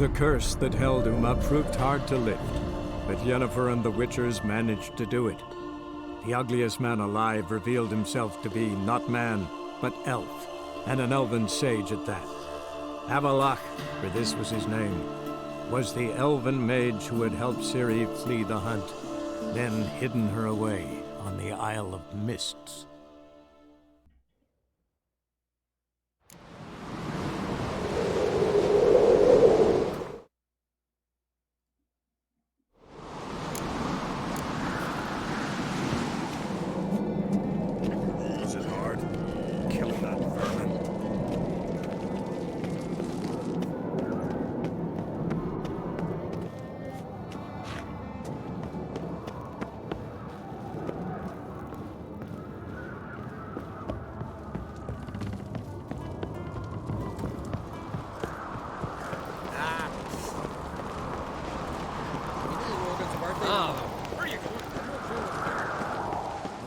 The curse that held Uma proved hard to lift, but Yennefer and the Witchers managed to do it. The ugliest man alive revealed himself to be not man, but elf, and an elven sage at that. Avalach, for this was his name, was the elven mage who had helped Ciri flee the hunt, then hidden her away on the Isle of Mists. This is hard. Killing that vermin.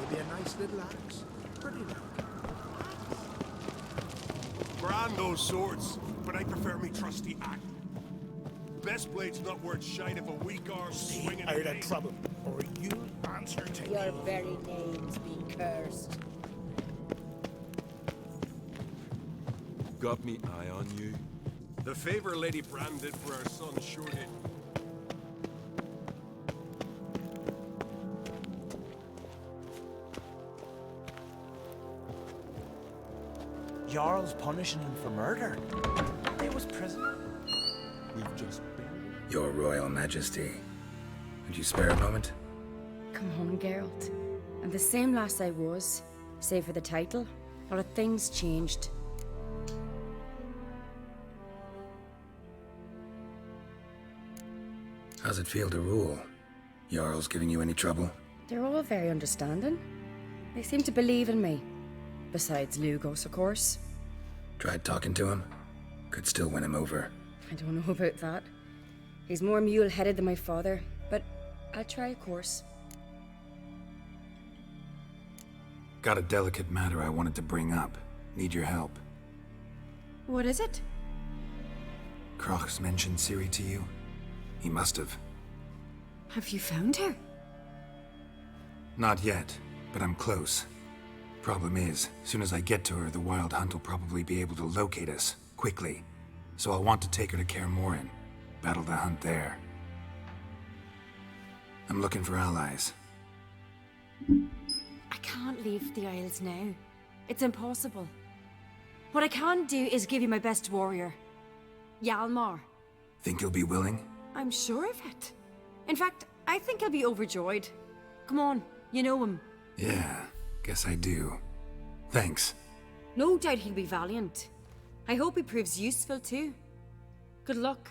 Maybe a nice little axe. Pretty now. Grand those swords, but I prefer me trusty axe. Best blade's not worth shite if a weak arm swinging Out of trouble, or you answer to Your me. very names be cursed. Got me eye on you? The favor Lady Brand did for our son sure did. Jarl's punishing him for murder. They was prisoner. We've just been. Your Royal Majesty, would you spare a moment? Come on, Geralt. I'm the same lass I was, save for the title. A lot of things changed. How's it feel to rule? Jarl's giving you any trouble? They're all very understanding. They seem to believe in me. Besides Lugos, of course. Tried talking to him? Could still win him over. I don't know about that. He's more mule-headed than my father, but I'll try, of course. Got a delicate matter I wanted to bring up. Need your help. What is it? Kroch's mentioned Ciri to you? He must have. Have you found her? Not yet, but I'm close. Problem is, soon as I get to her, the Wild Hunt will probably be able to locate us, quickly. So I'll want to take her to Kaer Morhen. Battle the hunt there. I'm looking for allies. I can't leave the Isles now. It's impossible. What I can do is give you my best warrior. Hjalmar. Think you'll be willing? I'm sure of it. In fact, I think he'll be overjoyed. Come on, you know him. Yeah, guess I do. Thanks. No doubt he'll be valiant. I hope he proves useful too. Good luck.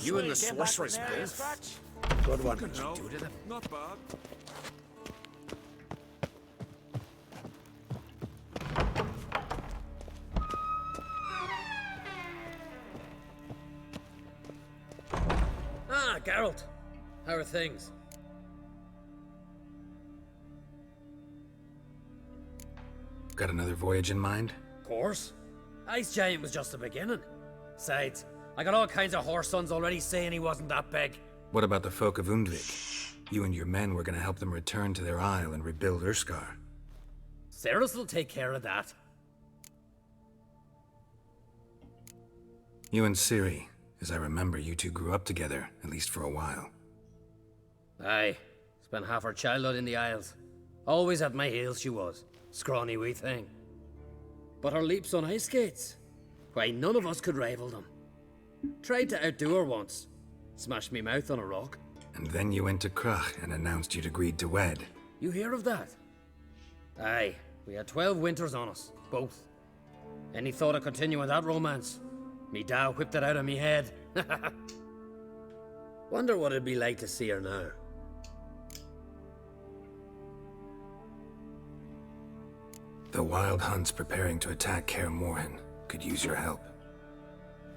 You and the sorceress both. Good one. What did you do to them? Not bad. Ah, Geralt. How are things? Got another voyage in mind? Of course. Ice Giant was just the beginning. Besides, I got all kinds of horse sons already saying he wasn't that big. What about the folk of Undvik? You and your men were gonna help them return to their isle and rebuild Urskar. Cerys will take care of that. You and Ciri, as I remember, you two grew up together, at least for a while. Aye. Spent half her childhood in the Isles. Always at my heels she was. Scrawny wee thing. But her leaps on ice skates, why, none of us could rival them. Tried to outdo her once. Smashed me mouth on a rock. And then you went to Kroch and announced you'd agreed to wed. You hear of that? Aye. We had 12 winters on us, both. Any thought of continuing that romance? Me da whipped it out of me head. Wonder what it'd be like to see her now. The Wild Hunt's preparing to attack Kaer Morhen. Could use your help.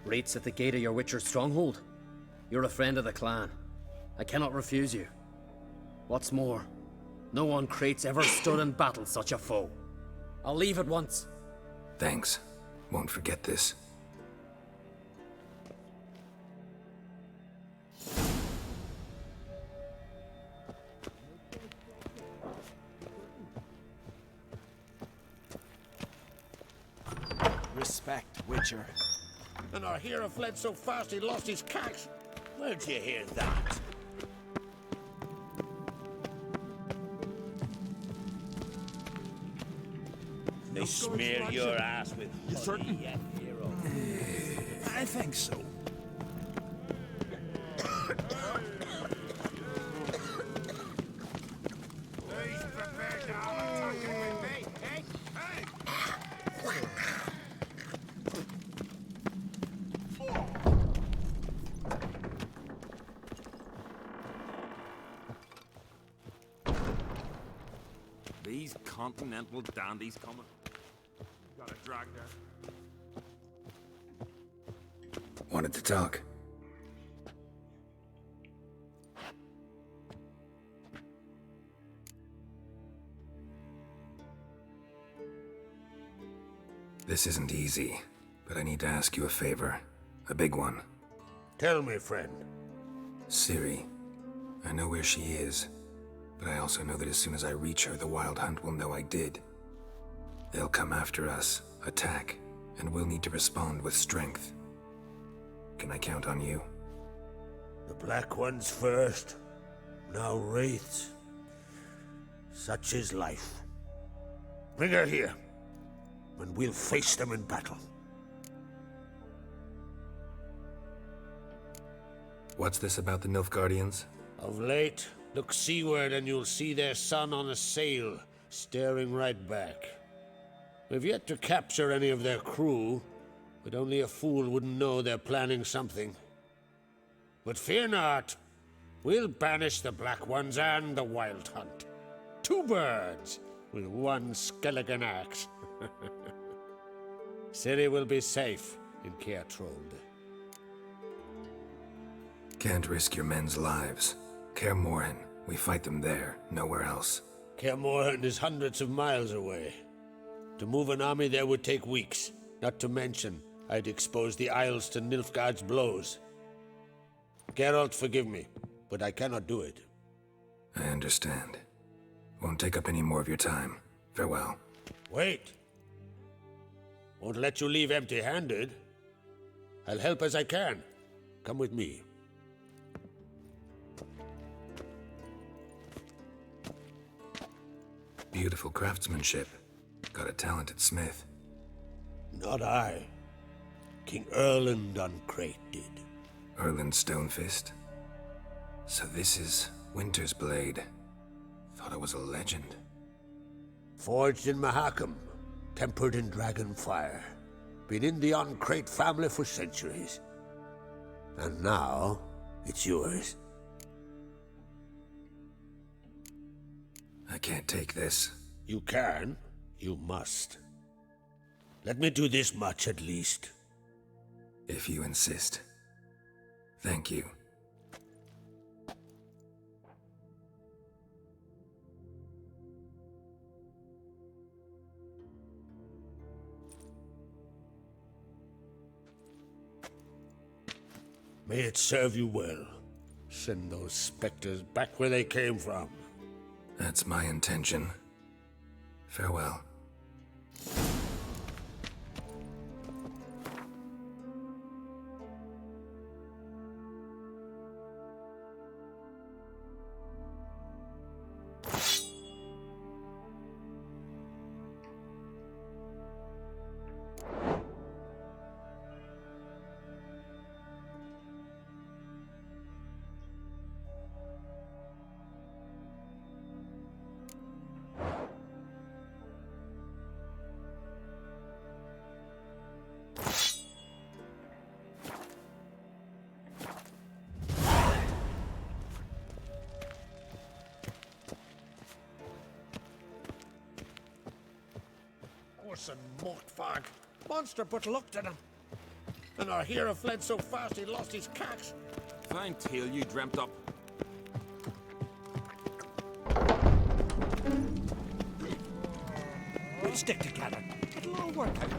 Rates at the gate of your Witcher's stronghold. You're a friend of the clan. I cannot refuse you. What's more, no one Crate's ever stood in battle such a foe. I'll leave at once. Thanks. Won't forget this. Respect, Witcher. And our hero fled so fast he lost his cax. Where'd you hear that? They smear your ass with honey, certain? yet, hero. I think so. These continental dandies coming. Got a drag there. Wanted to talk. This isn't easy, but I need to ask you a favor. A big one. Tell me, friend. Ciri. I know where she is, but I also know that as soon as I reach her, the Wild Hunt will know I did. They'll come after us, attack, and we'll need to respond with strength. Can I count on you? The Black Ones first, now Wraiths. Such is life. Bring her here, and we'll face them in battle. What's this about the Nilfgaardians? Of late, look seaward and you'll see their sun on a sail, staring right back. We've yet to capture any of their crew, but only a fool wouldn't know they're planning something. But fear not, we'll banish the Black Ones and the Wild Hunt. 2 birds with 1 skeleton axe. Ciri will be safe in Caer Trode. Can't risk your men's lives. Kaer Morhen, we fight them there, nowhere else. Caer Morhen is hundreds of miles away. To move an army there would take weeks. Not to mention, I'd expose the Isles to Nilfgaard's blows. Geralt, forgive me, but I cannot do it. I understand. Won't take up any more of your time. Farewell. Wait. Won't let you leave empty-handed. I'll help as I can. Come with me. Beautiful craftsmanship. Got a talented smith. Not I. King Erland on Crate did. Erland Stonefist. So this is Winter's Blade. Thought it was a legend. Forged in Mahakam, tempered in dragon fire. Been in the on-Crate family for centuries. And now, it's yours. I can't take this. You can, you must. Let me do this much at least. If you insist. Thank you. May it serve you well. Send those specters back where they came from. That's my intention. Farewell. Orson Mortfag. Monster put luck to them. And our hero fled so fast he lost his cax. Fine tale you dreamt up. stick together. It'll all work out.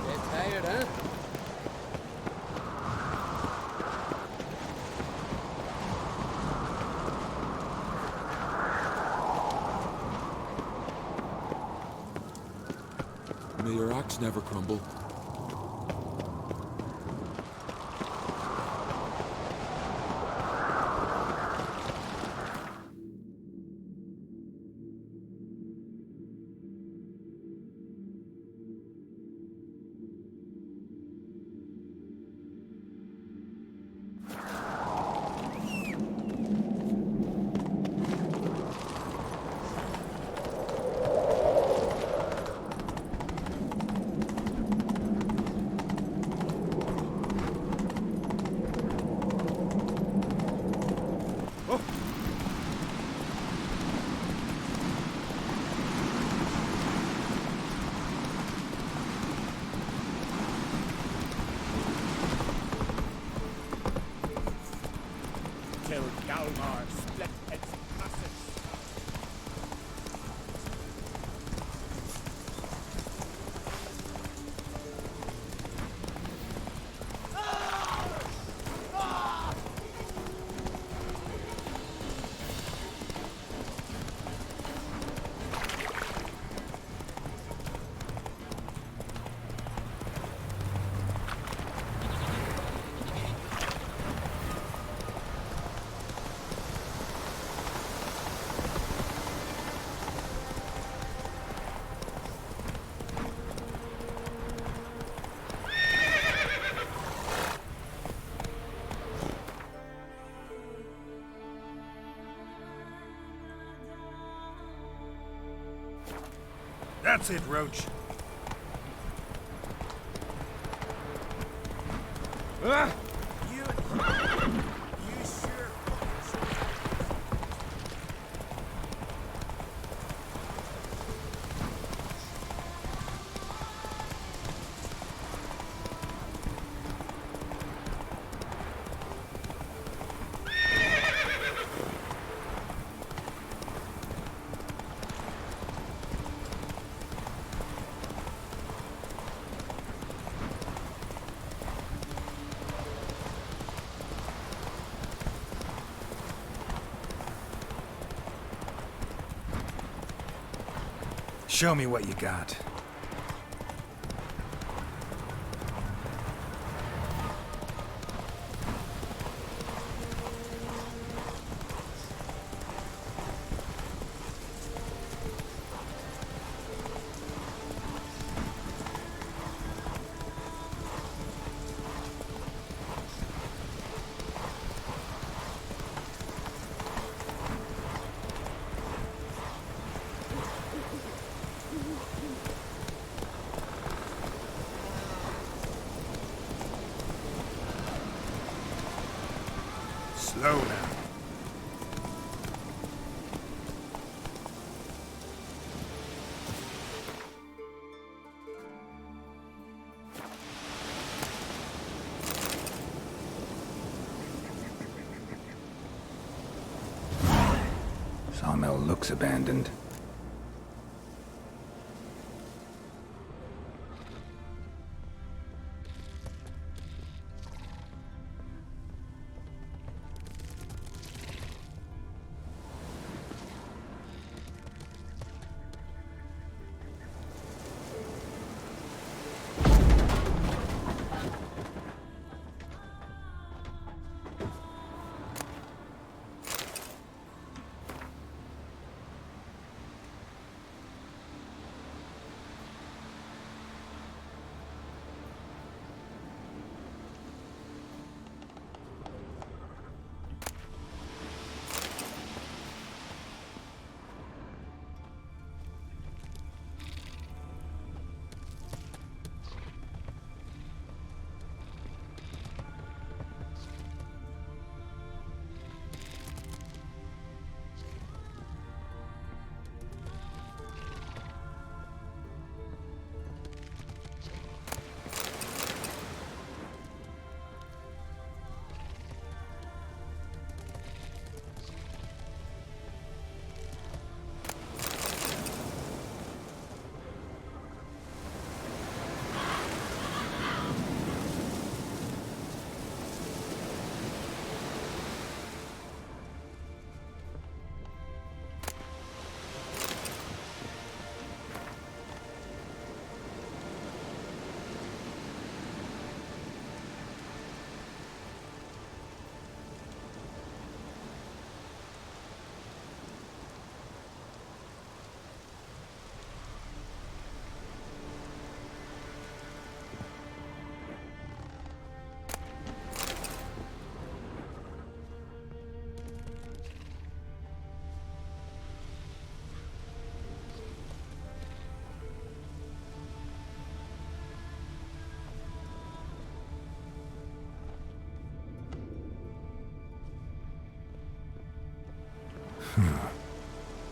Get tired, huh? May your axe never crumble. Till Galmar split its passage. That's it, Roach. Ah! You sure? Show me what you got. Slow now. Sawmill looks abandoned.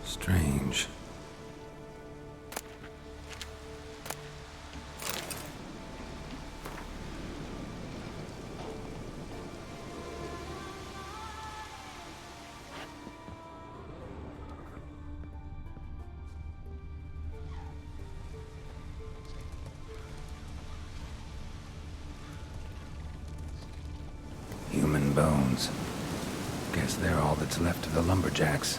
Strange. Human bones. Guess they're all that's left of the lumberjacks.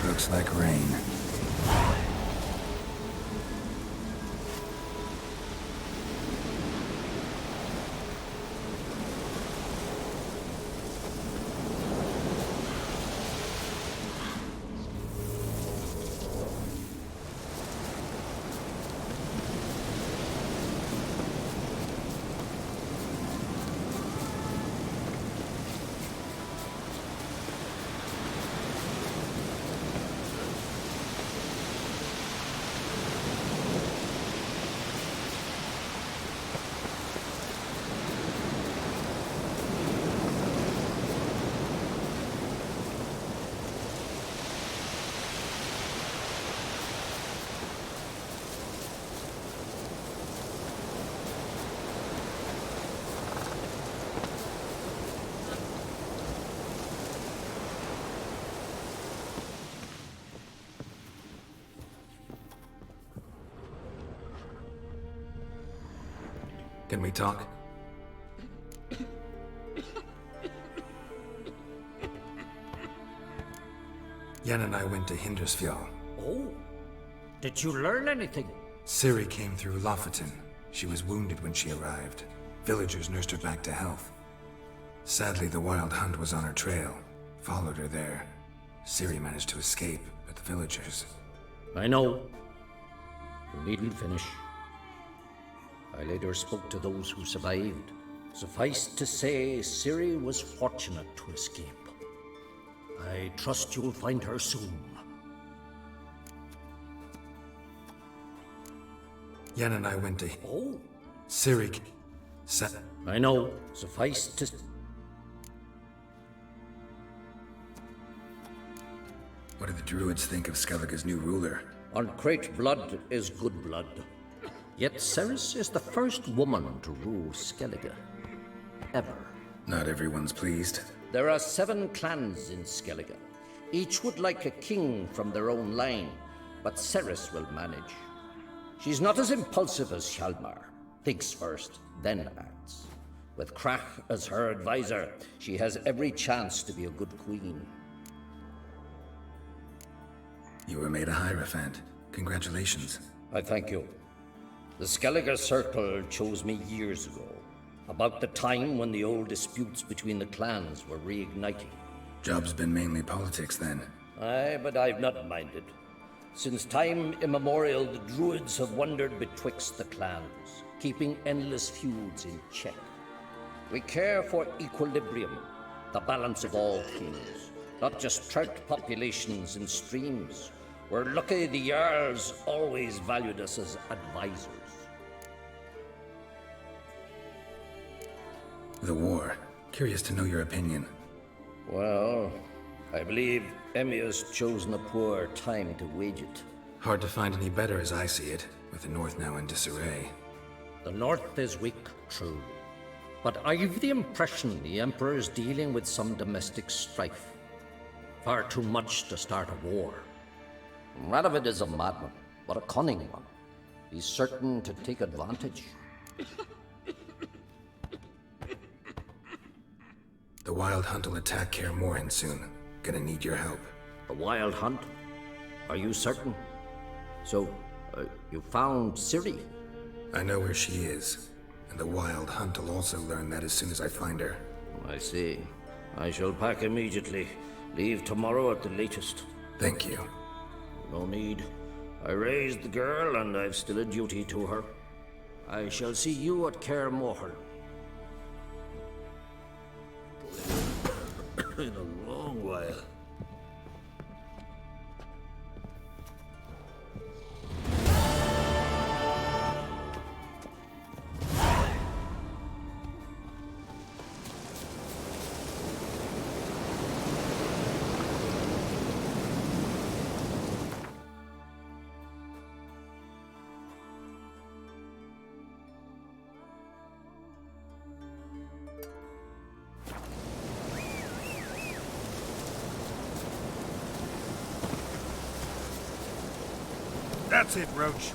Looks like rain. Can we talk? Yen and I went to Hindersfjall. Oh, did you learn anything? Ciri came through Lofoten. She was wounded when she arrived. Villagers nursed her back to health. Sadly, the Wild Hunt was on her trail. Followed her there. Ciri managed to escape, but the villagers... I know. You needn't finish. I later spoke to those who survived. Suffice to say, Ciri was fortunate to escape. I trust you'll find her soon. Yen and I went to... Oh. Ciri... I know. Suffice to... What do the druids think of Skellige's new ruler? Uncrate blood is good blood. Yet Ceres is the first woman to rule Skellige. Ever. Not everyone's pleased. There are 7 clans in Skellige. Each would like a king from their own line, but Ceres will manage. She's not as impulsive as Hjalmar. Thinks first, then acts. With Krach as her advisor, she has every chance to be a good queen. You were made a Hierophant. Congratulations. I thank you. The Skellige Circle chose me years ago, about the time when the old disputes between the clans were reigniting. Job's been mainly politics then. Aye, but I've not minded. Since time immemorial, the Druids have wandered betwixt the clans, keeping endless feuds in check. We care for equilibrium, the balance of all things, not just trout populations and streams. We're lucky the Jarls always valued us as advisors. The war. Curious to know your opinion. Well, I believe Emmir's chosen a poor time to wage it. Hard to find any better as I see it, with the North now in disarray. The North is weak, true. But I've the impression the Emperor is dealing with some domestic strife. Far too much to start a war. Radovid is a madman, but a cunning one. He's certain to take advantage. The Wild Hunt will attack Kaer Morhen soon. Gonna need your help. The Wild Hunt? Are you certain? So, you found Ciri? I know where she is. And the Wild Hunt will also learn that as soon as I find her. I see. I shall pack immediately. Leave tomorrow at the latest. Thank you. No need. I raised the girl, and I've still a duty to her. I shall see you at Kaer Morhen. In a long while. That's it, Roach.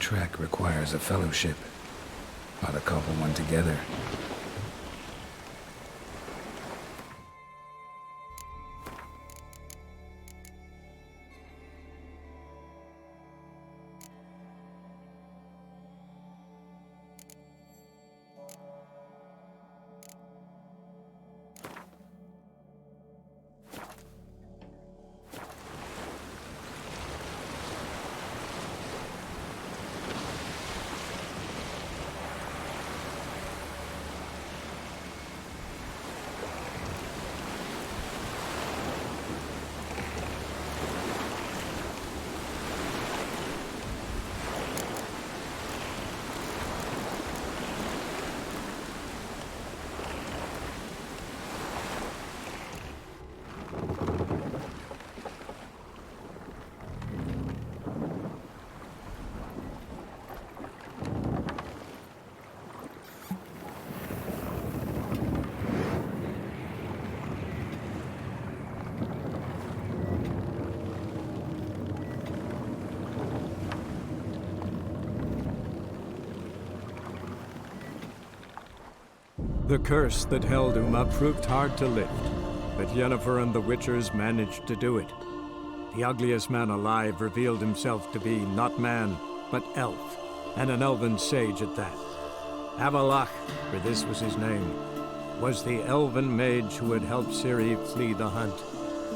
trek requires a fellowship. Ought to cobble one together. The curse that held Uma proved hard to lift, but Yennefer and the Witchers managed to do it. The ugliest man alive revealed himself to be not man, but elf, and an elven sage at that. Avalach, for this was his name, was the elven mage who had helped Ciri flee the hunt,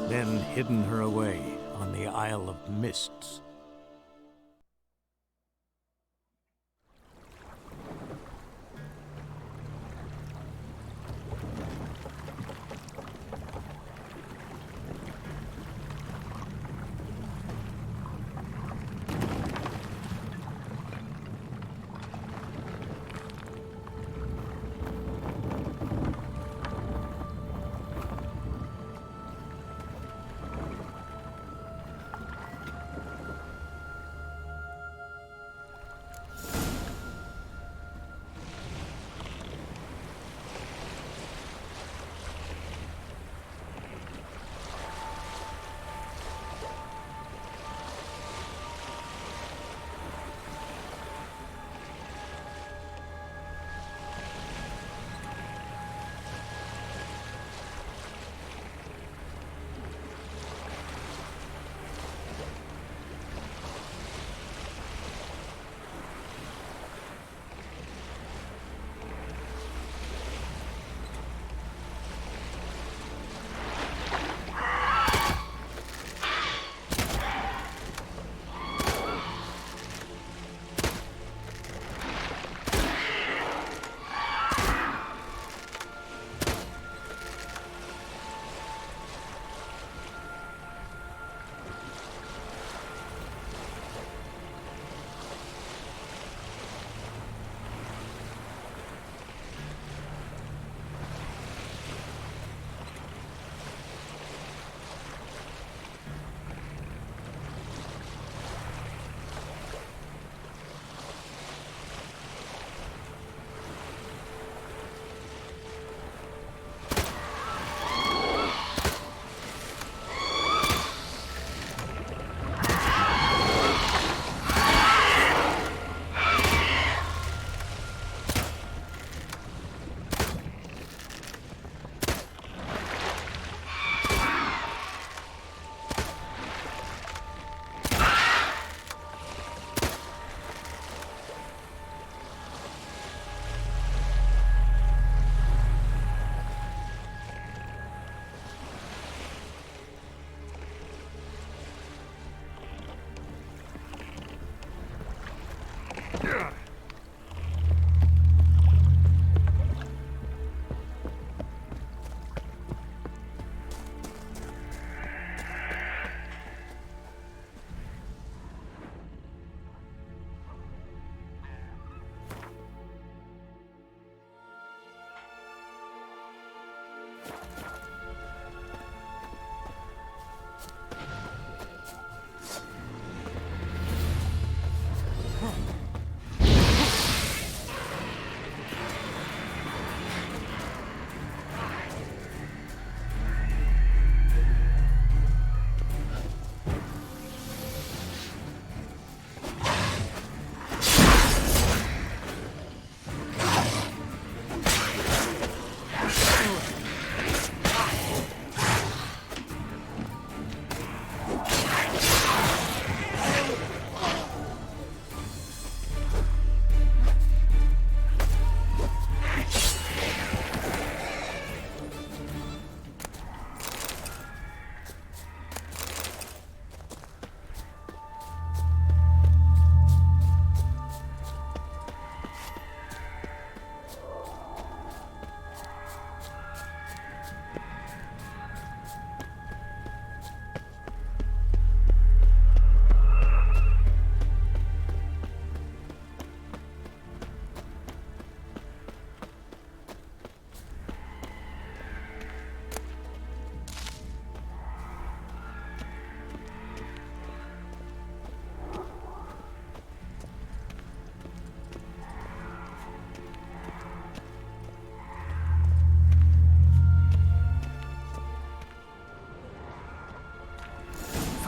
then hidden her away on the Isle of Mists.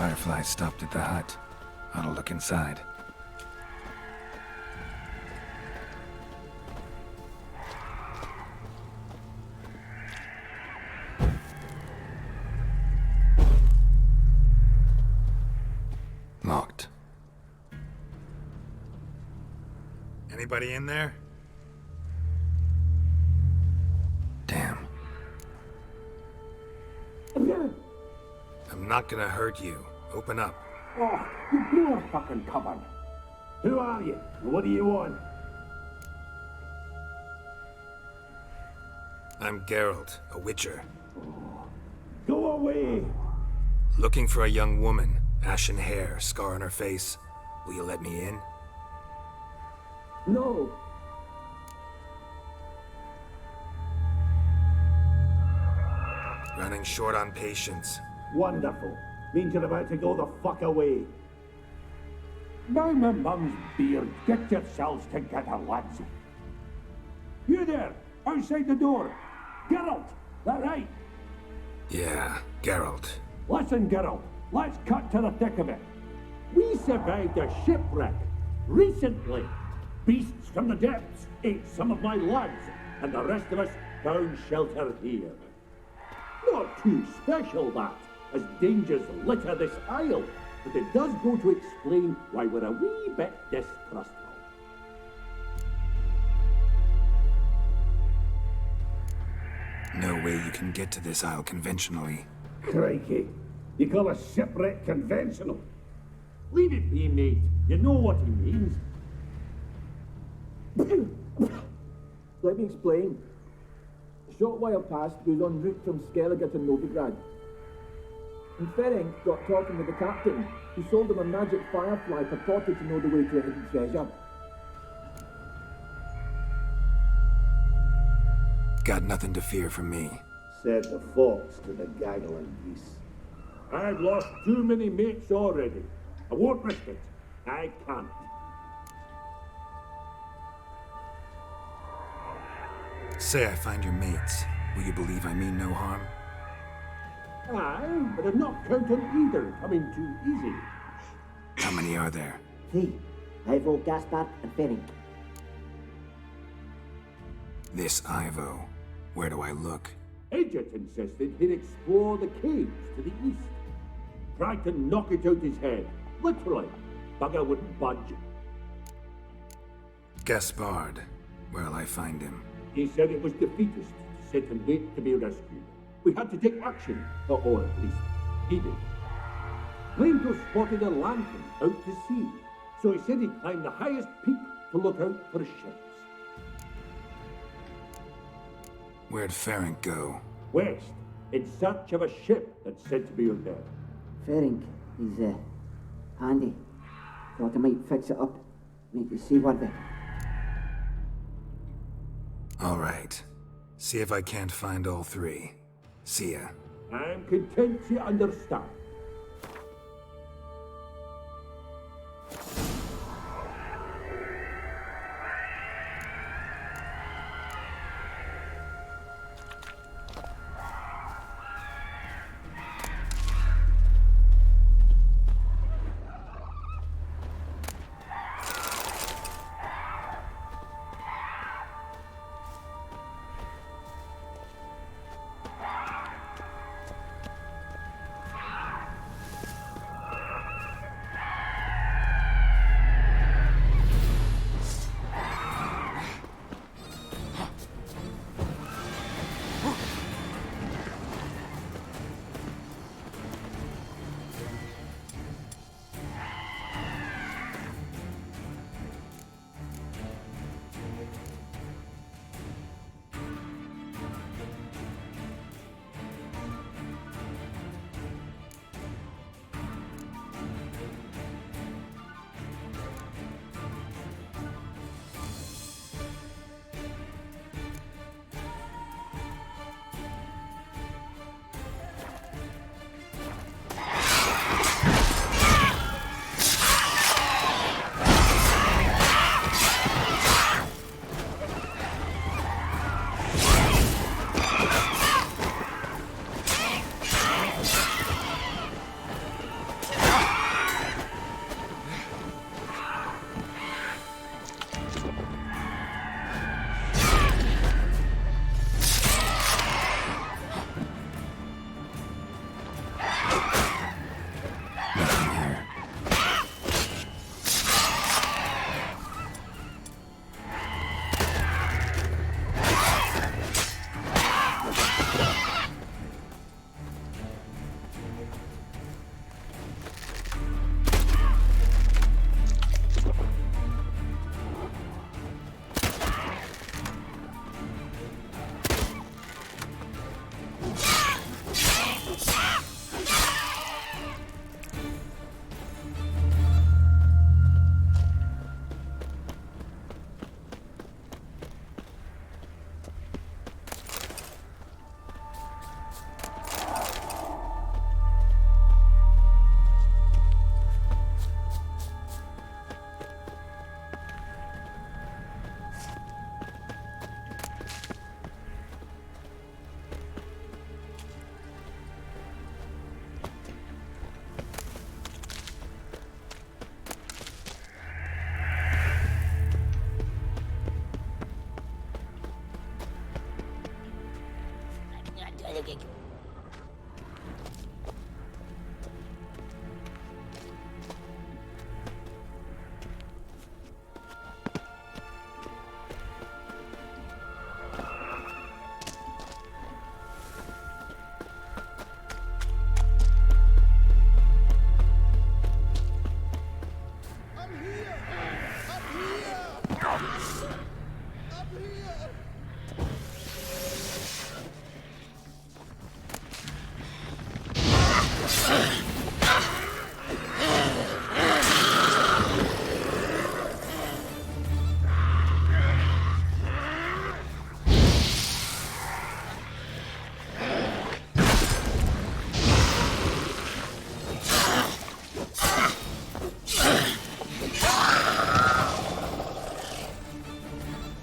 Fireflies stopped at the hut. I'll look inside. Locked. Anybody in there? Damn. I'm not gonna hurt you. Open up. Oh, you blew our fucking cover. Who are you? What do you want? I'm Geralt, a witcher. Go away! Looking for a young woman. Ashen hair, scar on her face. Will you let me in? No. Running short on patience. Wonderful. Means you're about to go the fuck away. Now my mum's beard, get yourselves together, lads. You there, outside the door. Geralt, that right? Yeah, Geralt. Listen, Geralt, let's cut to the thick of it. We survived a shipwreck recently. Beasts from the depths ate some of my lads, and the rest of us found shelter here. Not too special, that, as dangers litter this isle, but it does go to explain why we're a wee bit distrustful. No way you can get to this isle conventionally. Crikey, you call a shipwreck conventional? Leave it be, mate. You know what he means. Let me explain. A short while past, we was en route from Skellige to Novigrad. And Ferenc got talking with the captain, who sold him a magic firefly purported to know the way to a hidden treasure. Got nothing to fear from me. Said the fox to the gaggling geese. I've lost too many mates already. I won't risk it. I can't. Say I find your mates. Will you believe I mean no harm? Aye, but I'm not counting either coming too easy. How many are there? 3. Ivo, Gaspard, and Ferenc. This Ivo. Where do I look? Agent insisted he'd explore the caves to the east. Tried to knock it out his head. Literally. Bugger wouldn't budge. Gaspard. Where'll I find him? He said it was defeatist to sit and wait to be rescued. We had to take action, or at least he did. Claimed to have spotted a lantern out to sea, so he said he'd climb the highest peak to look out for ships. Where'd Ferenc go? West, in search of a ship that's said to be out there. Ferenc, he's handy. Thought I might fix it up, make it seaworthy. All right. See if I can't find all 3. See ya. I'm content you understand.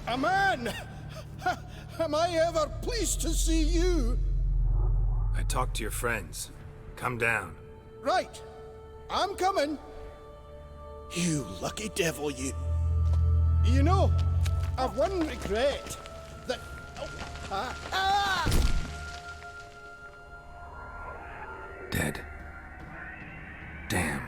A man! Am I ever pleased to see you? I talked to your friends. Come down. Right. I'm coming. You lucky devil, you. You know, I've one regret. That... Dead. Damn.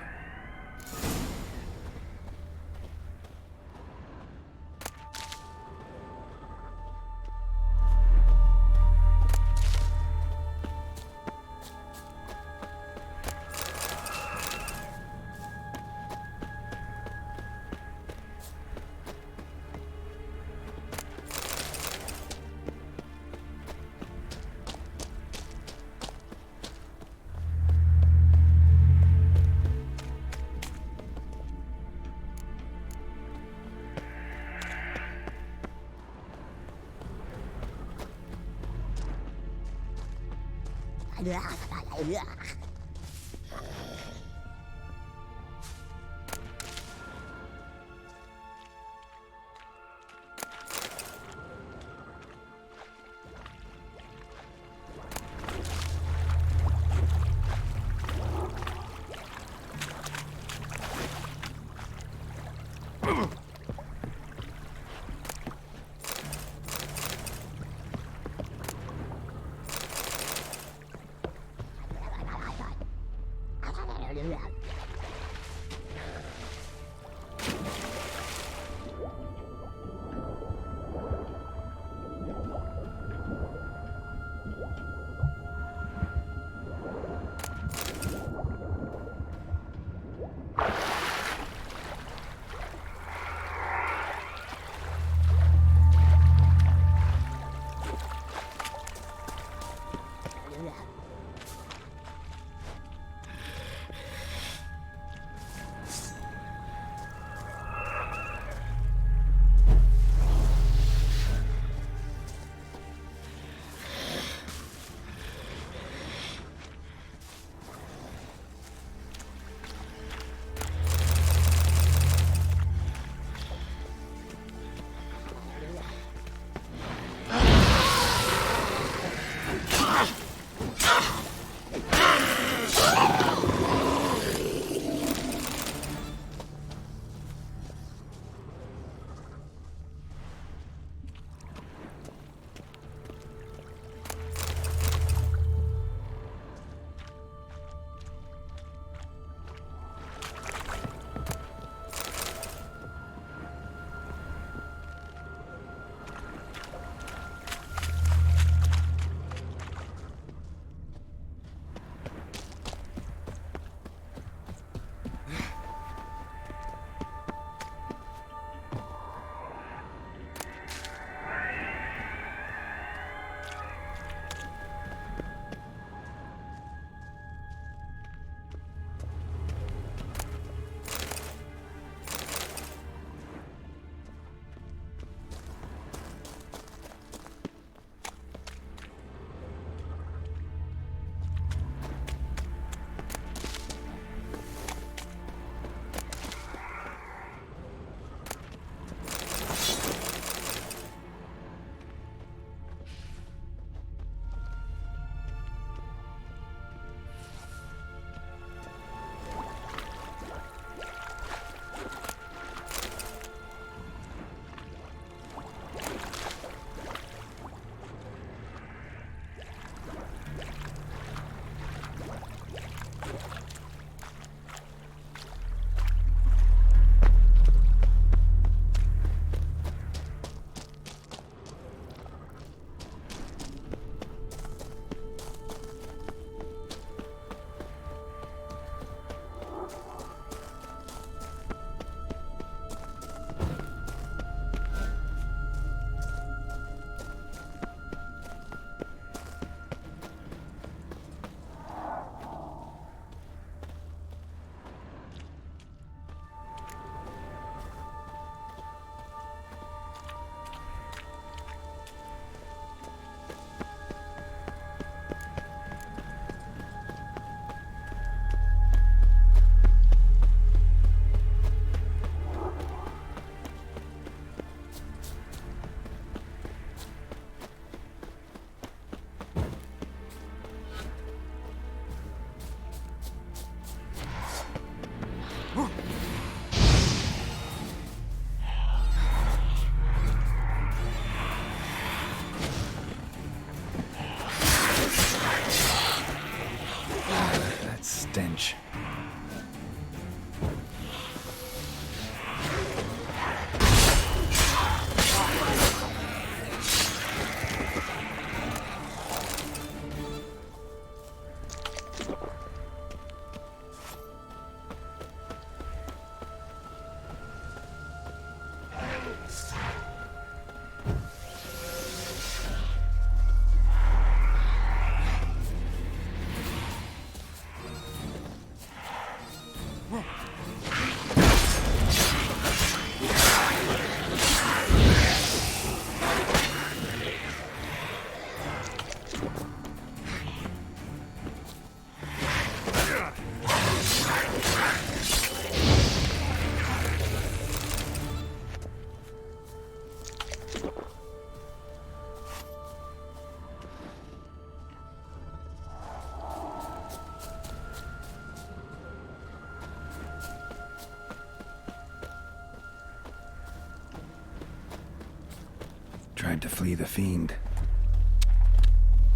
tried to flee the fiend.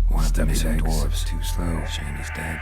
One of the missing dwarves too slow. Shane is dead.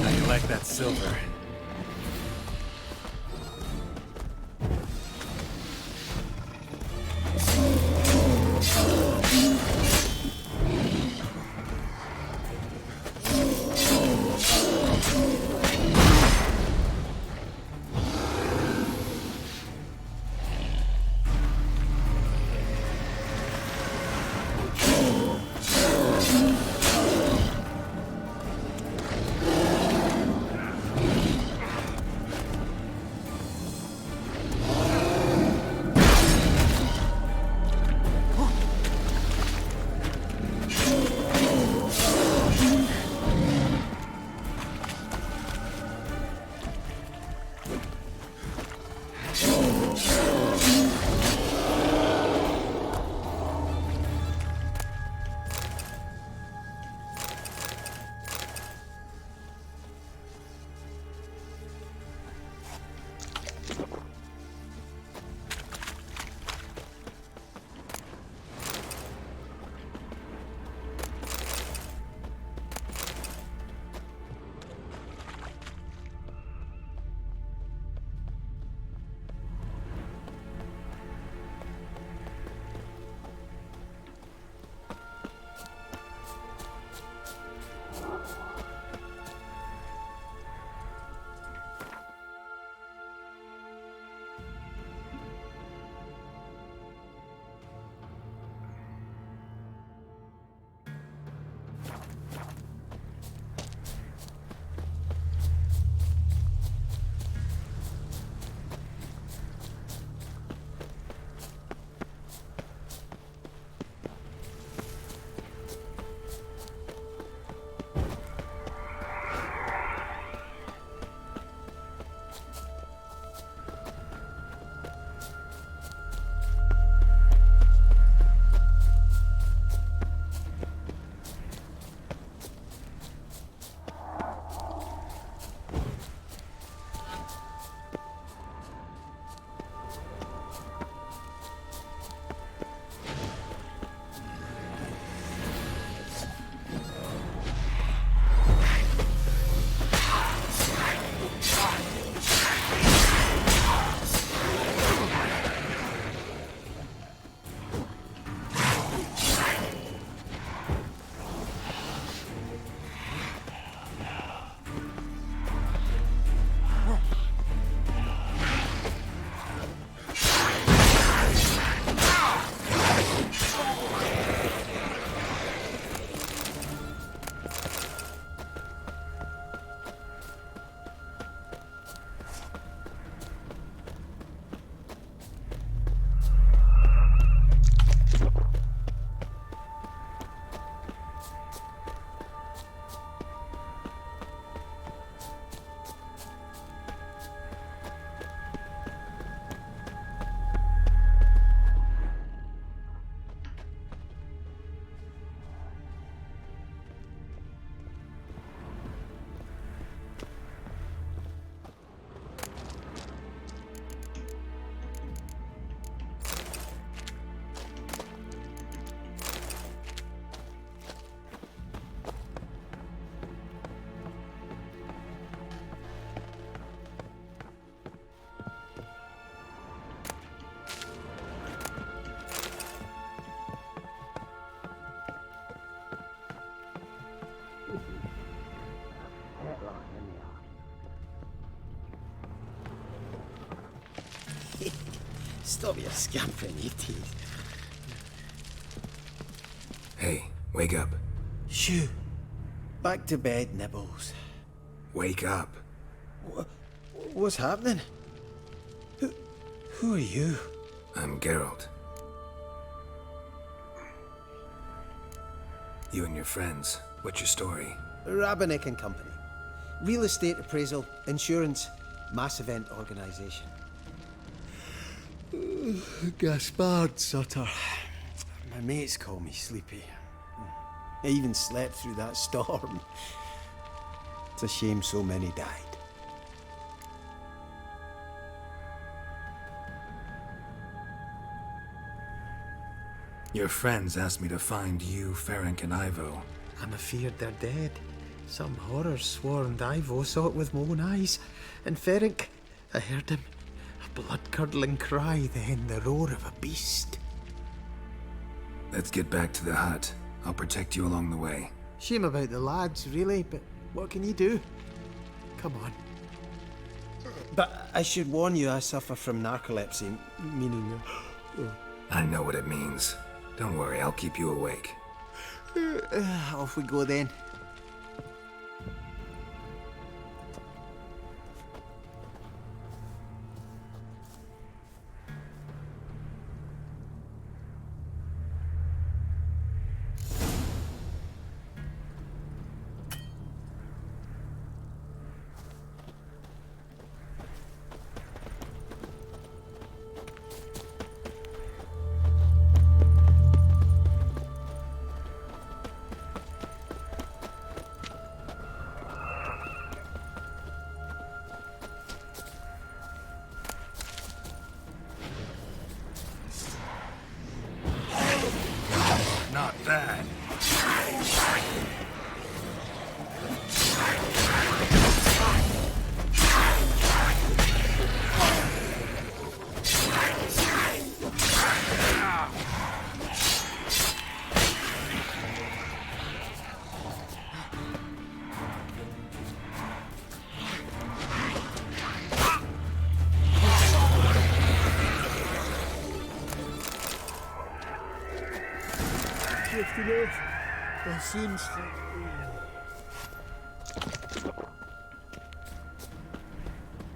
I collect that silver. Stop your scampering, you tease. Hey, wake up. Shoo. Back to bed, Nibbles. Wake up. What's happening? Who are you? I'm Geralt. You and your friends, what's your story? Rabbinick and Company. Real estate appraisal, insurance, mass event organisation. Gaspard Sutter. My mates call me Sleepy. I even slept through that storm. It's a shame so many died. Your friends asked me to find you, Ferenc, and Ivo. I'm afeard they're dead. Some horrors swarmed Ivo, saw it with my own eyes. And Ferenc, I heard him. A blood-curdling cry, then the roar of a beast. Let's get back to the hut. I'll protect you along the way. Shame about the lads, really, but what can you do? Come on. But I should warn you, I suffer from narcolepsy, meaning... I know what it means. Don't worry, I'll keep you awake. Off we go then. Not bad.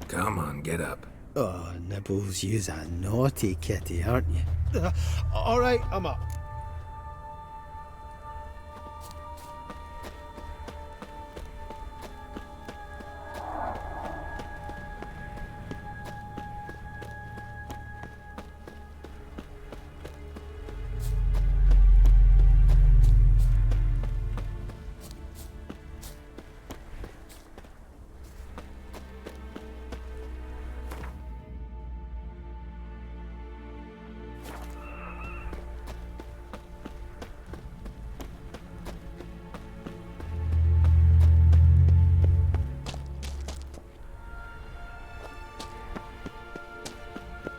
Come on, get up. Oh, Nibbles, you's a naughty kitty, aren't you? All right, I'm up.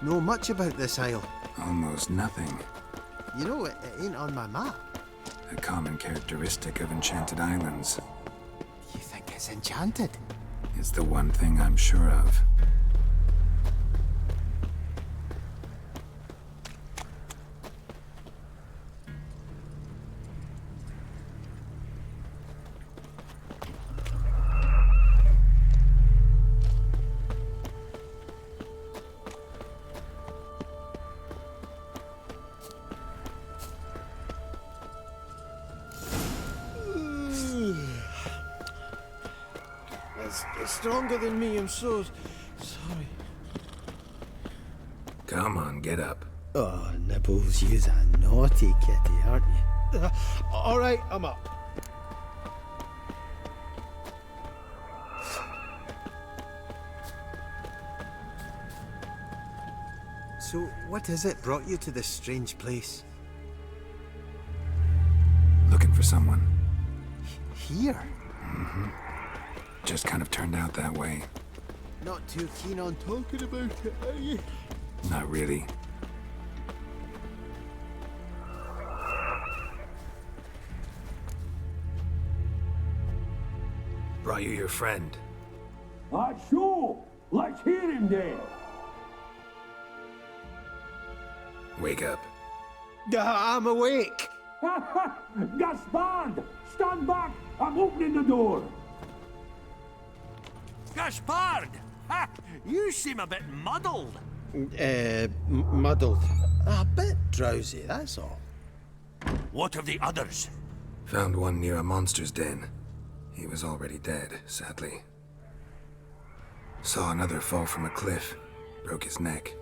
Know much about this isle? Almost nothing. You know, it ain't on my map. A common characteristic of enchanted islands. You think it's enchanted? It's the one thing I'm sure of. It's stronger than me, I'm so sorry. Come on, get up. Oh, Nibbles, you's a naughty kitty, aren't you? All right, I'm up. So, what is it brought you to this strange place? Looking for someone. Here? Mm-hmm. Just kind of turned out that way. Not too keen on talking about it, are you? Not really. Brought you your friend. Sure. Let's hear him then. Wake up. I'm awake. Gaspard! Stand back! I'm opening the door! Gaspard! Ha! You seem a bit muddled. Muddled. A bit drowsy, that's all. What of the others? Found one near a monster's den. He was already dead, sadly. Saw another fall from a cliff. Broke his neck.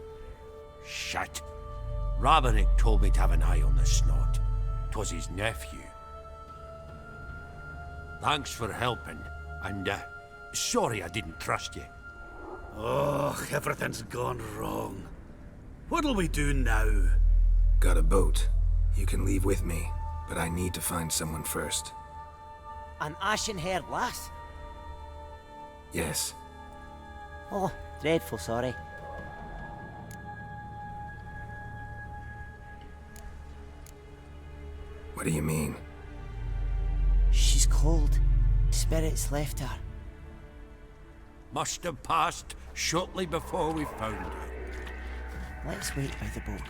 Shit. Roderick told me to have an eye on the snot. 'Twas his nephew. Thanks for helping, and sorry I didn't trust you. Oh, everything's gone wrong. What'll we do now? Got a boat. You can leave with me, but I need to find someone first. An ashen-haired lass? Yes. Oh, dreadful sorry. What do you mean? She's cold. Spirits left her. Must have passed shortly before we found her. Let's wait by the boat.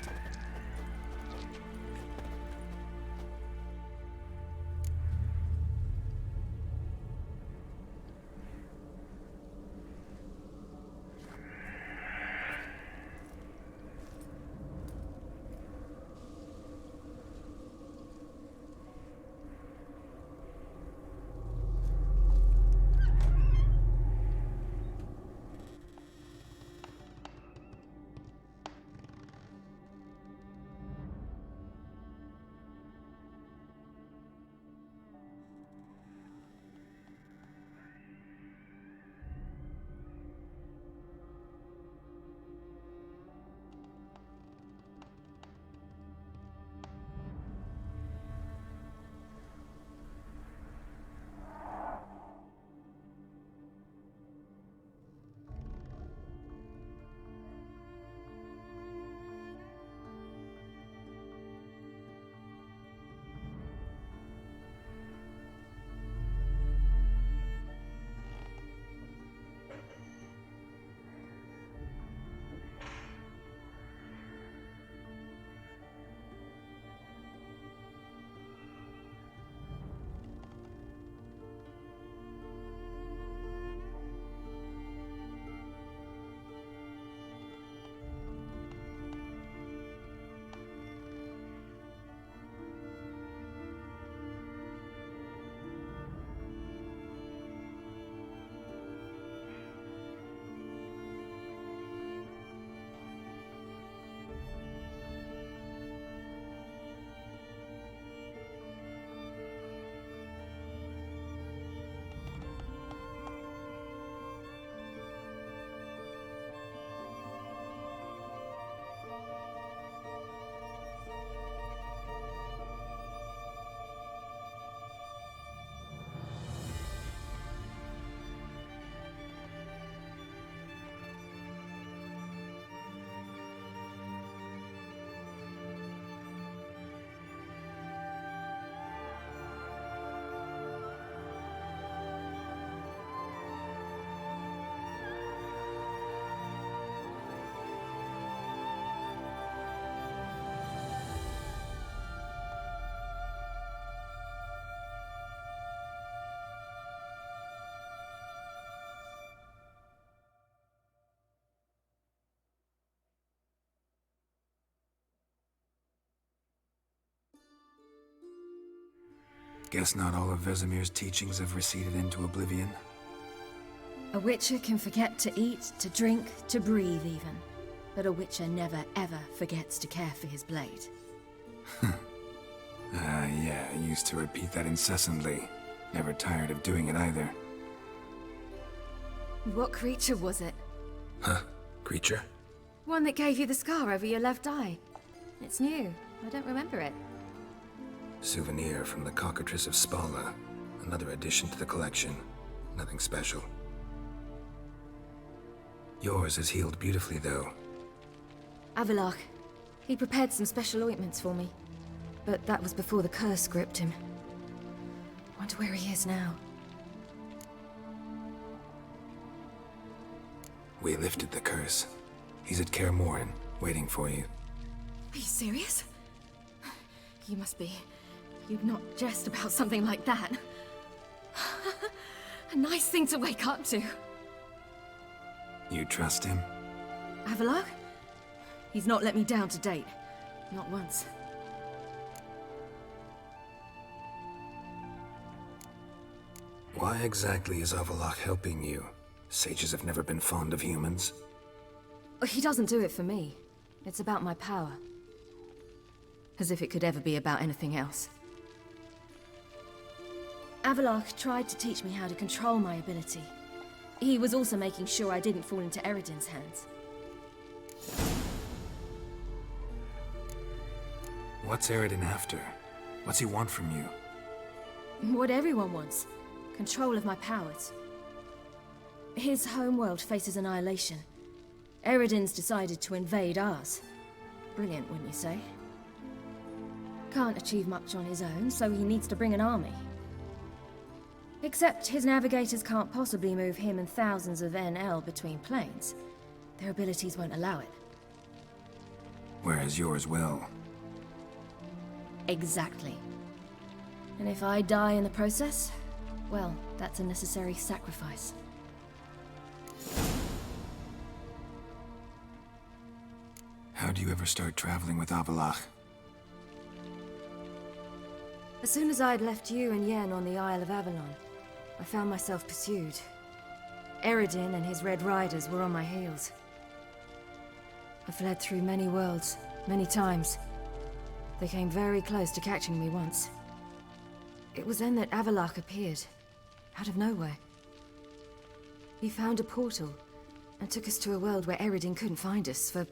Guess not all of Vesemir's teachings have receded into oblivion. A witcher can forget to eat, to drink, to breathe even. But a witcher never ever forgets to care for his blade. Yeah, I used to repeat that incessantly. Never tired of doing it either. What creature was it? Huh? Creature? One that gave you the scar over your left eye. It's new. I don't remember it. Souvenir from the Cockatrice of Spala. Another addition to the collection. Nothing special. Yours has healed beautifully, though. Avalok. He prepared some special ointments for me. But that was before the curse gripped him. Wonder where he is now. We lifted the curse. He's at Kaer Morhen, waiting for you. Are you serious? You must be. You'd not jest about something like that. A nice thing to wake up to. You trust him? Avalok? He's not let me down to date. Not once. Why exactly is Avalok helping you? Sages have never been fond of humans. He doesn't do it for me. It's about my power. As if it could ever be about anything else. Avalok tried to teach me how to control my ability. He was also making sure I didn't fall into Eredin's hands. What's Eredin after? What's he want from you? What everyone wants. Control of my powers. His homeworld faces annihilation. Eredin's decided to invade ours. Brilliant, wouldn't you say? Can't achieve much on his own, so he needs to bring an army. Except his navigators can't possibly move him and thousands of NL between planes. Their abilities won't allow it. Whereas yours will. Exactly. And if I die in the process, well, that's a necessary sacrifice. How do you ever start traveling with Avalok? As soon as I'd left you and Yen on the Isle of Avalon, I found myself pursued. Eredin and his Red Riders were on my heels. I fled through many worlds, many times. They came very close to catching me once. It was then that Avalok appeared, out of nowhere. He found a portal, and took us to a world where Eredin couldn't find us for,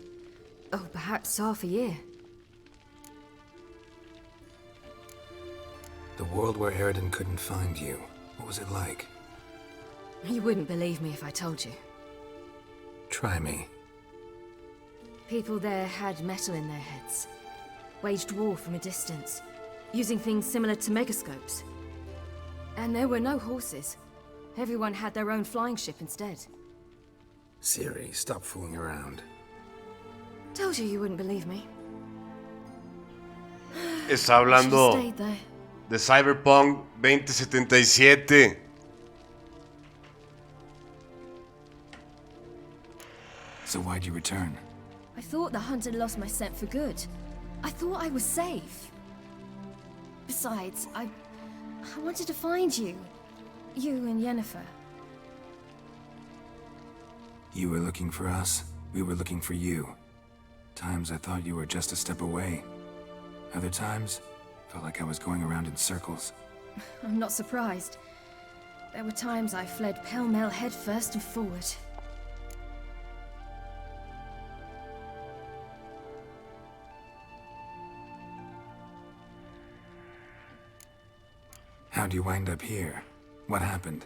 oh, perhaps half a year. The world where Eredin couldn't find you. What was it like? You wouldn't believe me if I told you. Try me. People there had metal in their heads. Waged war from a distance, using things similar to megascopes. And there were no horses. Everyone had their own flying ship instead. Siri, stop fooling around. Told you wouldn't believe me. Está hablando Stayed there. de Cyberpunk 2077. So why'd you return? I thought the hunt had lost my scent for good. I thought I was safe. Besides, I wanted to find you. You and Yennefer. You were looking for us. We were looking for you. Times I thought you were just a step away. Other times, felt like I was going around in circles. I'm not surprised. There were times I fled pell-mell headfirst and forward. How'd you wind up here? What happened?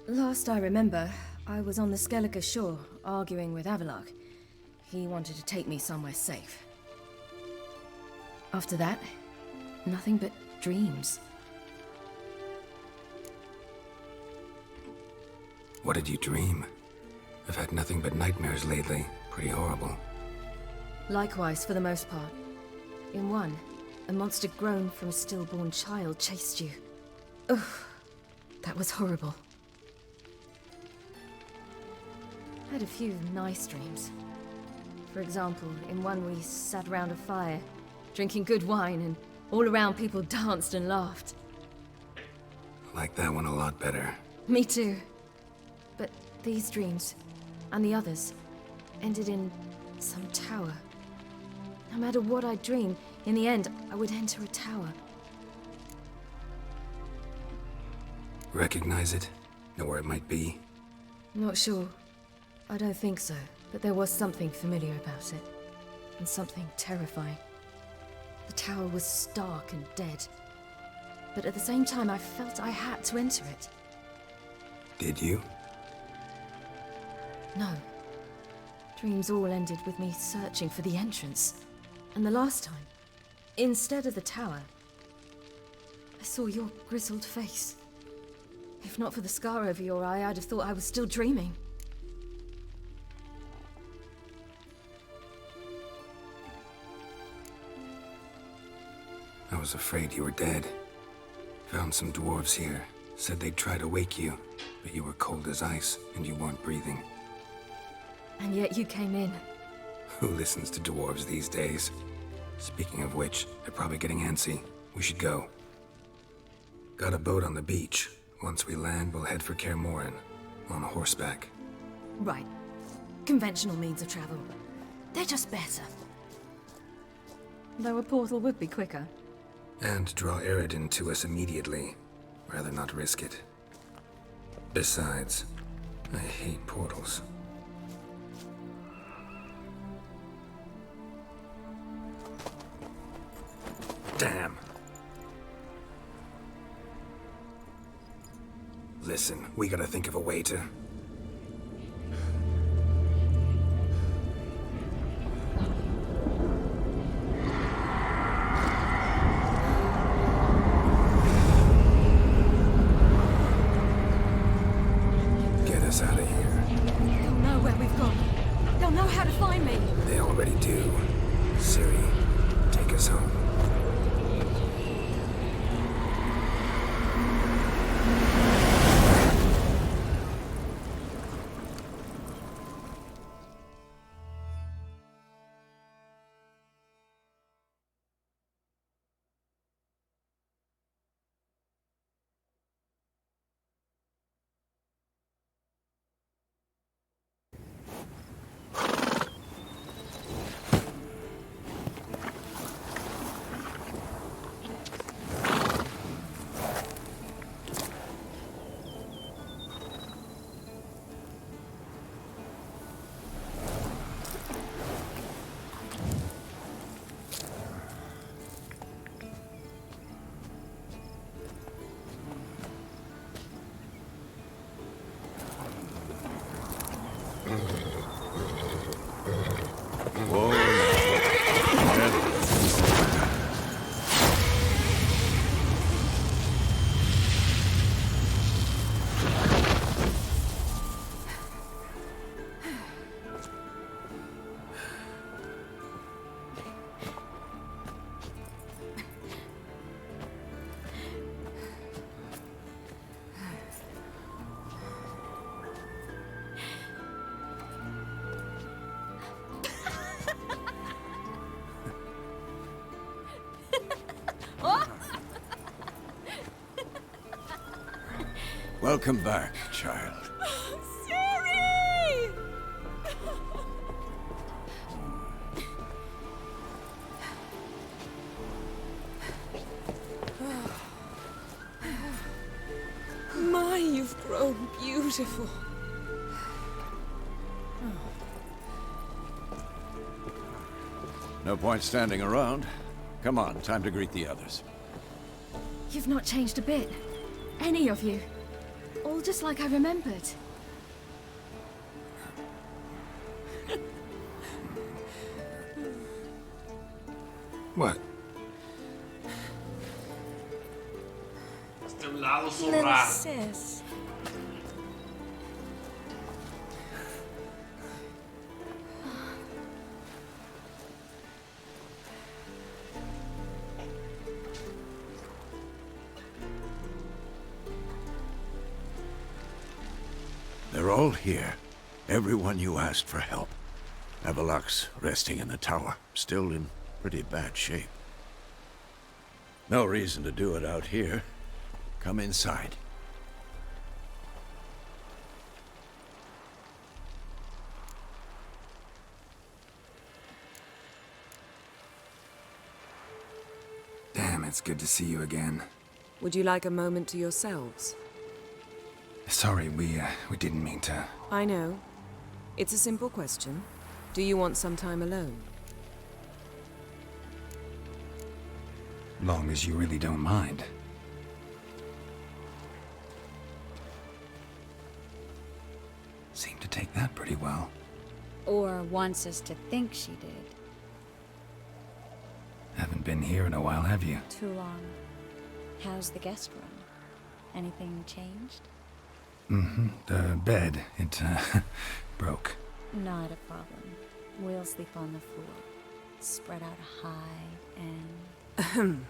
Last I remember, I was on the Skellige shore, arguing with Avalok. He wanted to take me somewhere safe. After that, nothing but dreams. What did you dream? I've had nothing but nightmares lately. Pretty horrible. Likewise, for the most part. In one, a monster grown from a stillborn child chased you. Ugh, that was horrible. I had a few nice dreams. For example, in one we sat around a fire, drinking good wine, and all around people danced and laughed. I like that one a lot better. Me too. But these dreams, and the others, ended in some tower. No matter what I dreamed, in the end, I would enter a tower. Recognize it? Know where it might be? Not sure. I don't think so, but there was something familiar about it. And something terrifying. The tower was stark and dead. But at the same time, I felt I had to enter it. Did you? No. Dreams all ended with me searching for the entrance. And the last time, instead of the tower, I saw your grizzled face. If not for the scar over your eye, I'd have thought I was still dreaming. was afraid you were dead. Found some dwarves here. Said they'd try to wake you, but you were cold as ice and you weren't breathing. And yet you came in. Who listens to dwarves these days? Speaking of which, they're probably getting antsy. We should go. Got a boat on the beach. Once we land, we'll head for Kaer Morhen. On horseback. Right. Conventional means of travel. They're just better. Though a portal would be quicker. And draw Eredin to us immediately. Rather not risk it. Besides, I hate portals. Damn. Listen, we gotta think of a way to... Get us out of here. They'll know where we've gone. They'll know how to find me. They already do. Ciri, take us home. Welcome back, child. Ciri! My, you've grown beautiful. No point standing around. Come on, time to greet the others. You've not changed a bit. Any of you. All just like I remembered. What? Little sis. They're all here. Everyone you asked for help. Avalok's resting in the tower, still in pretty bad shape. No reason to do it out here. Come inside. Damn, it's good to see you again. Would you like a moment to yourselves? Sorry, we didn't mean to... I know. It's a simple question. Do you want some time alone? Long as you really don't mind. Seemed to take that pretty well. Or wants us to think she did. Haven't been here in a while, have you? Too long. How's the guest room? Anything changed? Mm-hmm. The bed, it, broke. Not a problem. We'll sleep on the floor. Spread out high and...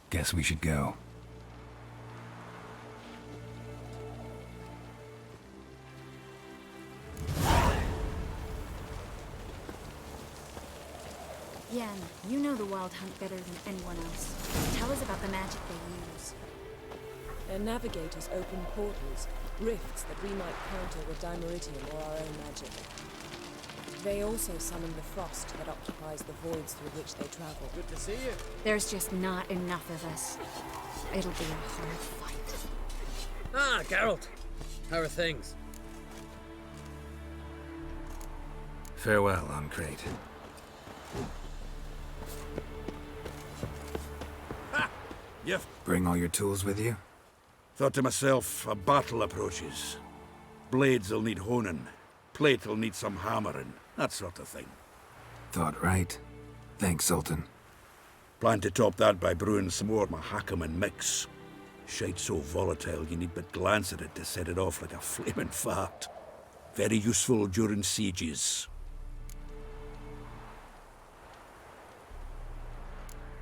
Guess we should go. Yen, you know the Wild Hunt better than anyone else. Tell us about the magic they use. Their navigators open portals, rifts that we might counter with Dimeridium or our own magic. They also summon the frost that occupies the voids through which they travel. Good to see you. There's just not enough of us. It'll be a hard fight. Ah, Geralt. How are things? Farewell, Uncrate. Yep. Bring all your tools with you? Thought to myself, a battle approaches. Blades'll need honing. Plate'll need some hammering. That sort of thing. Thought right. Thanks, Sultan. Plan to top that by brewing some more Mahakaman mix. Shite so volatile you need but glance at it to set it off like a flaming fart. Very useful during sieges.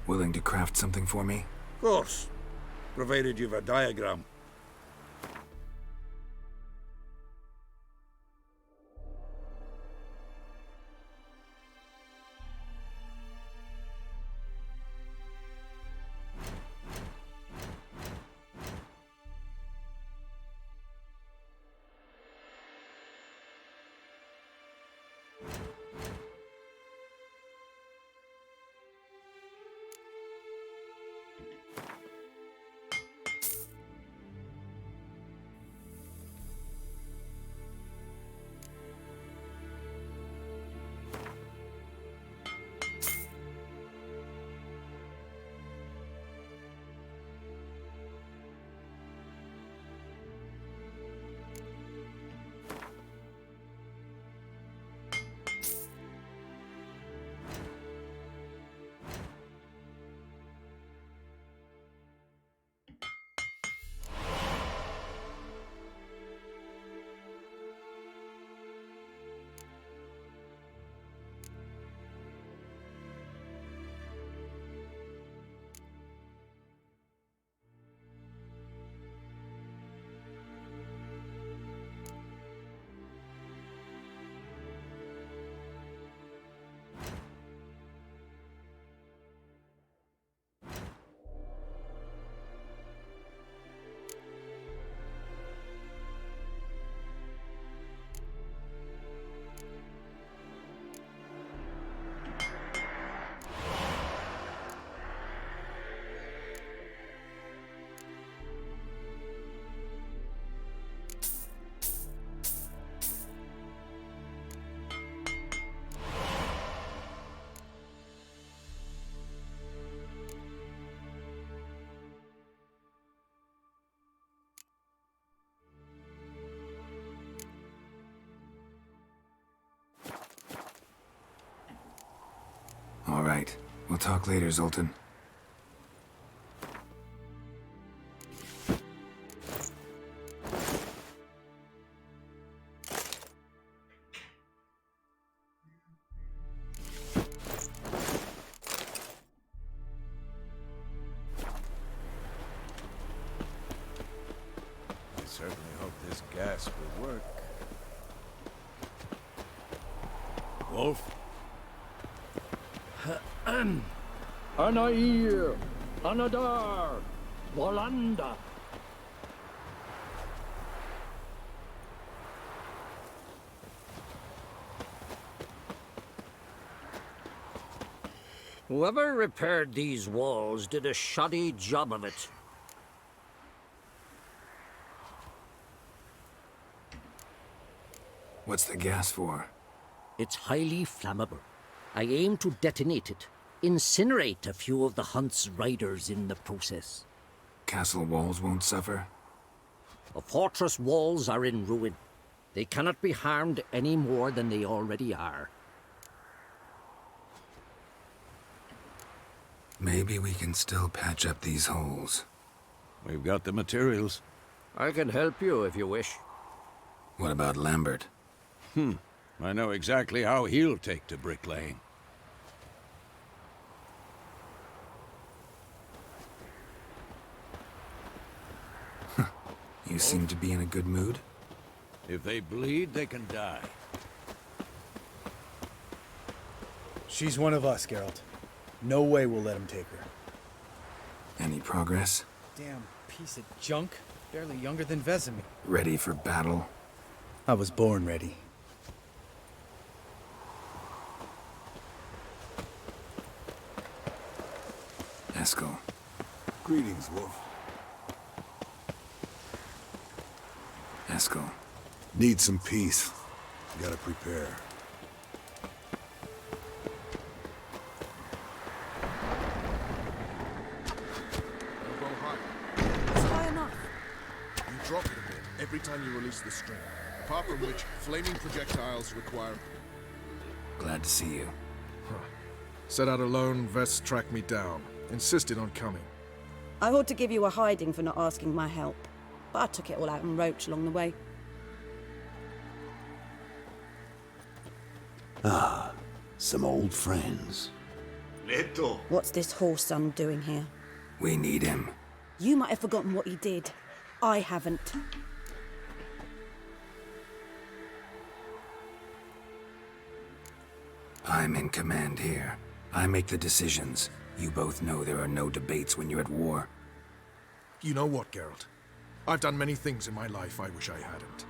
Willing to craft something for me? Of course. Provided you've a diagram. All right. We'll talk later, Zoltan. I certainly hope this gas will work. Wolf? Anair, Anadar, Volanda. Whoever repaired these walls did a shoddy job of it. What's the gas for? It's highly flammable. I aim to detonate it. Incinerate a few of the Hunt's riders in the process. Castle walls won't suffer? The fortress walls are in ruin. They cannot be harmed any more than they already are. Maybe we can still patch up these holes. We've got the materials. I can help you if you wish. What about Lambert? I know exactly how he'll take to bricklaying. You seem to be in a good mood. If they bleed, they can die. She's one of us, Geralt. No way we'll let him take her. Any progress? Damn piece of junk. Barely younger than Vesemir. Ready for battle? I was born ready. Eskel. Greetings, Wolf. Eskel. Need some peace. Gotta prepare. Elbow high. It's high enough. You drop it a bit every time you release the string. Apart from which, flaming projectiles require... Glad to see you. Set out alone, Vest tracked me down. Insisted on coming. I ought to give you a hiding for not asking my help, but I took it all out in Roach along the way. Ah, some old friends. Leto. What's this horse son doing here? We need him. You might have forgotten what he did. I haven't. I'm in command here. I make the decisions. You both know there are no debates when you're at war. You know what, Geralt? I've done many things in my life I wish I hadn't.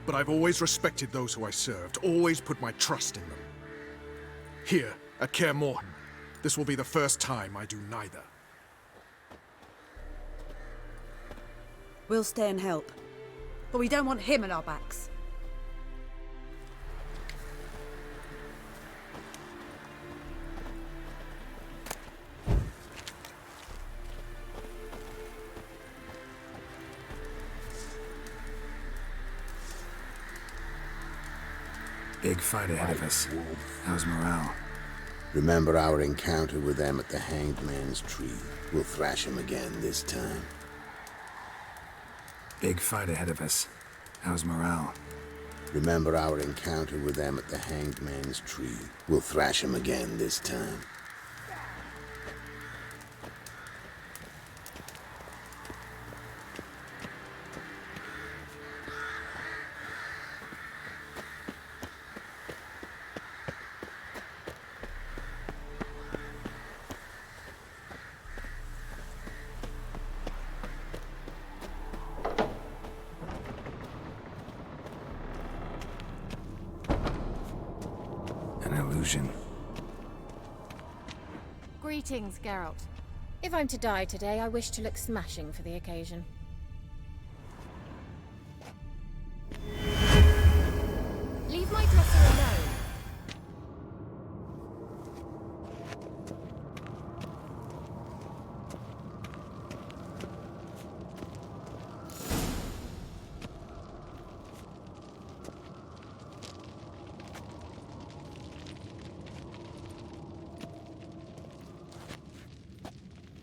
But I've always respected those who I served, always put my trust in them. Here, at Kaer Morhen, this will be the first time I do neither. We'll stay and help. But we don't want him at our backs. Big fight ahead of us. How's morale? Remember our encounter with them at the Hanged Man's Tree. We'll thrash him again this time. Big fight ahead of us. How's morale? Remember our encounter with them at the Hanged Man's Tree. We'll thrash him again this time. An illusion. Greetings, Geralt. If I'm to die today, I wish to look smashing for the occasion. Leave my dresser alone.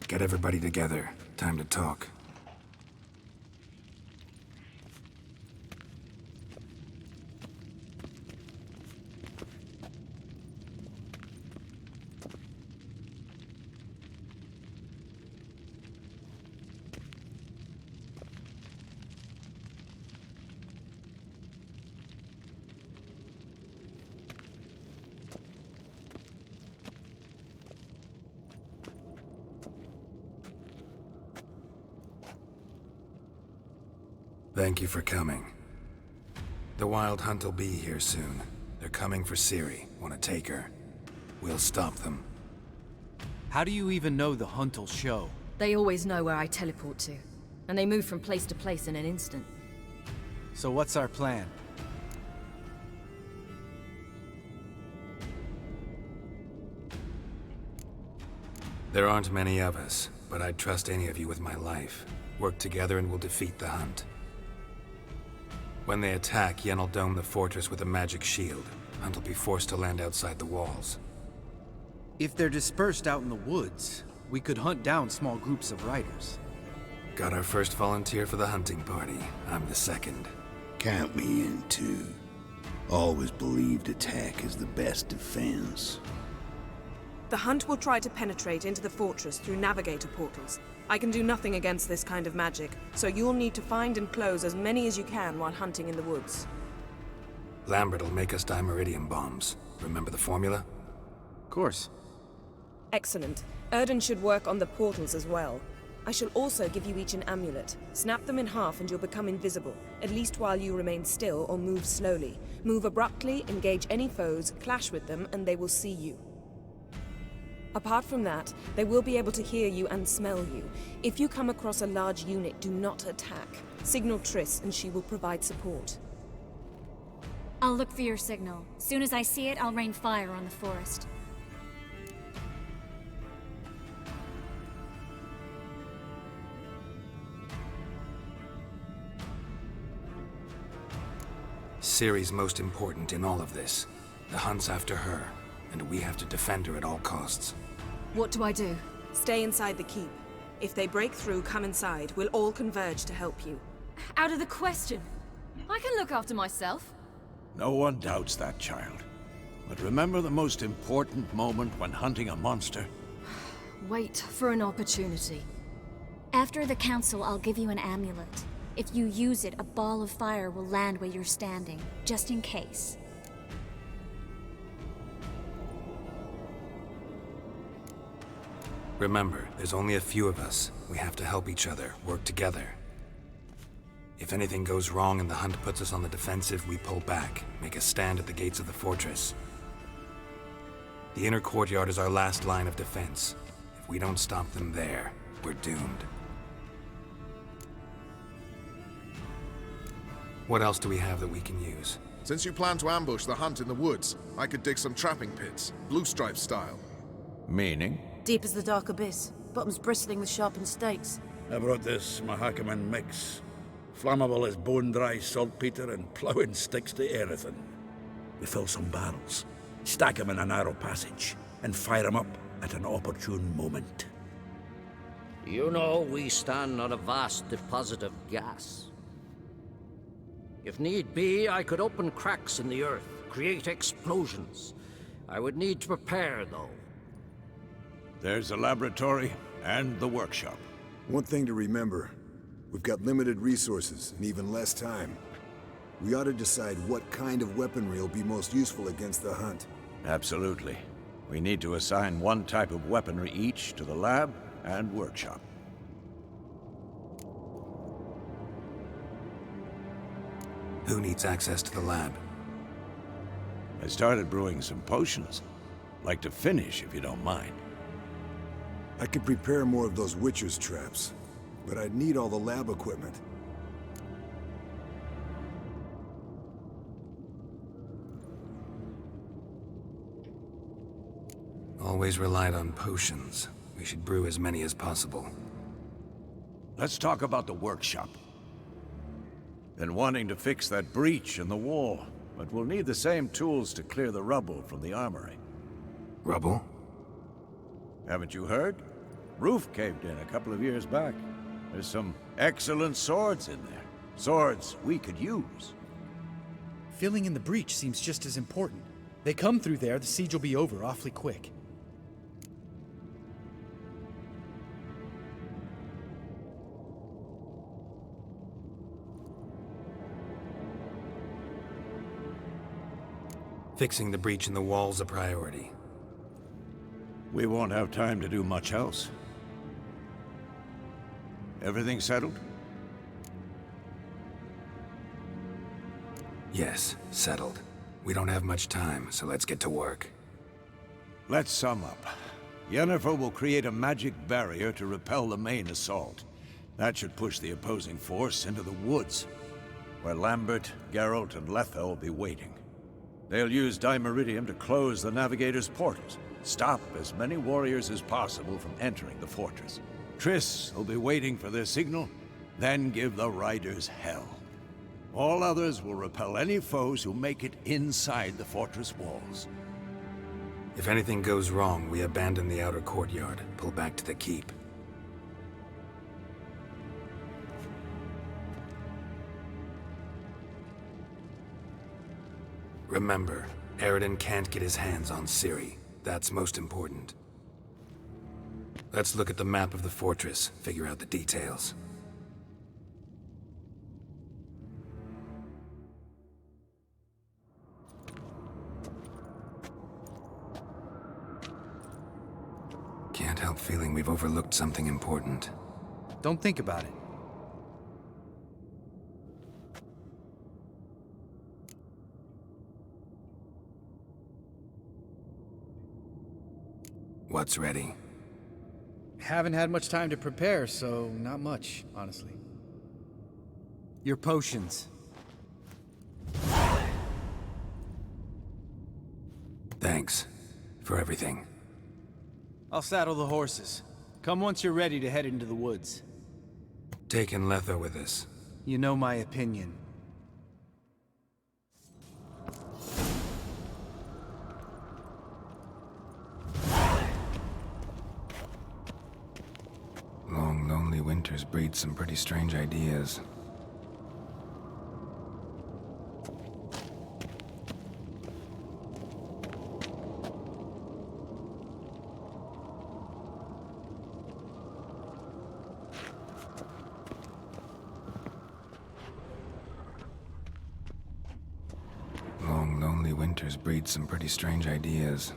Get everybody together. Time to talk. Thank you for coming. The Wild Hunt will be here soon. They're coming for Ciri. Want to take her? We'll stop them. How do you even know the Hunt will show? They always know where I teleport to, and they move from place to place in an instant. So what's our plan? There aren't many of us, but I'd trust any of you with my life. Work together and we'll defeat the Hunt. When they attack, Yen will dome the fortress with a magic shield. Hunt will be forced to land outside the walls. If they're dispersed out in the woods, we could hunt down small groups of riders. Got our first volunteer for the hunting party. I'm the second. Count me in too. Always believed attack is the best defense. The hunt will try to penetrate into the fortress through navigator portals. I can do nothing against this kind of magic, so you'll need to find and close as many as you can while hunting in the woods. Lambert will make us dimeridium bombs. Remember the formula? Of course. Excellent. Erden should work on the portals as well. I shall also give you each an amulet. Snap them in half and you'll become invisible, at least while you remain still or move slowly. Move abruptly, engage any foes, clash with them, and they will see you. Apart from that, they will be able to hear you and smell you. If you come across a large unit, do not attack. Signal Triss and she will provide support. I'll look for your signal. Soon as I see it, I'll rain fire on the forest. Ciri's most important in all of this. The hunt's after her, and we have to defend her at all costs. What do I do? Stay inside the keep. If they break through, come inside. We'll all converge to help you. Out of the question. I can look after myself. No one doubts that, child. But remember the most important moment when hunting a monster? Wait for an opportunity. After the council, I'll give you an amulet. If you use it, a ball of fire will land where you're standing, just in case. Remember, there's only a few of us. We have to help each other, work together. If anything goes wrong and the hunt puts us on the defensive, we pull back, make a stand at the gates of the fortress. The inner courtyard is our last line of defense. If we don't stop them there, we're doomed. What else do we have that we can use? Since you plan to ambush the hunt in the woods, I could dig some trapping pits, blue stripe style. Meaning? Deep as the dark abyss, bottoms bristling with sharpened stakes. I brought this Mahakaman mix. Flammable as bone-dry saltpeter and ploughing sticks to anything. We fill some barrels, stack them in a narrow passage, and fire them up at an opportune moment. You know, we stand on a vast deposit of gas. If need be, I could open cracks in the earth, create explosions. I would need to prepare, though. There's the laboratory and the workshop. One thing to remember, we've got limited resources and even less time. We ought to decide what kind of weaponry will be most useful against the hunt. Absolutely. We need to assign one type of weaponry each to the lab and workshop. Who needs access to the lab? I started brewing some potions. Like to finish, if you don't mind. I could prepare more of those Witcher's traps, but I'd need all the lab equipment. Always relied on potions. We should brew as many as possible. Let's talk about the workshop. Been wanting to fix that breach in the wall, but we'll need the same tools to clear the rubble from the armory. Rubble? Haven't you heard? Roof caved in a couple of years back. There's some excellent swords in there. Swords we could use. Filling in the breach seems just as important. They come through there, the siege will be over awfully quick. Fixing the breach in the wall's a priority. We won't have time to do much else. Everything settled? Yes, settled. We don't have much time, so let's get to work. Let's sum up. Yennefer will create a magic barrier to repel the main assault. That should push the opposing force into the woods, where Lambert, Geralt, and Letha will be waiting. They'll use dimeridium to close the Navigator's portals, stop as many warriors as possible from entering the fortress. Triss will be waiting for their signal, then give the riders hell. All others will repel any foes who make it inside the fortress walls. If anything goes wrong, we abandon the outer courtyard, pull back to the keep. Remember, Eridan can't get his hands on Ciri. That's most important. Let's look at the map of the fortress, figure out the details. Can't help feeling we've overlooked something important. Don't think about it. What's ready? Haven't had much time to prepare, so not much, honestly. Your potions. Thanks for everything. I'll saddle the horses. Come once you're ready to head into the woods. Taking Letho with us. You know my opinion. Long, lonely winters breed some pretty strange ideas. Long, lonely winters breed some pretty strange ideas.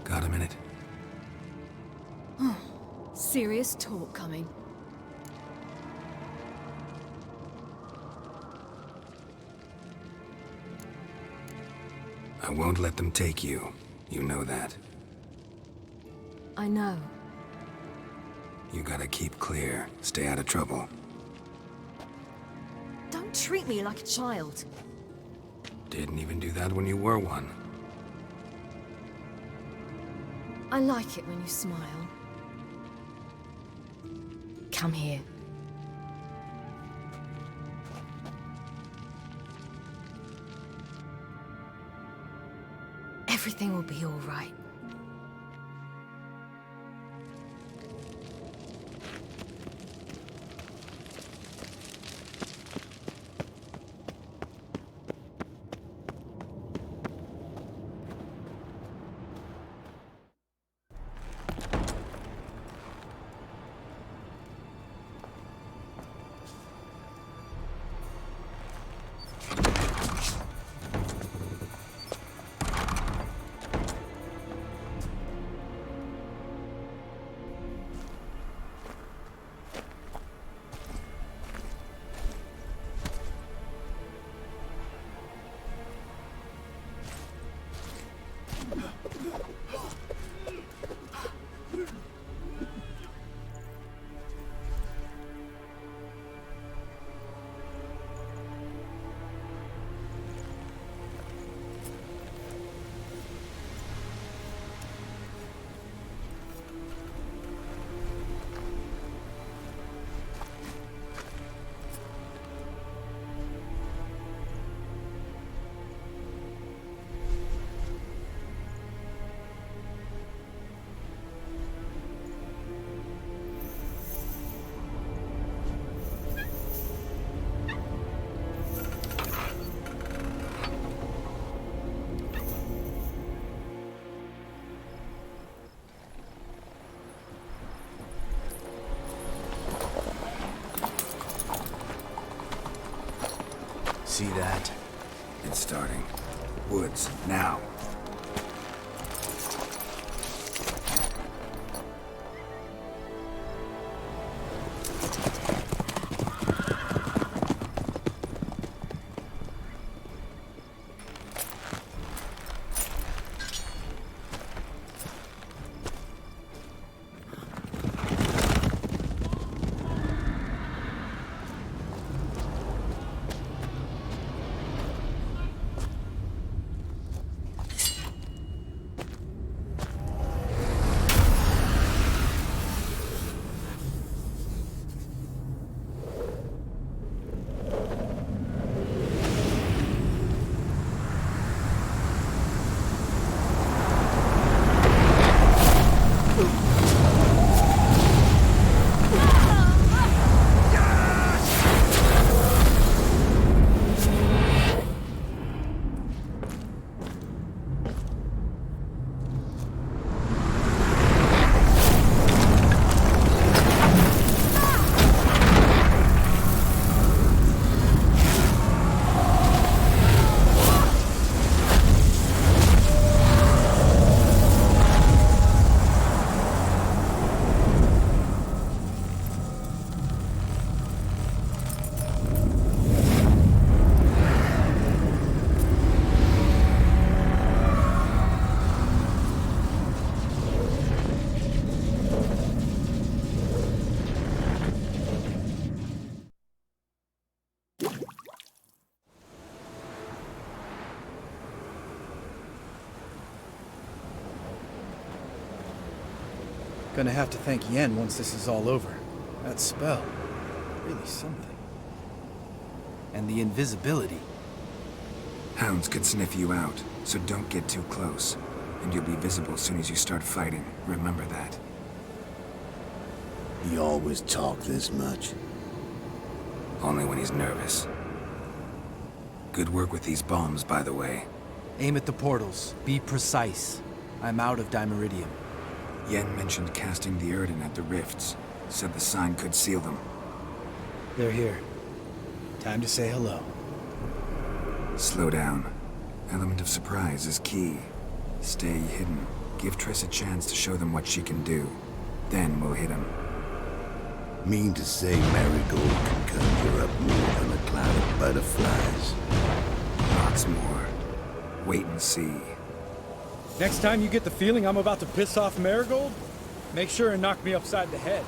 Got a minute? Serious talk coming. I won't let them take you. You know that. I know. You gotta keep clear. Stay out of trouble. Don't treat me like a child. Didn't even do that when you were one. I like it when you smile. Come here. Everything will be all right. See that? It's starting. Woods, now. Gonna have to thank Yen once this is all over. That spell, really something. And the invisibility. Hounds could sniff you out, so don't get too close. And you'll be visible as soon as you start fighting. Remember that. He always talk this much? Only when he's nervous. Good work with these bombs, by the way. Aim at the portals. Be precise. I'm out of Dimeridium. Yen mentioned casting the Erden at the rifts. Said the sign could seal them. They're here. Time to say hello. Slow down. Element of surprise is key. Stay hidden. Give Triss a chance to show them what she can do. Then we'll hit him. Mean to say Marigold can conjure up more than a cloud of butterflies? Lots more. Wait and see. Next time you get the feeling I'm about to piss off Marigold, make sure and knock me upside the head.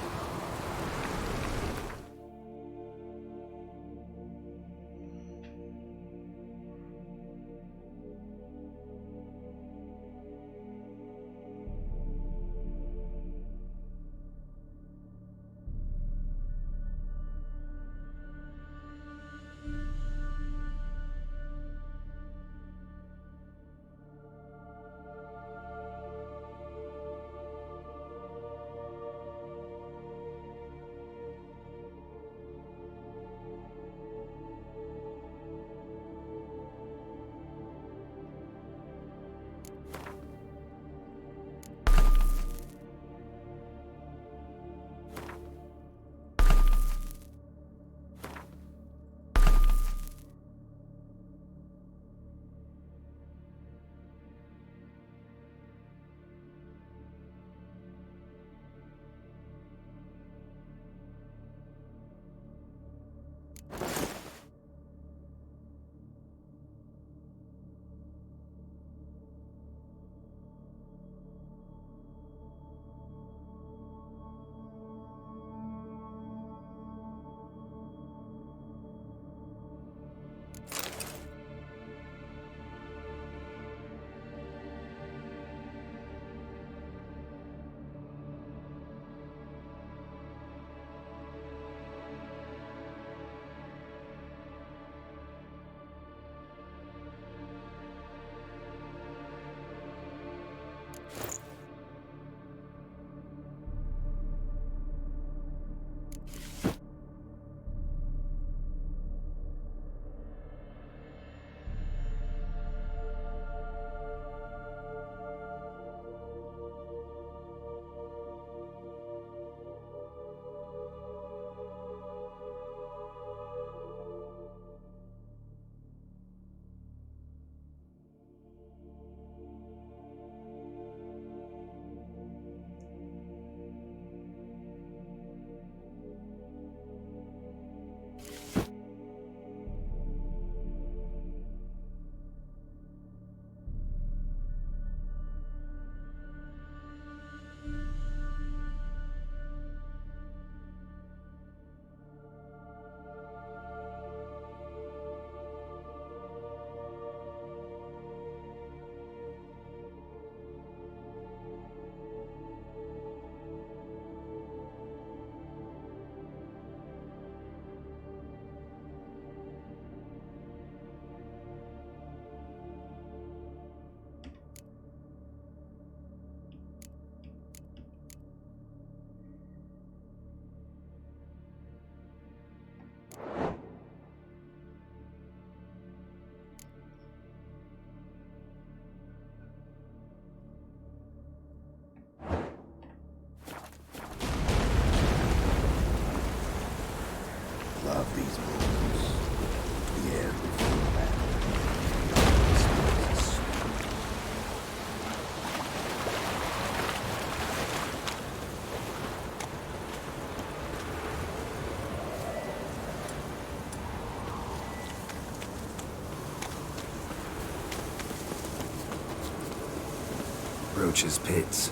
Roach's pits.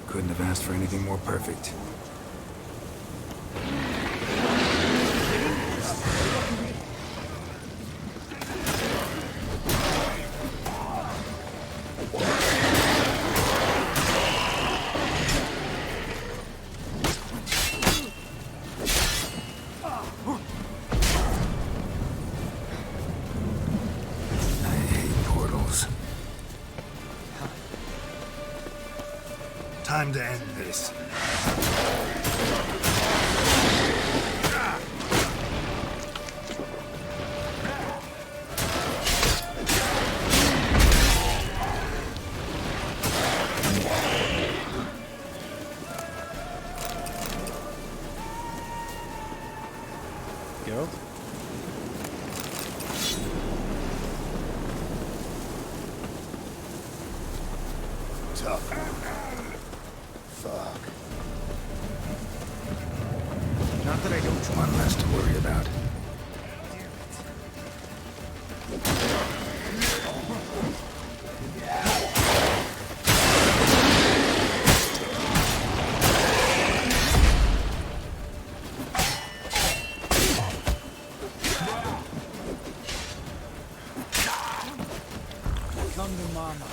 Couldn't have asked for anything more perfect. Time to end this. Geralt? Tough. Fuck. Not that I don't want less to worry about. Come to mama.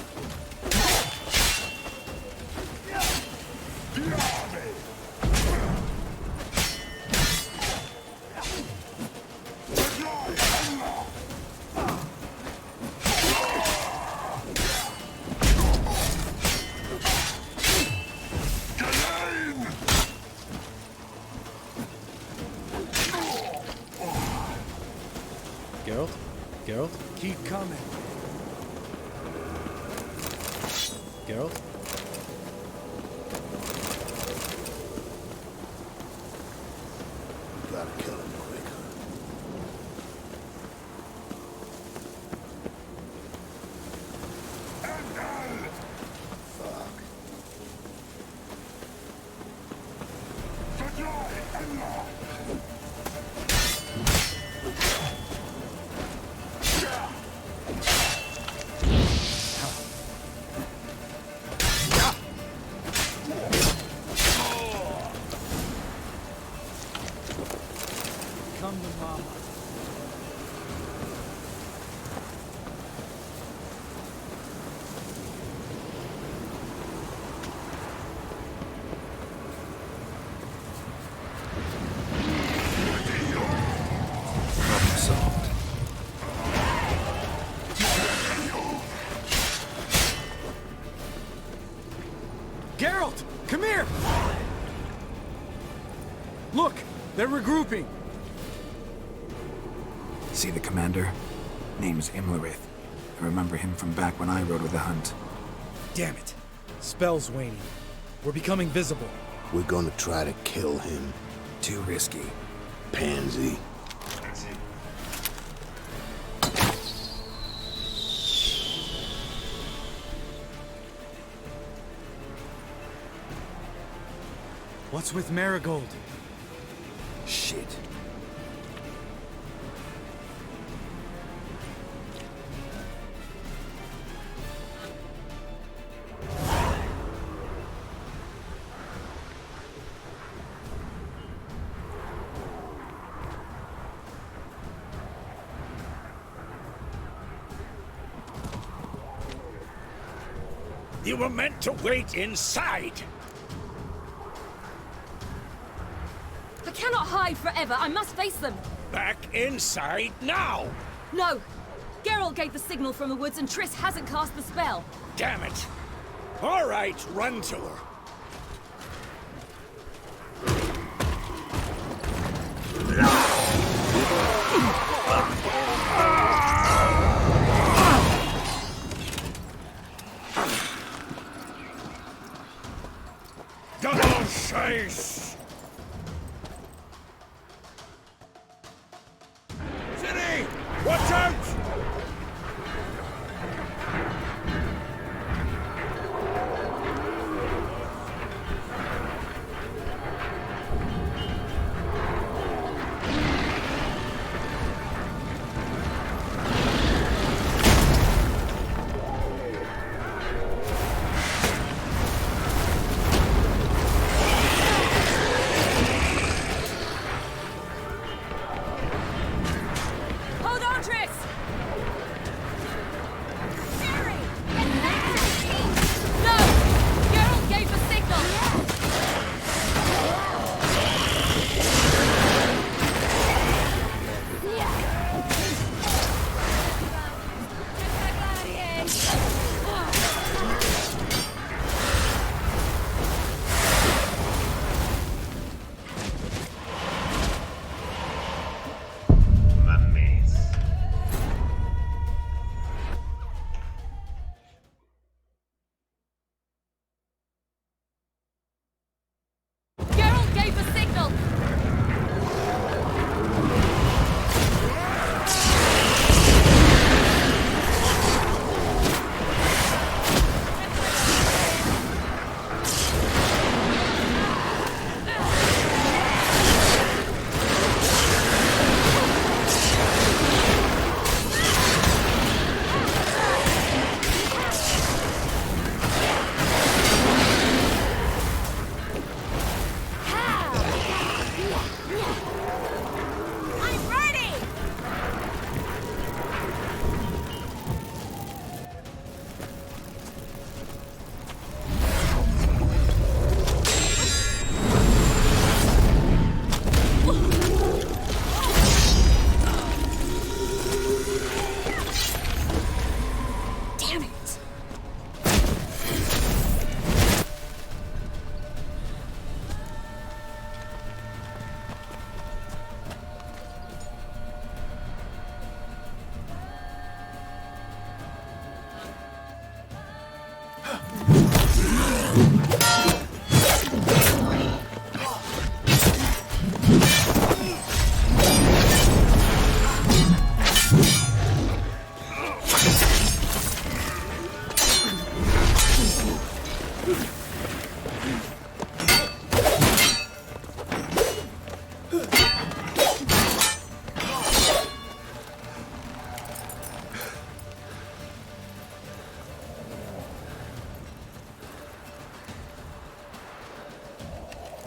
Geralt? Geralt? Keep coming. Geralt? Gotta kill him quick. Come to mama. Problem solved. Geralt! Come here! Look! They're regrouping! See the commander? Name's Imlerith. I remember him from back when I rode with the hunt. Damn it. Spell's waning. We're becoming visible. We're gonna try to kill him. Too risky. Pansy. What's with Marigold? Shit. You were meant to wait inside. I cannot hide forever. I must face them. Back inside now. No. Geralt gave the signal from the woods and Triss hasn't cast the spell. Damn it. All right, run to her. Double chase! City! Watch out!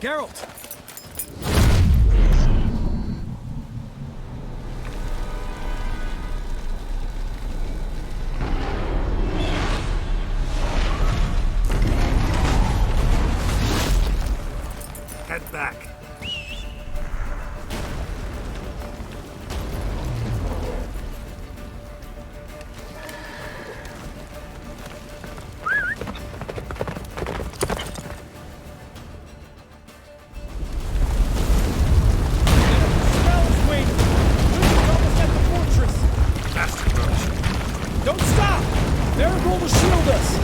Geralt! Head back. Don't stop! Marigold will shield us!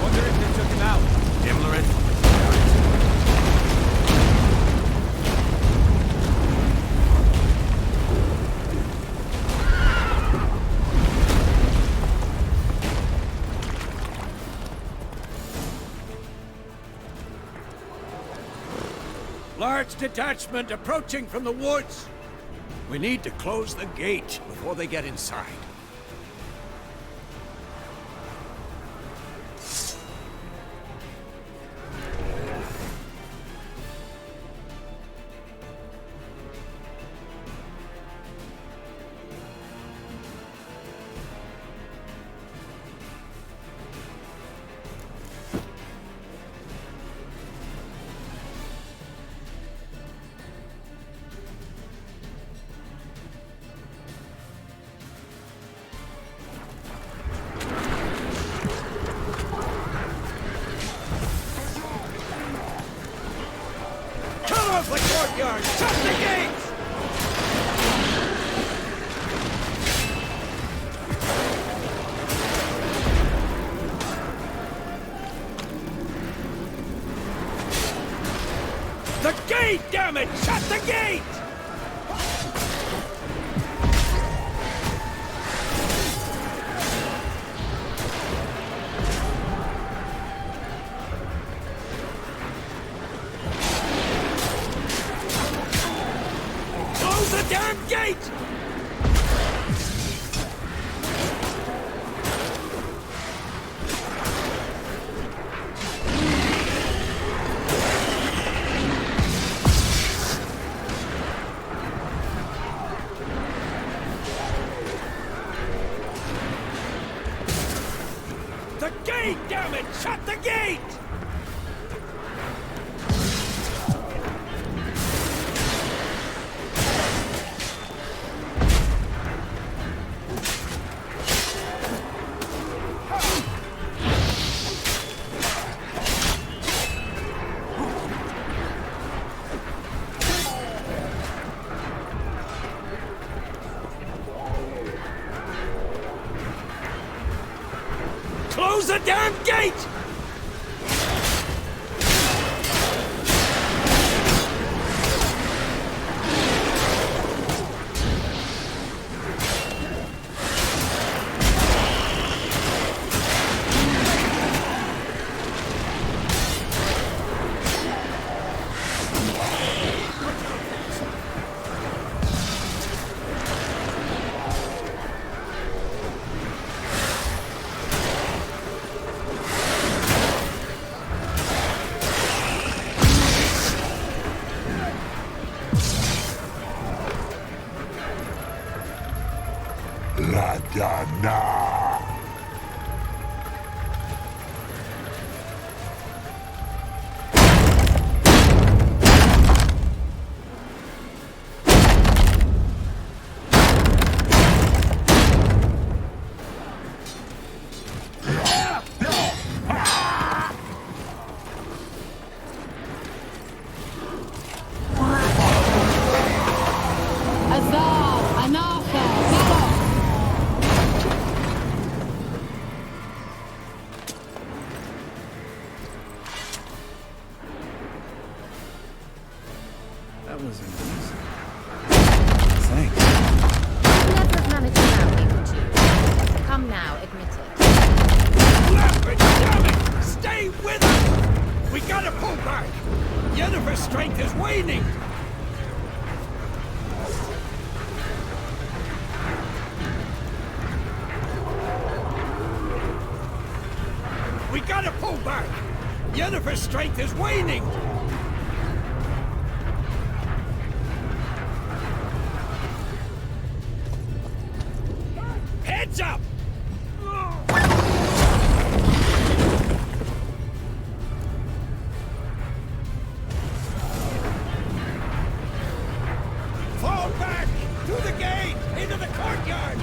Wonder if they took him out. Himmler. Large detachment approaching from the woods. We need to close the gate before they get inside. The courtyard! Shut the gates! The gate, damn it! Shut the gate! Close the damn gate! The gate, damn it! Shut the gate! Close the damn gate! La Dana. That was amazing. Thanks. You'd never have managed without me, would you? Come now, admit it. Left Stay with us! We gotta pull back! Yennefer's strength is waning! We gotta pull back! Yennefer's strength is waning! Heads up! Fall back! Through the gate! Into the courtyard!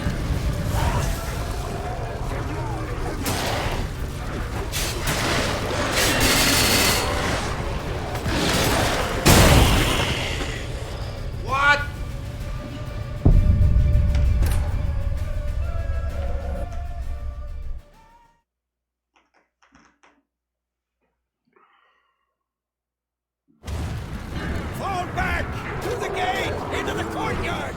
What? Fall back! Through the gate! Into the courtyard!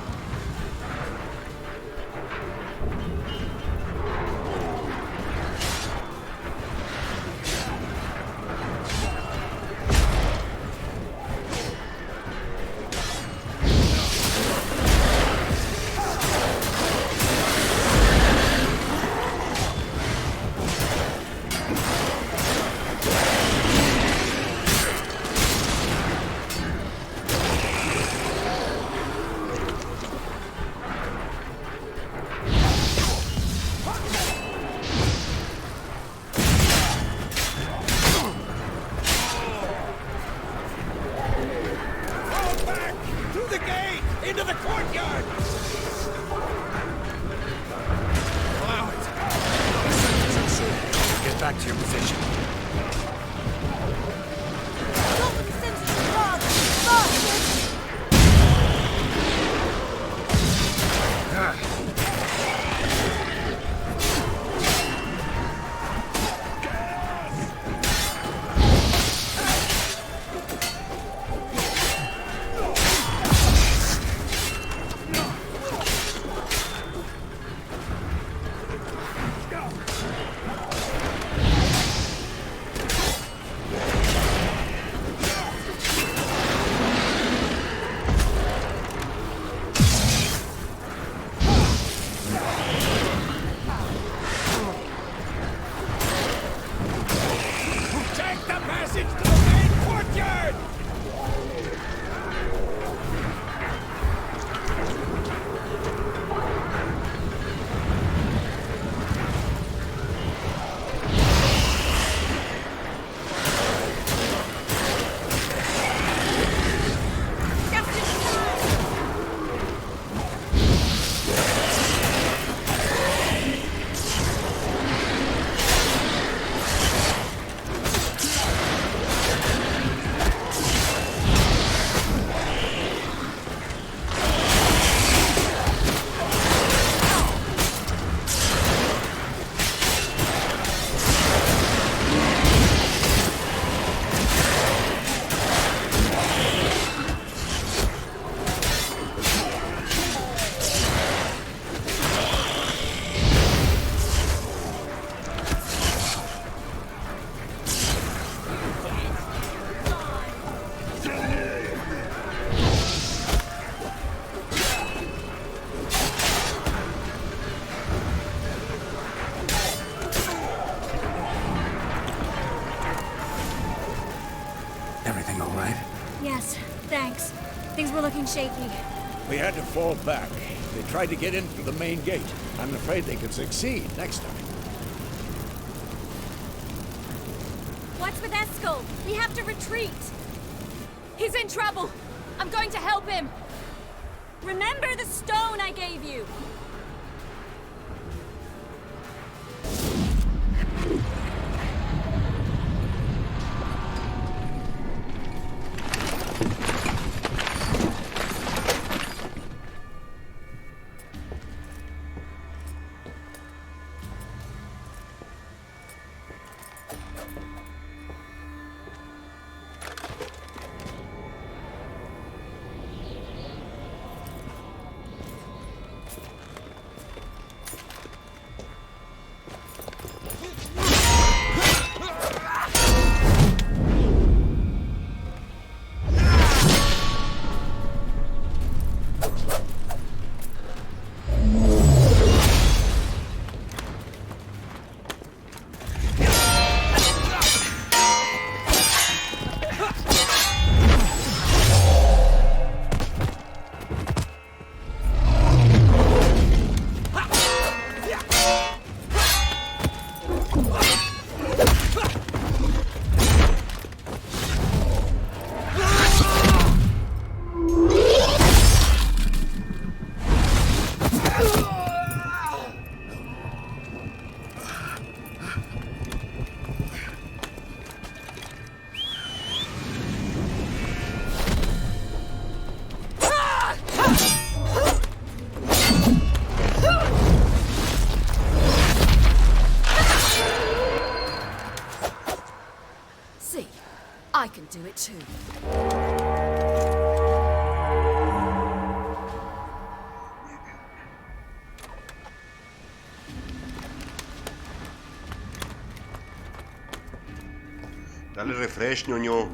Fall back! Through the gate! Into the courtyard! Allow it! Get back to your position. Take the passage to the main courtyard! Everything all right? Yes, thanks. Things were looking shaky. We had to fall back. They tried to get in through the main gate. I'm afraid they could succeed next time. What's with Eskel? We have to retreat. He's in trouble. I'm going to help him. Remember the stone I gave you. do it too. Dale refresh, ñoño.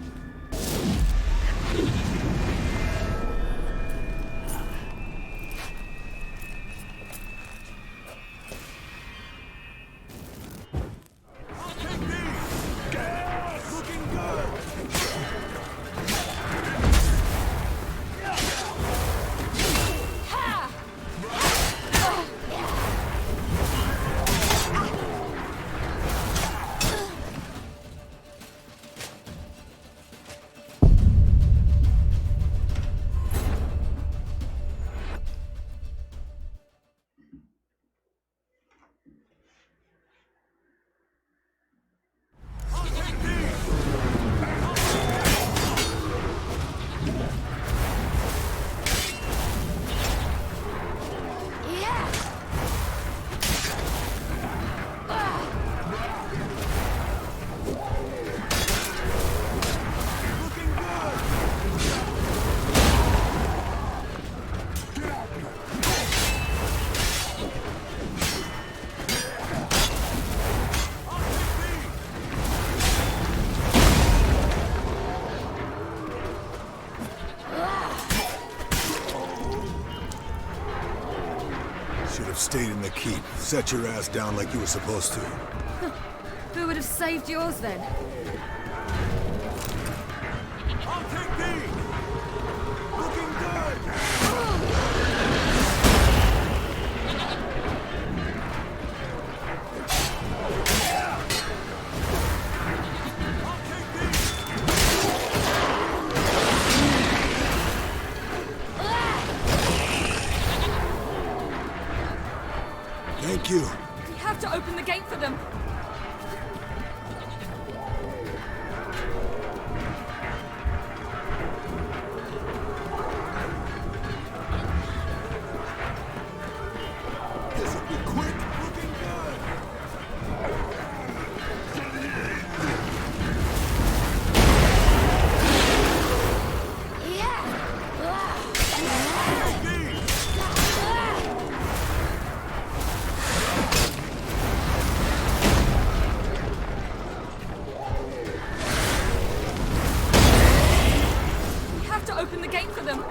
Stayed in the keep. Set your ass down like you were supposed to. Who would have saved yours then? I'll take thee! Looking good! Thank you. We have to open the gate for them. This'll be quick. Looking good. We have to open the gate for them.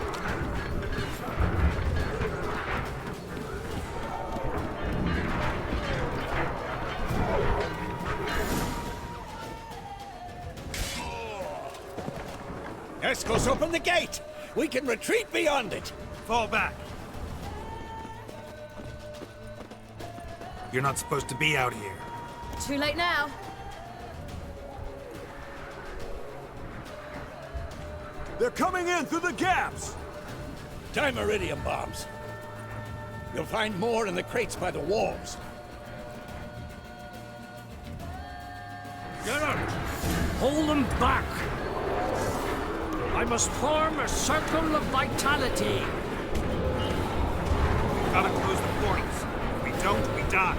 Escos, open the gate! We can retreat beyond it! Fall back. You're not supposed to be out here. Too late now. They're coming in through the gaps! Dimeridium bombs. You'll find more in the crates by the walls. Geralt, hold them back. I must form a circle of vitality. We've gotta close the portals. If we don't, we die.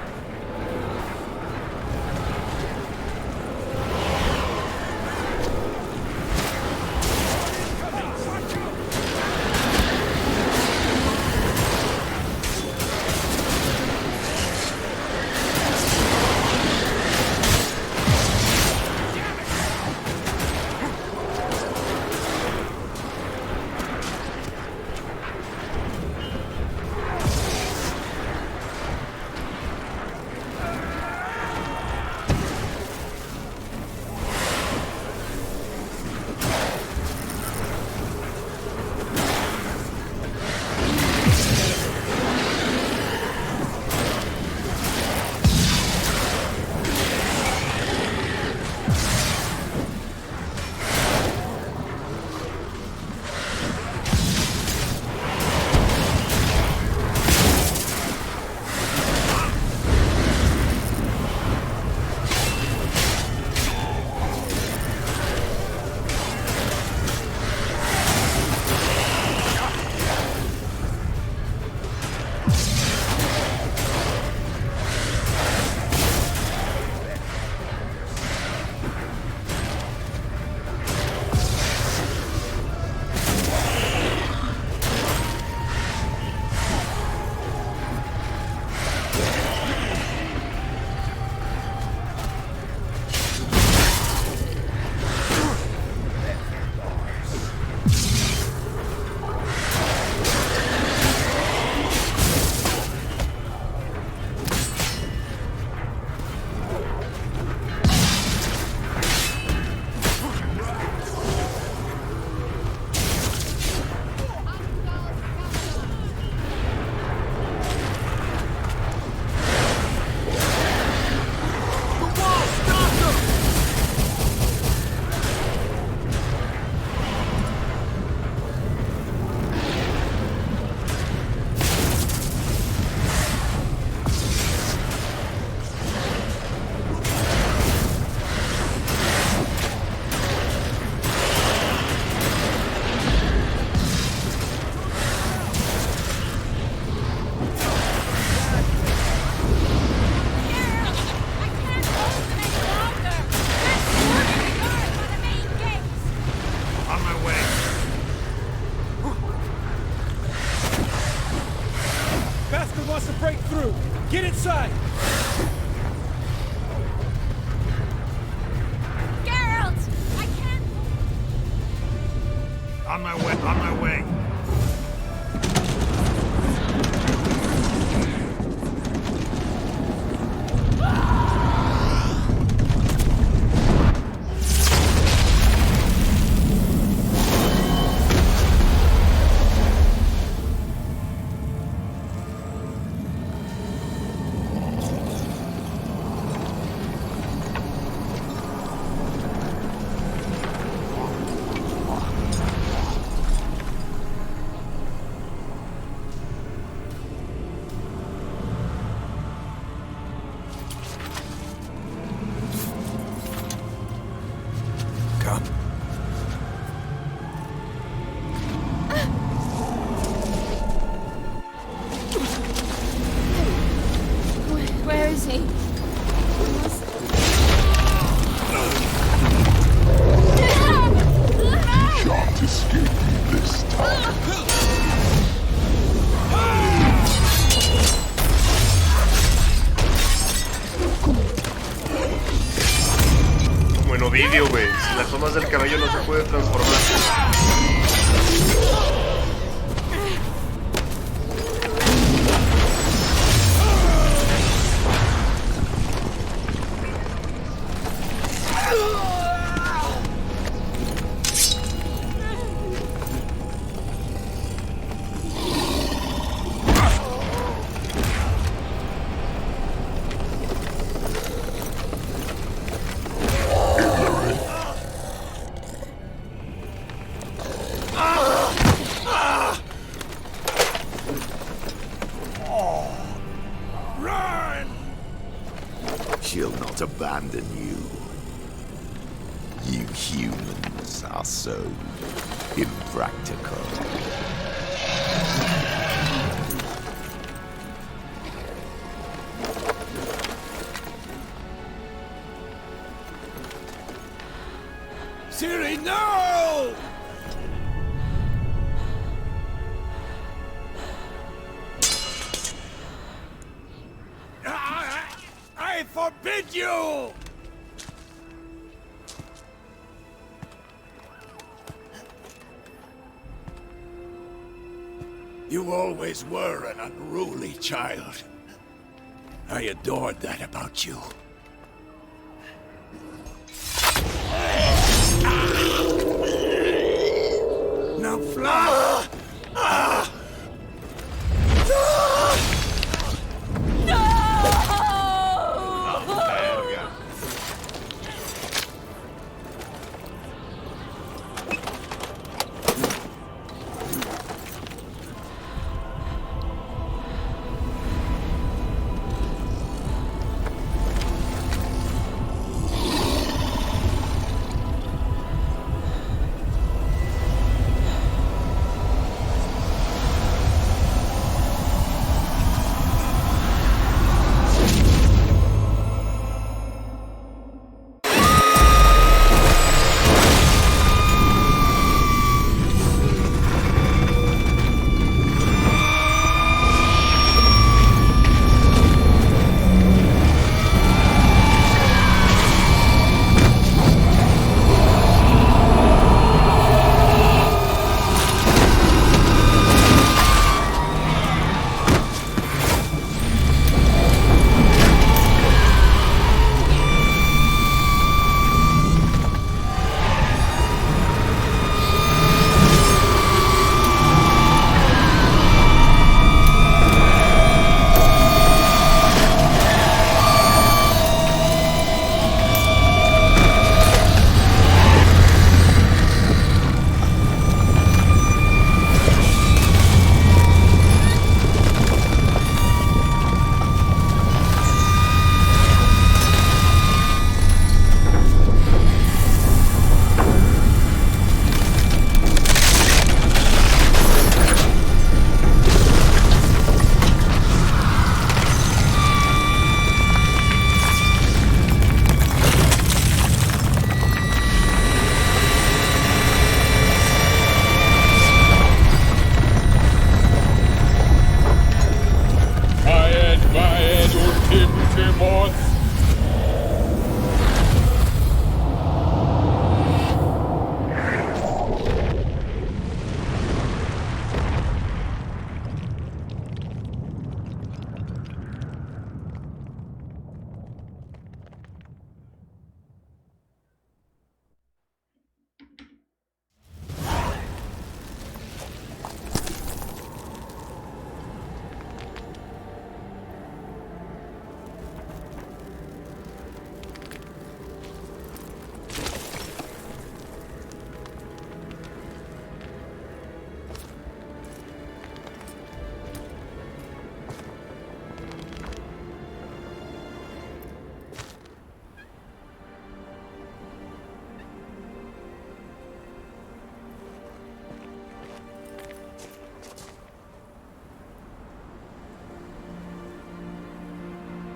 Ovidio, güey. Si la tomas del cabello no se puede transformar. She'll not abandon you. You humans are so impractical. Ciri, no! I forbid you! You always were an unruly child. I adored that about you. Now fly!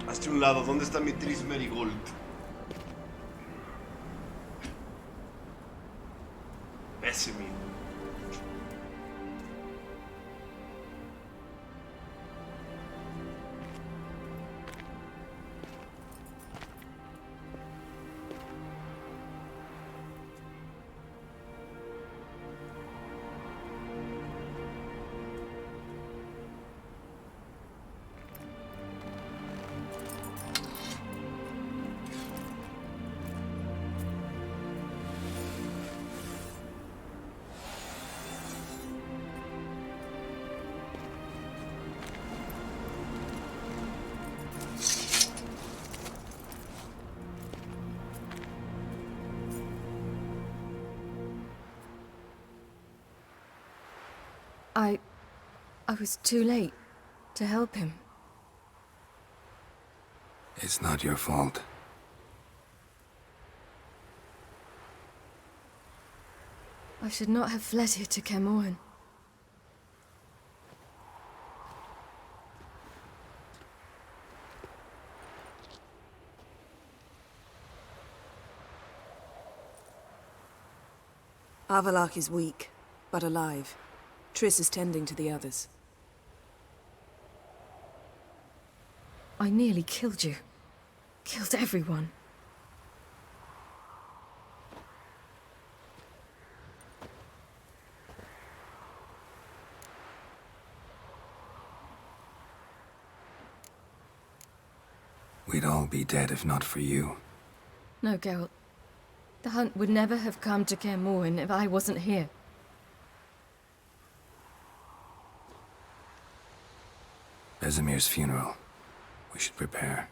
Hazte un lado, ¿dónde está mi Tris Merigold? Ese mío. I was too late to help him. It's not your fault. I should not have fled here to Kermoren. Avallac'h is weak, but alive. Triss is tending to the others. I nearly killed you. Killed everyone. We'd all be dead if not for you. No, Geralt. The hunt would never have come to Kermoren if I wasn't here. Vesemir's funeral. We should prepare.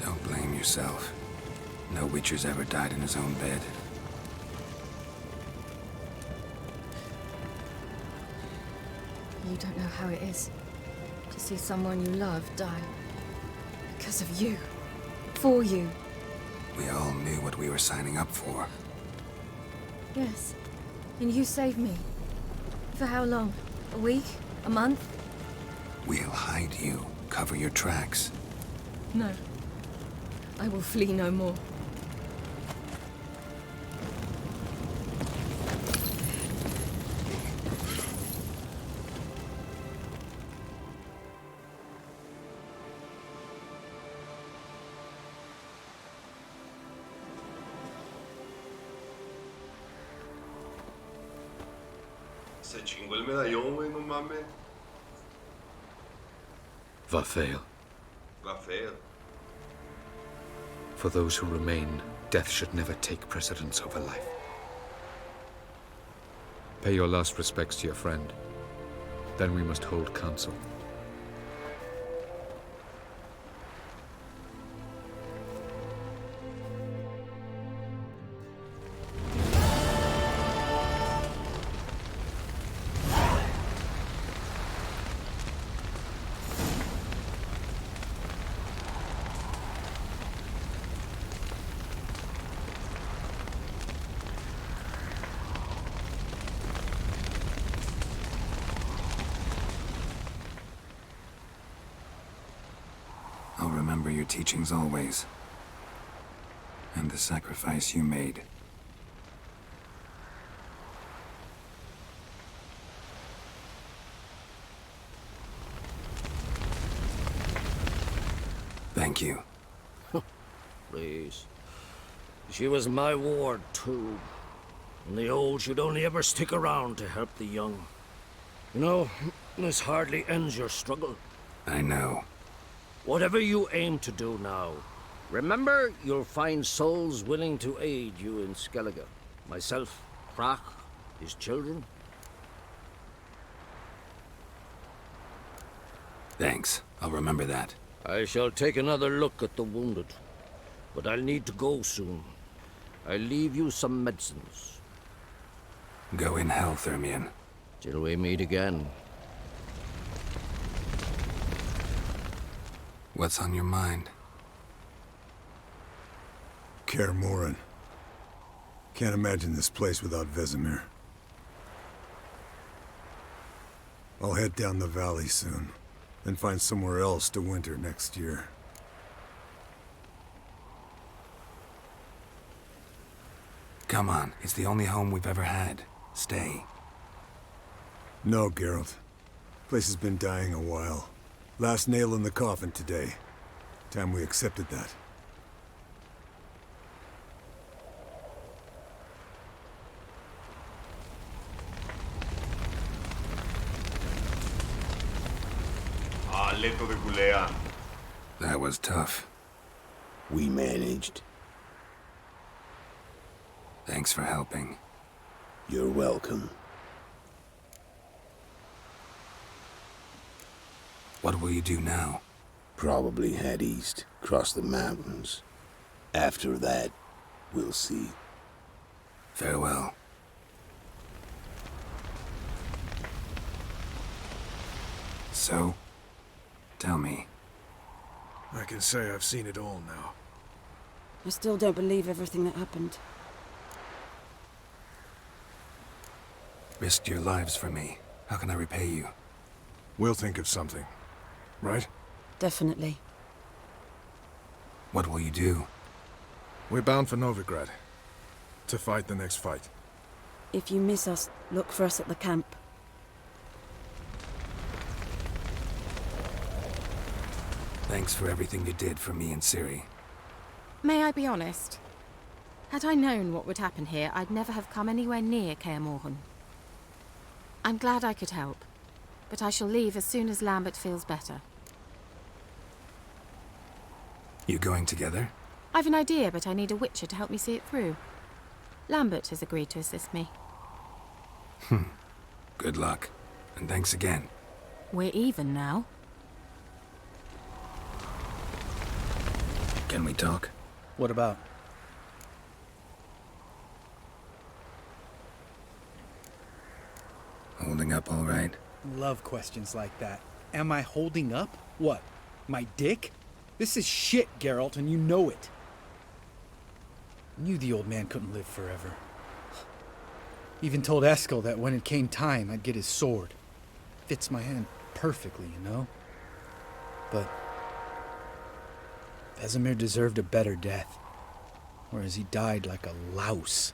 Don't blame yourself. No Witcher's ever died in his own bed. You don't know how it is to see someone you love die. Because of you. For you. We all knew what we were signing up for. Yes. And you saved me. For how long? A week? A month? We'll hide you. Cover your tracks. No. I will flee no more. Se chingó el medallón, güey, no mames. Va fail. Va feo. For those who remain, death should never take precedence over life. Pay your last respects to your friend. Then we must hold council. teachings always. And the sacrifice you made. Thank you. Please. She was my ward, too. And the old should only ever stick around to help the young. You know, this hardly ends your struggle. I know. Whatever you aim to do now, remember you'll find souls willing to aid you in Skellige. Myself, Frach, his children. Thanks. I'll remember that. I shall take another look at the wounded. But I'll need to go soon. I'll leave you some medicines. Go in hell, Thermion. Till we meet again. What's on your mind? Kaer Morhen. Can't imagine this place without Vesemir. I'll head down the valley soon, then find somewhere else to winter next year. Come on, it's the only home we've ever had. Stay. No, Geralt. Place has been dying a while. Last nail in the coffin today. Time we accepted that. Leto de culea. That was tough. We managed. Thanks for helping. You're welcome. What will you do now? Probably head east, cross the mountains. After that, we'll see. Farewell. So, tell me. I can say I've seen it all now. I still don't believe everything that happened. Risked your lives for me. How can I repay you? We'll think of something. Right? Definitely. What will you do? We're bound for Novigrad. To fight the next fight. If you miss us, look for us at the camp. Thanks for everything you did for me and Ciri. May I be honest? Had I known what would happen here, I'd never have come anywhere near Kaer Morhen. I'm glad I could help, but I shall leave as soon as Lambert feels better. You going together? I've an idea, but I need a witcher to help me see it through. Lambert has agreed to assist me. Good luck. And thanks again. We're even now. Can we talk? What about? Holding up all right? Love questions like that. Am I holding up? What? My dick? This is shit, Geralt, and you know it. Knew the old man couldn't live forever. Even told Eskel that when it came time, I'd get his sword. Fits my hand perfectly, you know? But Vesemir deserved a better death. Whereas he died like a louse.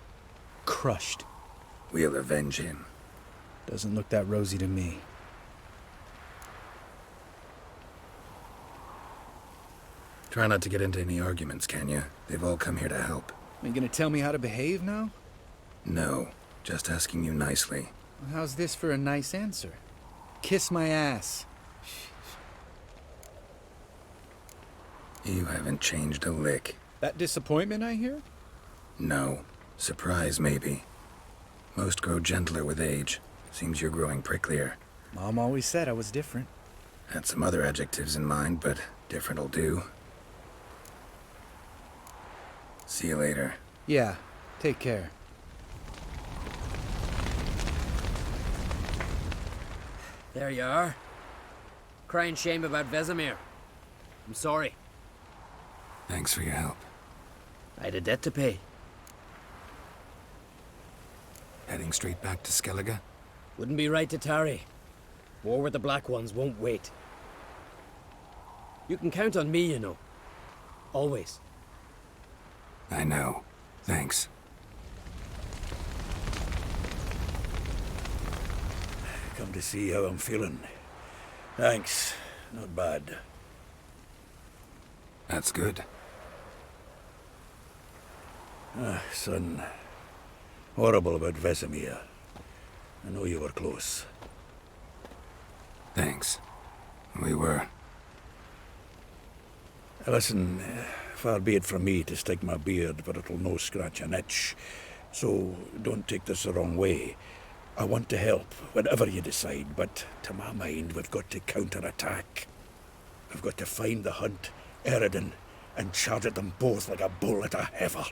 Crushed. We'll avenge him. Doesn't look that rosy to me. Try not to get into any arguments, can you? They've all come here to help. Are you gonna tell me how to behave now? No, just asking you nicely. Well, how's this for a nice answer? Kiss my ass. You haven't changed a lick. That disappointment I hear? No. Surprise, maybe. Most grow gentler with age. Seems you're growing pricklier. Mom always said I was different. Had some other adjectives in mind, but different'll do. See you later. Yeah, take care. There you are. Crying shame about Vesemir. I'm sorry. Thanks for your help. I had a debt to pay. Heading straight back to Skellige? Wouldn't be right to tarry. War with the Black Ones won't wait. You can count on me, you know. Always. I know. Thanks. Come to see how I'm feeling. Thanks. Not bad. That's good. Son. Horrible about Vesemir. I know you were close. Thanks. We were. Listen, far be it from me to stick my beard, but it'll no scratch an itch. So don't take this the wrong way. I want to help, whatever you decide, but to my mind, we've got to counterattack. We've got to find the Hunt, Eredin, and charge at them both like a bull at a heifer.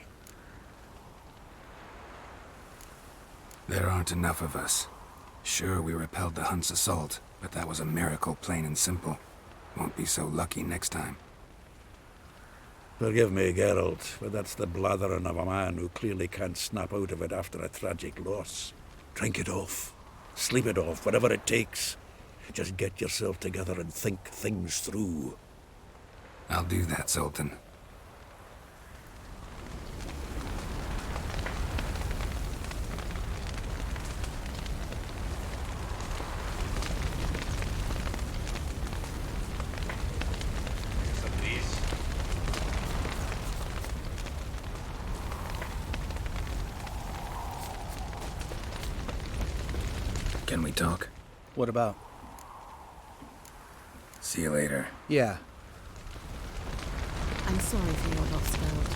There aren't enough of us. Sure, we repelled the Hunt's assault, but that was a miracle, plain and simple. Won't be so lucky next time. Forgive me, Geralt, but that's the blathering of a man who clearly can't snap out of it after a tragic loss. Drink it off. Sleep it off, whatever it takes. Just get yourself together and think things through. I'll do that, Sultan. Can we talk? What about? See you later. Yeah. I'm sorry for your loss, Geralt.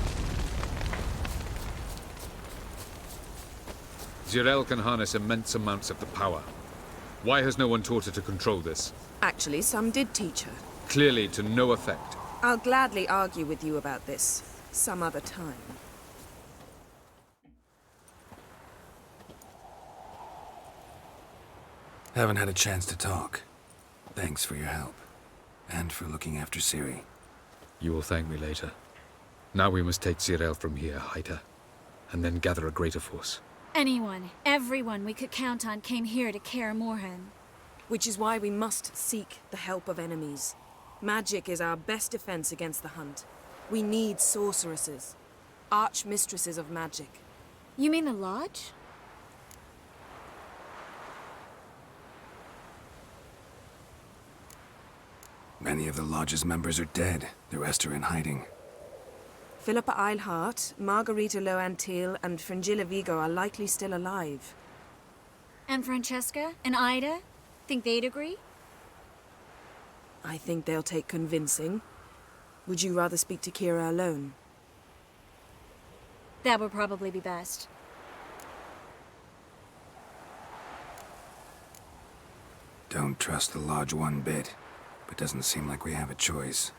Zirael can harness immense amounts of the power. Why has no one taught her to control this? Actually, some did teach her. Clearly to no effect. I'll gladly argue with you about this some other time. Haven't had a chance to talk. Thanks for your help. And for looking after Ciri. You will thank me later. Now we must take Zirael from here, hide her, and then gather a greater force. Anyone, everyone we could count on came here to Kaer Morhen. Which is why we must seek the help of enemies. Magic is our best defense against the Hunt. We need sorceresses. Archmistresses of magic. You mean the Lodge? Many of the Lodge's members are dead. The rest are in hiding. Philippa Eilhart, Margarita Loantil, and Fringilla Vigo are likely still alive. And Francesca? And Ida? Think they'd agree? I think they'll take convincing. Would you rather speak to Kira alone? That would probably be best. Don't trust the Lodge one bit. But doesn't seem like we have a choice.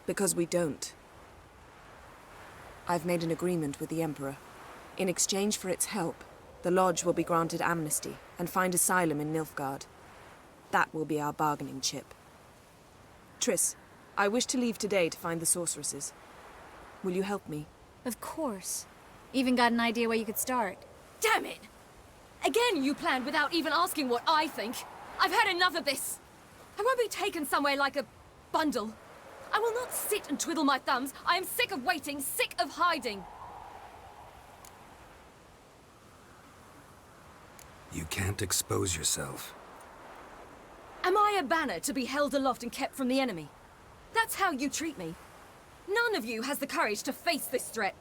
Because we don't. I've made an agreement with the Emperor. In exchange for its help, the Lodge will be granted amnesty and find asylum in Nilfgaard. That will be our bargaining chip. Triss, I wish to leave today to find the sorceresses. Will you help me? Of course. Even got an idea where you could start. Damn it! Again you planned without even asking what I think. I've had enough of this. I won't be taken somewhere like a bundle. I will not sit and twiddle my thumbs. I am sick of waiting, sick of hiding. You can't expose yourself. Am I a banner to be held aloft and kept from the enemy? That's how you treat me. None of you has the courage to face this threat.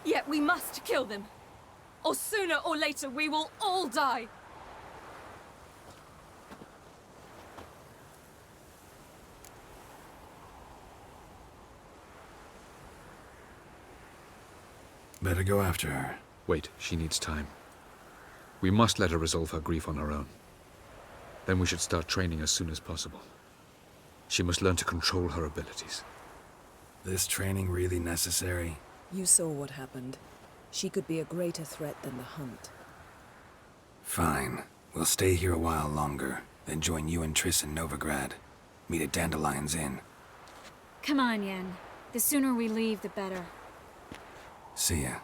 Yet we must kill them. Or sooner or later we will all die. Better go after her. Wait, she needs time. We must let her resolve her grief on her own. Then we should start training as soon as possible. She must learn to control her abilities. This training really necessary? You saw what happened. She could be a greater threat than the Hunt. Fine. We'll stay here a while longer, then join you and Triss in Novigrad. Meet at Dandelion's Inn. Come on, Yen. The sooner we leave, the better. See ya.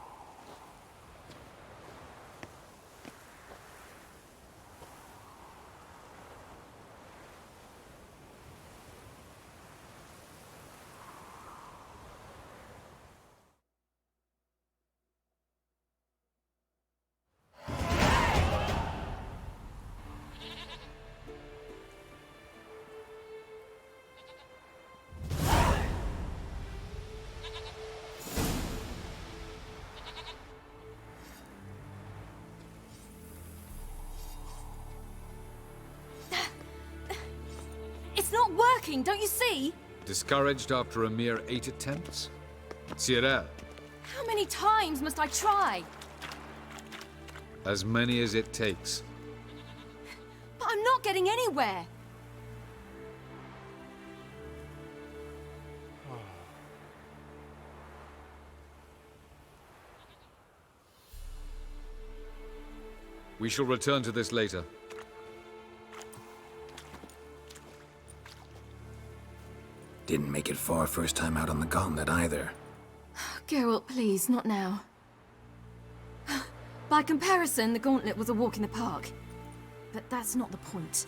working, don't you see? Discouraged after a mere 8 attempts? Cyril, How many times must I try? as many as it takes. But I'm not getting anywhere. We shall return to this later. Didn't make it far first time out on the gauntlet either. Geralt, please, not now. By comparison, the gauntlet was a walk in the park. But that's not the point.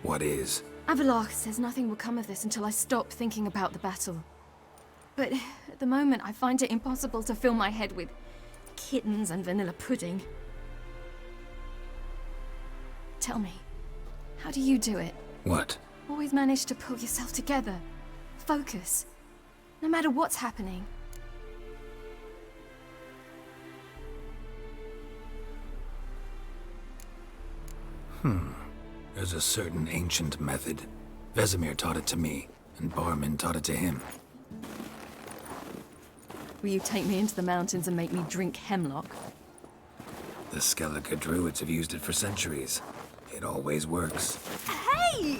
What is? Avallac'h says nothing will come of this until I stop thinking about the battle. But at the moment, I find it impossible to fill my head with kittens and vanilla pudding. Tell me, how do you do it? What? Always manage to pull yourself together. Focus. No matter what's happening. There's a certain ancient method. Vesemir taught it to me, and Barman taught it to him. Will you take me into the mountains and make me drink hemlock? The Skellige druids have used it for centuries. It always works. Hey!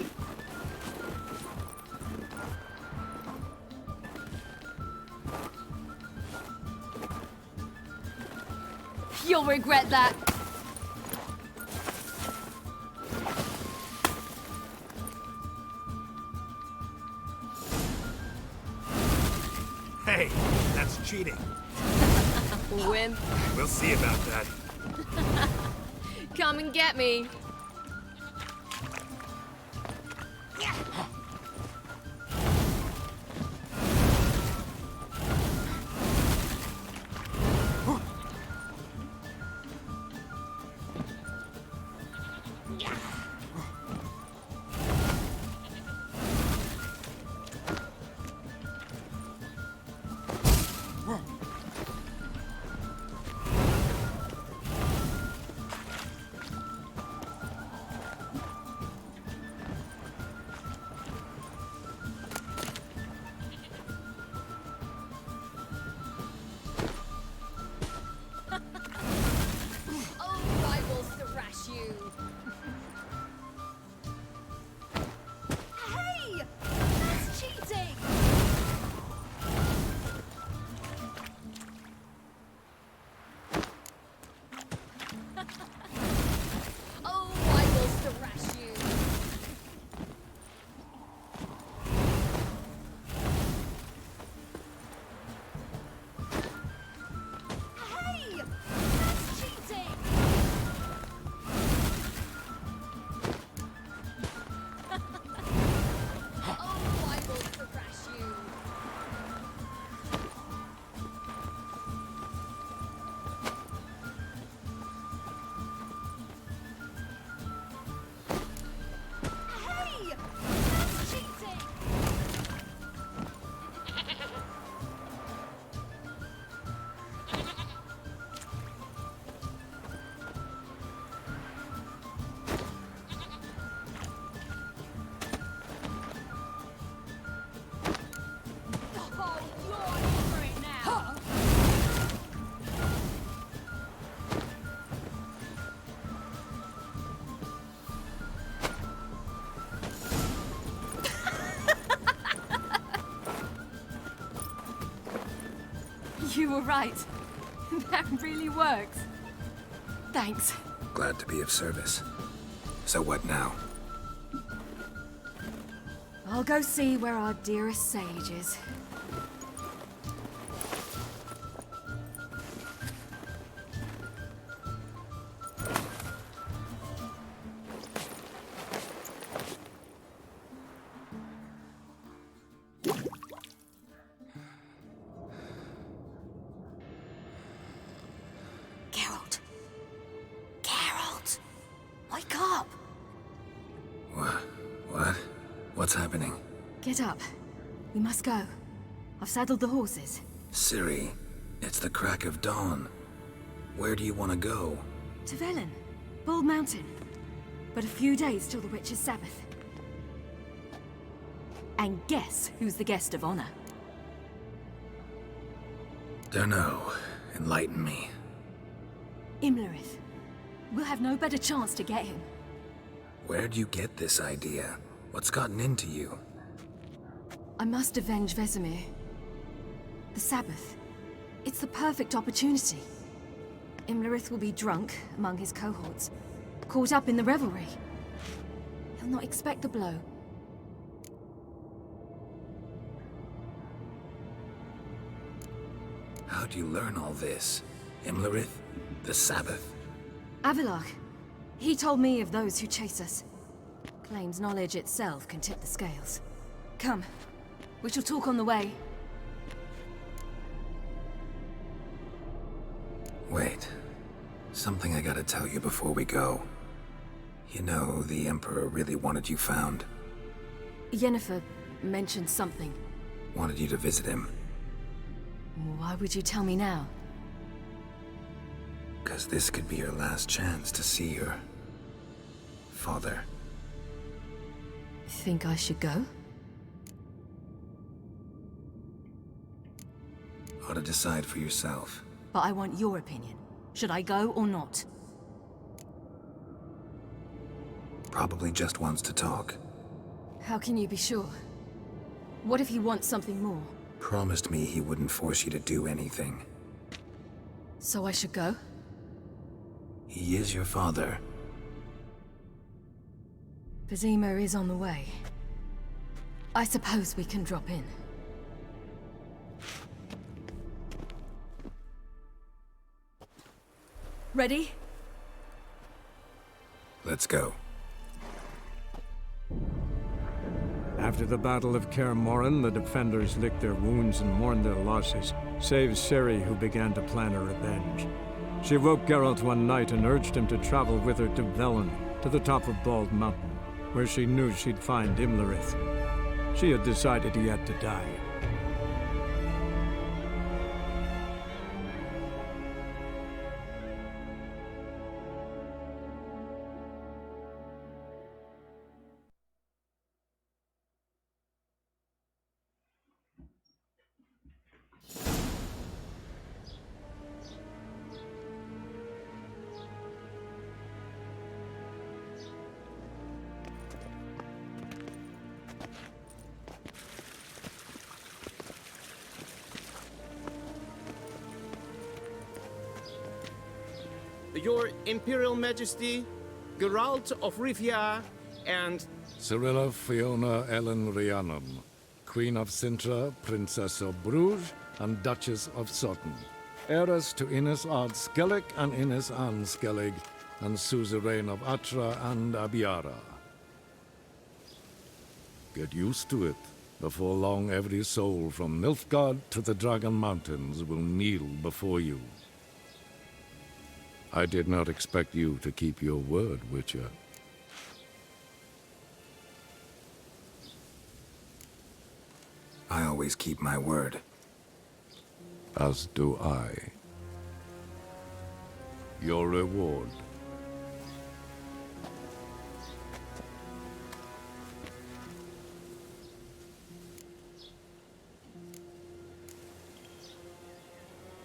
You'll regret that. Hey, that's cheating. Wimp. We'll see about that. Come and get me. You were right. That really works. Thanks. Glad to be of service. So what now? I'll go see where our dearest sage is. Geralt. Geralt. Wake up. What? What's happening? Get up. We must go. I've saddled the horses. Ciri, it's the crack of dawn. Where do you want to go? To Velen. Bald Mountain. But a few days till the Witch's Sabbath. And guess who's the guest of honor? Dunno. Enlighten me. Imlerith. We'll have no better chance to get him. Where'd you get this idea? What's gotten into you? I must avenge Vesemir. The Sabbath. It's the perfect opportunity. Imlerith will be drunk among his cohorts, caught up in the revelry. He'll not expect the blow. How'd you learn all this? Imlerith? The Sabbath? Avalok. He told me of those who chase us. Claims knowledge itself can tip the scales. Come. We shall talk on the way. Wait. Something I gotta tell you before we go. You know, the Emperor really wanted you found. Yennefer mentioned something. Wanted you to visit him. Why would you tell me now? 'Cause this could be your last chance to see your father. Think I should go? Ought to decide for yourself. But I want your opinion. Should I go or not? Probably just wants to talk. How can you be sure? What if he wants something more? Promised me he wouldn't force you to do anything. So I should go? He is your father. Vesemir is on the way. I suppose we can drop in. Ready? Let's go. After the Battle of Kaer Morhen, the defenders licked their wounds and mourned their losses, save Ciri, who began to plan her revenge. She woke Geralt one night and urged him to travel with her to Velen, to the top of Bald Mountain, where she knew she'd find Imlerith. She had decided he had to die. Your Imperial Majesty, Geralt of Rivia, and... Cirilla Fiona Ellen Rhiannon, Queen of Sintra, Princess of Bruges, and Duchess of Sutton. Heiress to Innes Ard Skellig and Innes Anne Skellig, and suzerain of Atra and Abiara. Get used to it. Before long, every soul from Nilfgaard to the Dragon Mountains will kneel before you. I did not expect you to keep your word, Witcher. I always keep my word. As do I. Your reward.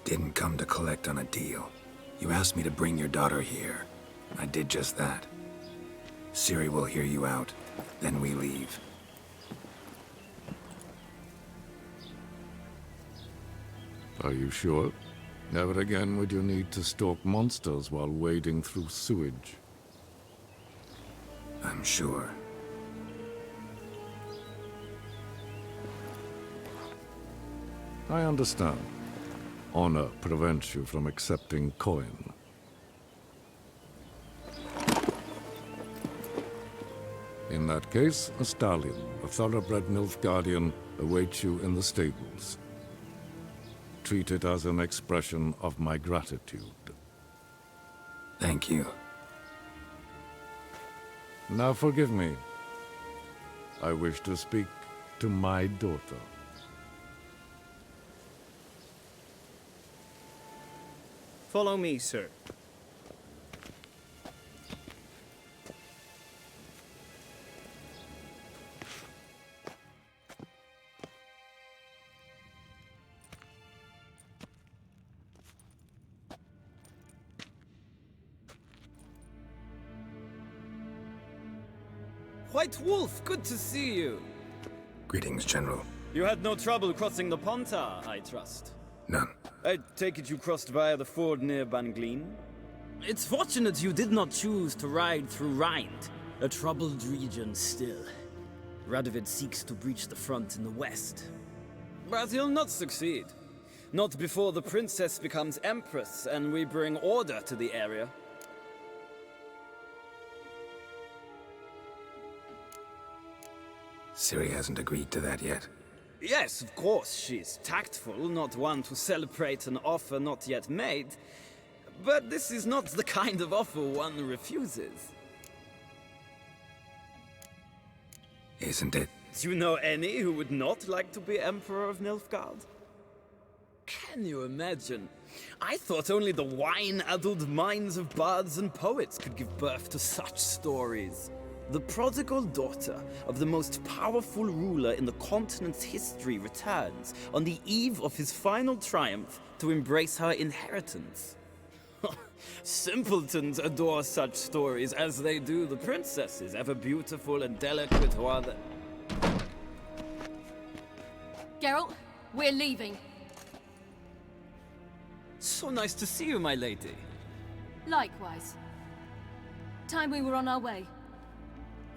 Didn't come to collect on a deal. You asked me to bring your daughter here. I did just that. Ciri will hear you out, then we leave. Are you sure? Never again would you need to stalk monsters while wading through sewage. I'm sure. I understand. Honor prevents you from accepting coin. In that case, a stallion, a thoroughbred Nilfgaardian, awaits you in the stables. Treat it as an expression of my gratitude. Thank you. Now forgive me. I wish to speak to my daughter. Follow me, sir. White Wolf, good to see you. Greetings, General. You had no trouble crossing the Pontar, I trust. None. I take it you crossed via the ford near Banglin? It's fortunate you did not choose to ride through Rind, a troubled region still. Radovid seeks to breach the front in the west. But he'll not succeed. Not before the princess becomes empress and we bring order to the area. Ciri hasn't agreed to that yet. Yes, of course, she's tactful, not one to celebrate an offer not yet made. But this is not the kind of offer one refuses. Isn't it? Do you know any who would not like to be Emperor of Nilfgaard? Can you imagine? I thought only the wine-addled minds of bards and poets could give birth to such stories. The prodigal daughter of the most powerful ruler in the continent's history returns on the eve of his final triumph to embrace her inheritance. Simpletons adore such stories as they do the princesses, ever beautiful and delicate who are the... Geralt, we're leaving. So nice to see you, my lady. Likewise. Time we were on our way.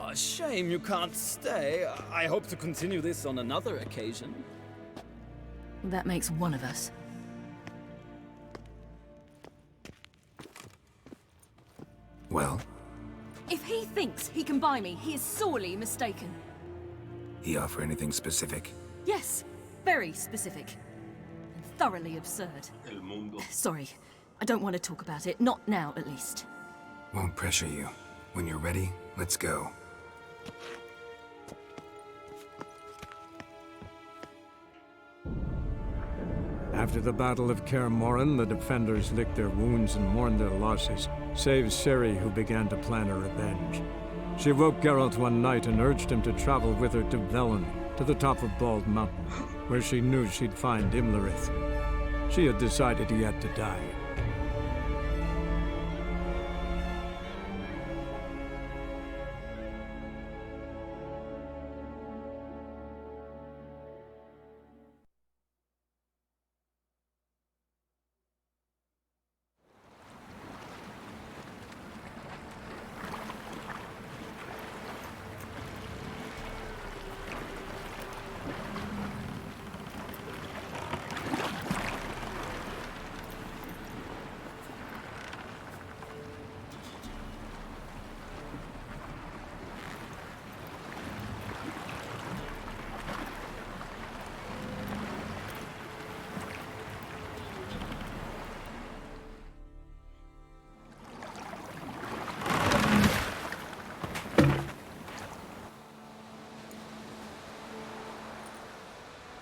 A shame you can't stay. I hope to continue this on another occasion. That makes one of us. Well? If he thinks he can buy me, he is sorely mistaken. He offer anything specific? Yes, very specific. And thoroughly absurd. El mundo. Sorry, I don't want to talk about it. Not now, at least. Won't pressure you. When you're ready, let's go. After the Battle of Kaer Morhen, the defenders licked their wounds and mourned their losses, save Ciri, who began to plan a revenge. She woke Geralt one night and urged him to travel with her to Velen, to the top of Bald Mountain, where she knew she'd find Imlerith. She had decided he had to die.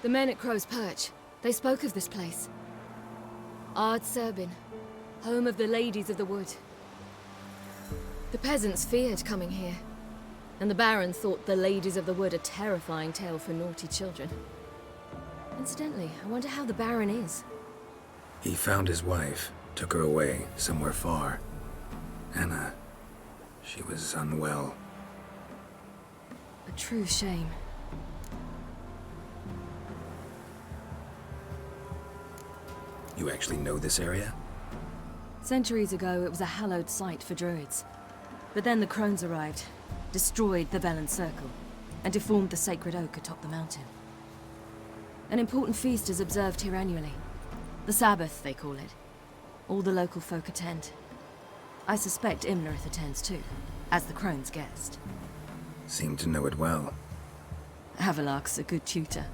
The men at Crow's Perch, they spoke of this place. Ard Serbin, home of the Ladies of the Wood. The peasants feared coming here, and the Baron thought the Ladies of the Wood a terrifying tale for naughty children. Incidentally, I wonder how the Baron is. He found his wife, took her away, somewhere far. Anna, she was unwell. A true shame. You actually know this area? Centuries ago, it was a hallowed site for druids. But then the crones arrived, destroyed the Velen Circle, and deformed the sacred oak atop the mountain. An important feast is observed here annually. The Sabbath, they call it. All the local folk attend. I suspect Imlerith attends too, as the crone's guest. Seem to know it well. Havelark's a good tutor.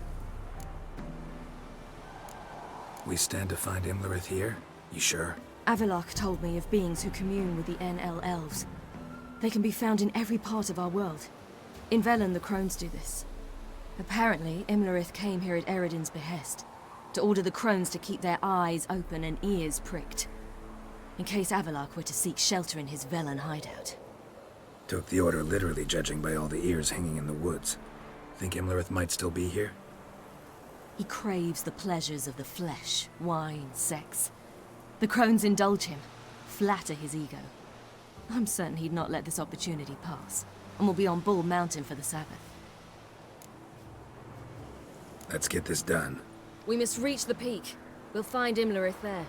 We stand to find Imlerith here? You sure? Avilark told me of beings who commune with the NL elves. They can be found in every part of our world. In Velen, the crones do this. Apparently, Imlerith came here at Eredin's behest, to order the crones to keep their eyes open and ears pricked, in case Avilark were to seek shelter in his Velen hideout. Took the order literally, judging by all the ears hanging in the woods. Think Imlerith might still be here? He craves the pleasures of the flesh, wine, sex. The crones indulge him, flatter his ego. I'm certain he'd not let this opportunity pass. and we'll be on Bull Mountain for the Sabbath. Let's get this done. We must reach the peak. We'll find Imlerith there.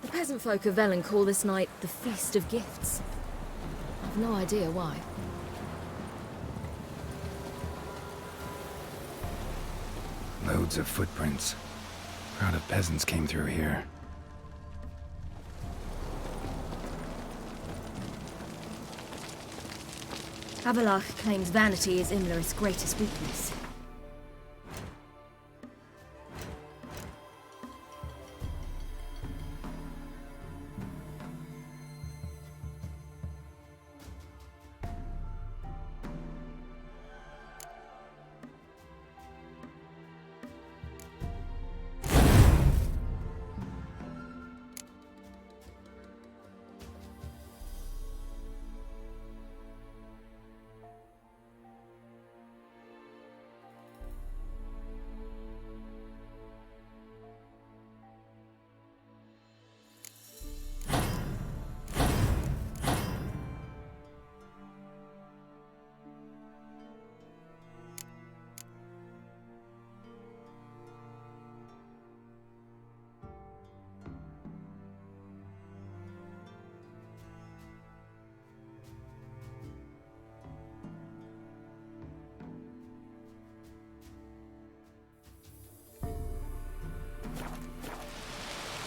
The peasant folk of Velen call this night the Feast of Gifts. I've no idea why. Loads of footprints. Crowd of peasants came through here. Avalach claims vanity is Imlerith's greatest weakness.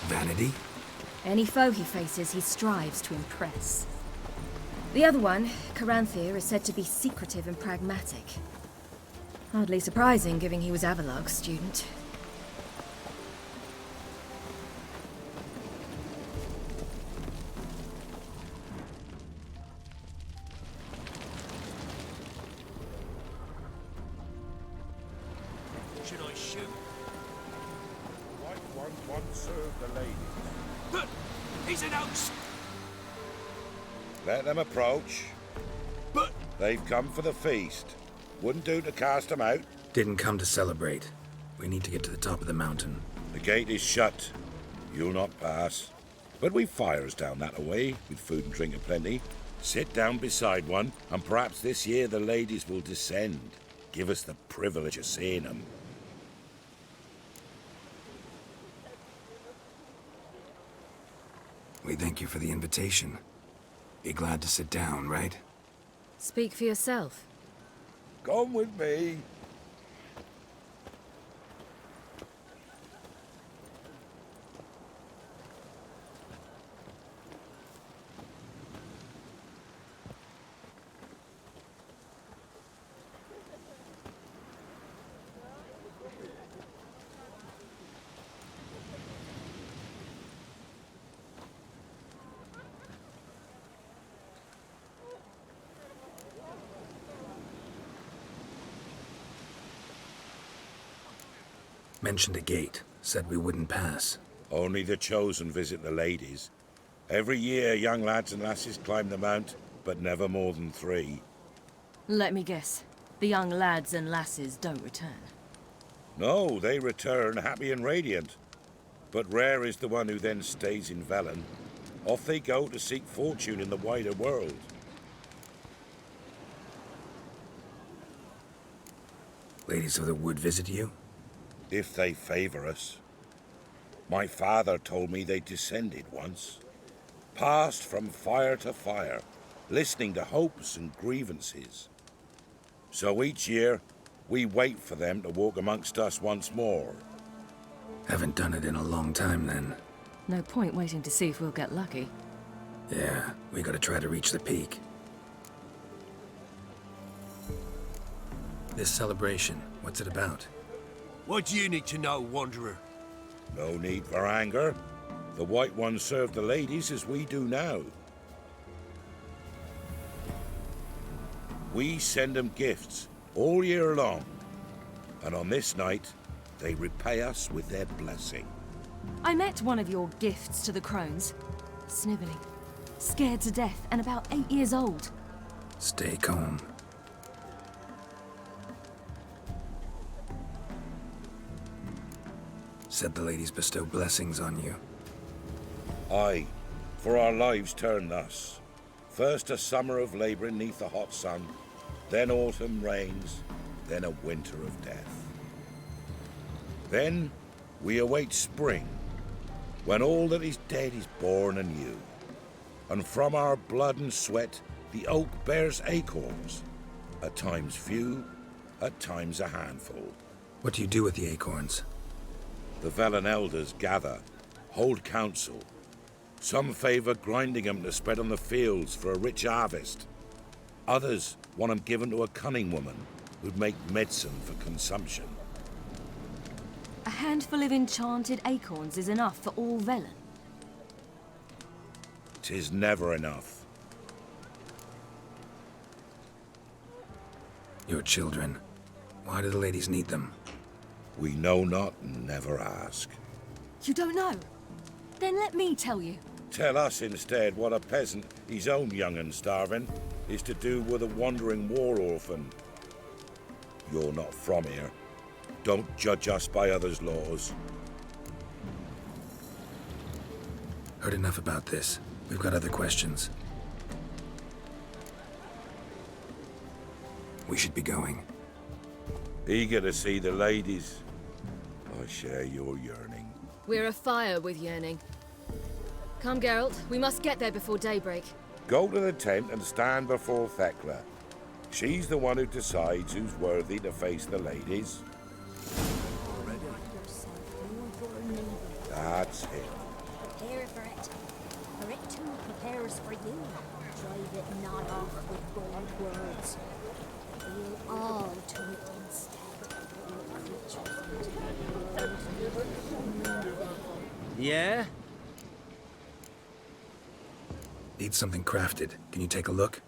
Vanity? Any foe he faces, he strives to impress. The other one, Caranthir, is said to be secretive and pragmatic. Hardly surprising, given he was Avalag's student. Should I shoot? White one once served the lady. Look! He's an host! Let them approach. But... They've come for the feast. Wouldn't do to cast them out. Didn't come to celebrate. We need to get to the top of the mountain. The gate is shut. You'll not pass. But we've fires down that away, with food and drink aplenty. Sit down beside one, and perhaps this year the ladies will descend. Give us the privilege of seeing them. We thank you for the invitation. Be glad to sit down, right? Speak for yourself. Come with me. Mentioned a gate. Said we wouldn't pass. Only the chosen visit the ladies. Every year, young lads and lasses climb the mount, but never more than 3. Let me guess. The young lads and lasses don't return. No, they return happy and radiant. But rare is the one who then stays in Velen. Off they go to seek fortune in the wider world. Ladies of the Wood visit you? If they favor us. My father told me they descended once. Passed from fire to fire, listening to hopes and grievances. So each year, we wait for them to walk amongst us once more. Haven't done it in a long time, then. No point waiting to see if we'll get lucky. Yeah, we gotta try to reach the peak. This celebration, what's it about? What do you need to know, Wanderer? No need for anger. The White Ones serve the ladies as we do now. We send them gifts all year long. And on this night, they repay us with their blessing. I met one of your gifts to the crones. Snivelling. Scared to death and about 8 years old. Stay calm. Said the ladies bestow blessings on you. Aye, for our lives turn thus. First a summer of labouring neath the hot sun, then autumn rains, then a winter of death. Then we await spring, when all that is dead is born anew. And from our blood and sweat the oak bears acorns, at times few, at times a handful. What do you do with the acorns? The Velen elders gather, hold council. Some favour grinding them to spread on the fields for a rich harvest. Others want them given to a cunning woman who'd make medicine for consumption. A handful of enchanted acorns is enough for all Velen. 'Tis never enough. Your children. Why do the ladies need them? We know not and never ask. You don't know? Then let me tell you. Tell us instead what a peasant, his own young and starving, is to do with a wandering war orphan. You're not from here. Don't judge us by others' laws. Heard enough about this. We've got other questions. We should be going. Eager to see the ladies. I share your yearning. We're afire with yearning. Come, Geralt. We must get there before daybreak. Go to the tent and stand before Thekla. She's the one who decides who's worthy to face the ladies. That's it. Prepare for it. For it too prepares for you. Drive it not off with bold words. We'll all to it instead. Yeah? Need something crafted. Can you take a look?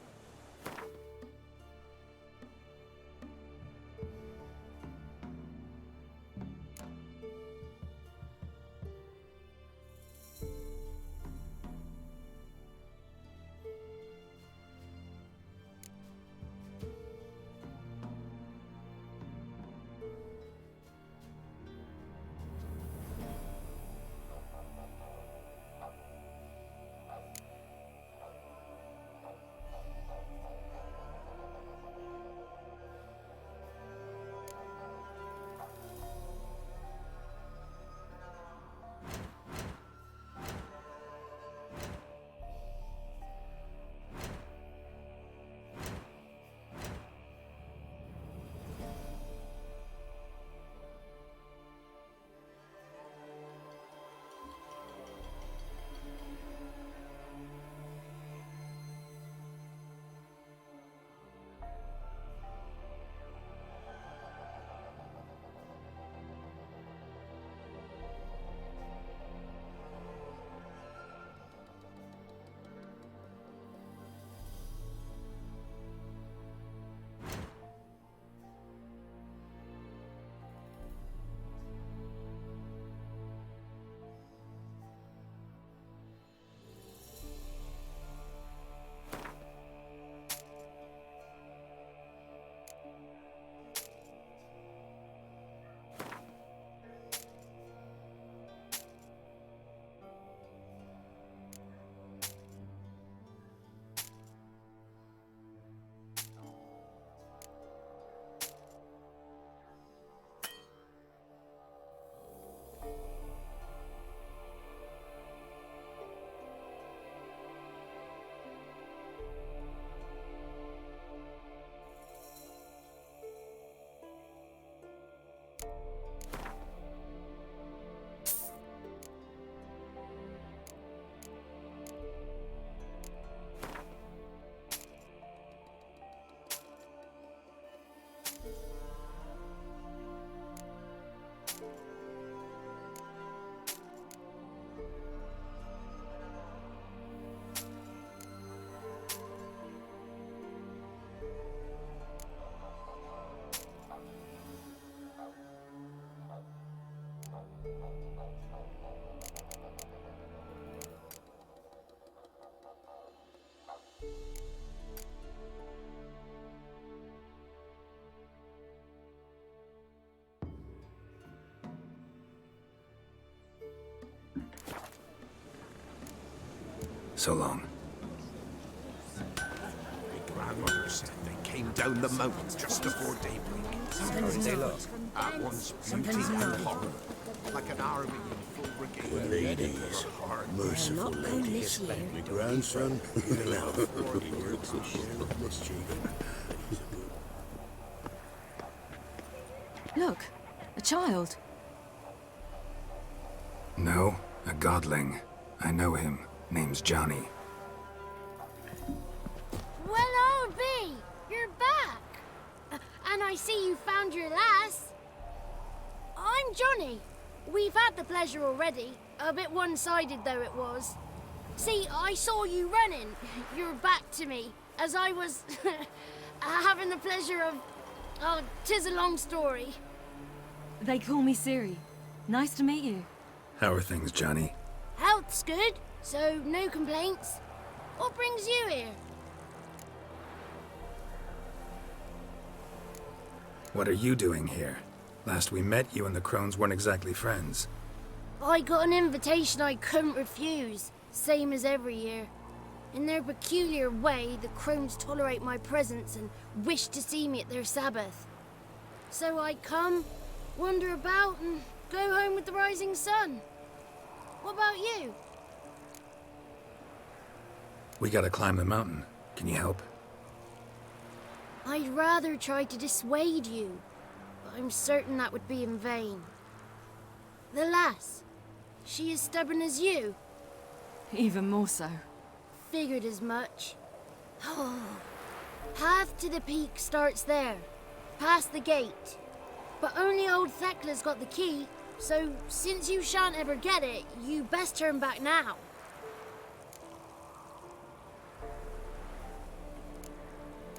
So long. My grandmother said they came down the mountain just before daybreak. How did they look? At once beauty and horror, like an army in full brigade. The ladies, merciful ladies. My grandson, an elf. He works a share of mischief. Look, a child. No, a godling. I know him. Name's Johnny. Well, I'll be. You're back. And I see you found your lass. I'm Johnny. We've had the pleasure already. A bit one-sided though it was. See, I saw you running. Your back to me. As I was having the pleasure of... Oh, 'tis a long story. They call me Ciri. Nice to meet you. How are things, Johnny? Health's good, so no complaints. What brings you here? What are you doing here? Last we met, you and the crones weren't exactly friends. I got an invitation I couldn't refuse, same as every year. In their peculiar way, the crones tolerate my presence and wish to see me at their Sabbath. So I come, wander about, and go home with the rising sun. What about you? We gotta climb the mountain. Can you help? I'd rather try to dissuade you, but I'm certain that would be in vain. The lass, she as stubborn as you? Even more so. Figured as much. Path to the peak starts there, past the gate. But only old Thekla's got the key, so since you shan't ever get it, you best turn back now.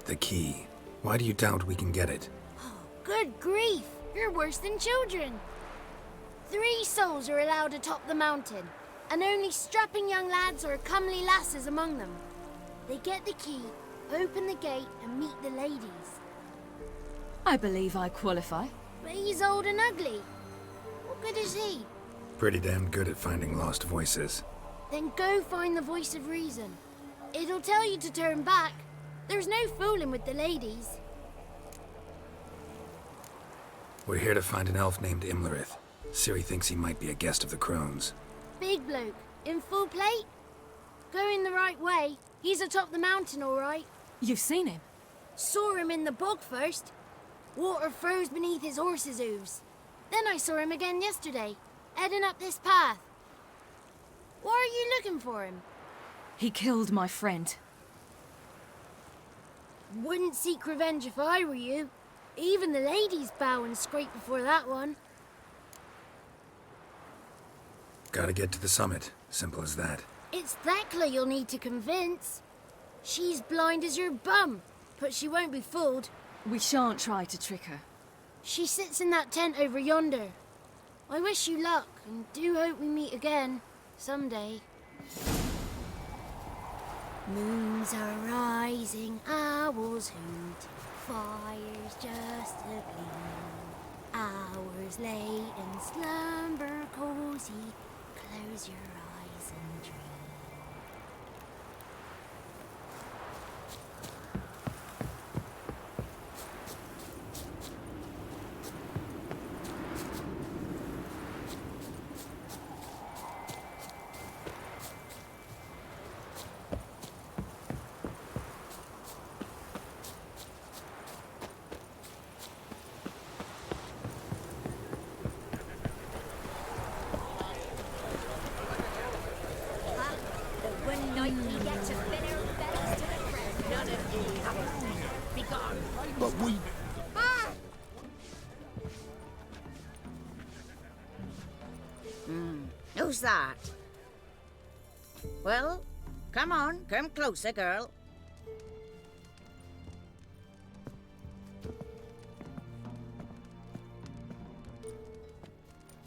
The key. Why do you doubt we can get it? Good grief, you're worse than children. 3 souls are allowed atop the mountain, and only strapping young lads or comely lasses among them. They get the key, open the gate, and meet the ladies. I believe I qualify. But he's old and ugly. What good is he? Pretty damn good at finding lost voices. Then go find the voice of reason. It'll tell you to turn back. There's no fooling with the ladies. We're here to find an elf named Imlerith. Ciri thinks he might be a guest of the crones. Big bloke, in full plate? Going the right way. He's atop the mountain, all right. You've seen him? Saw him in the bog first. Water froze beneath his horse's hooves. Then I saw him again yesterday, heading up this path. Why are you looking for him? He killed my friend. Wouldn't seek revenge if I were you. Even the ladies bow and scrape before that one. Gotta get to the summit. Simple as that. It's Thekla you'll need to convince. She's blind as your bum, but she won't be fooled. We shan't try to trick her. She sits in that tent over yonder. I wish you luck, and do hope we meet again, someday. Moons are rising, owls hoot, fires just a gleam. Hours late and slumber cozy, close your eyes and dream. But we... Who's that? Well, come on, come closer, girl.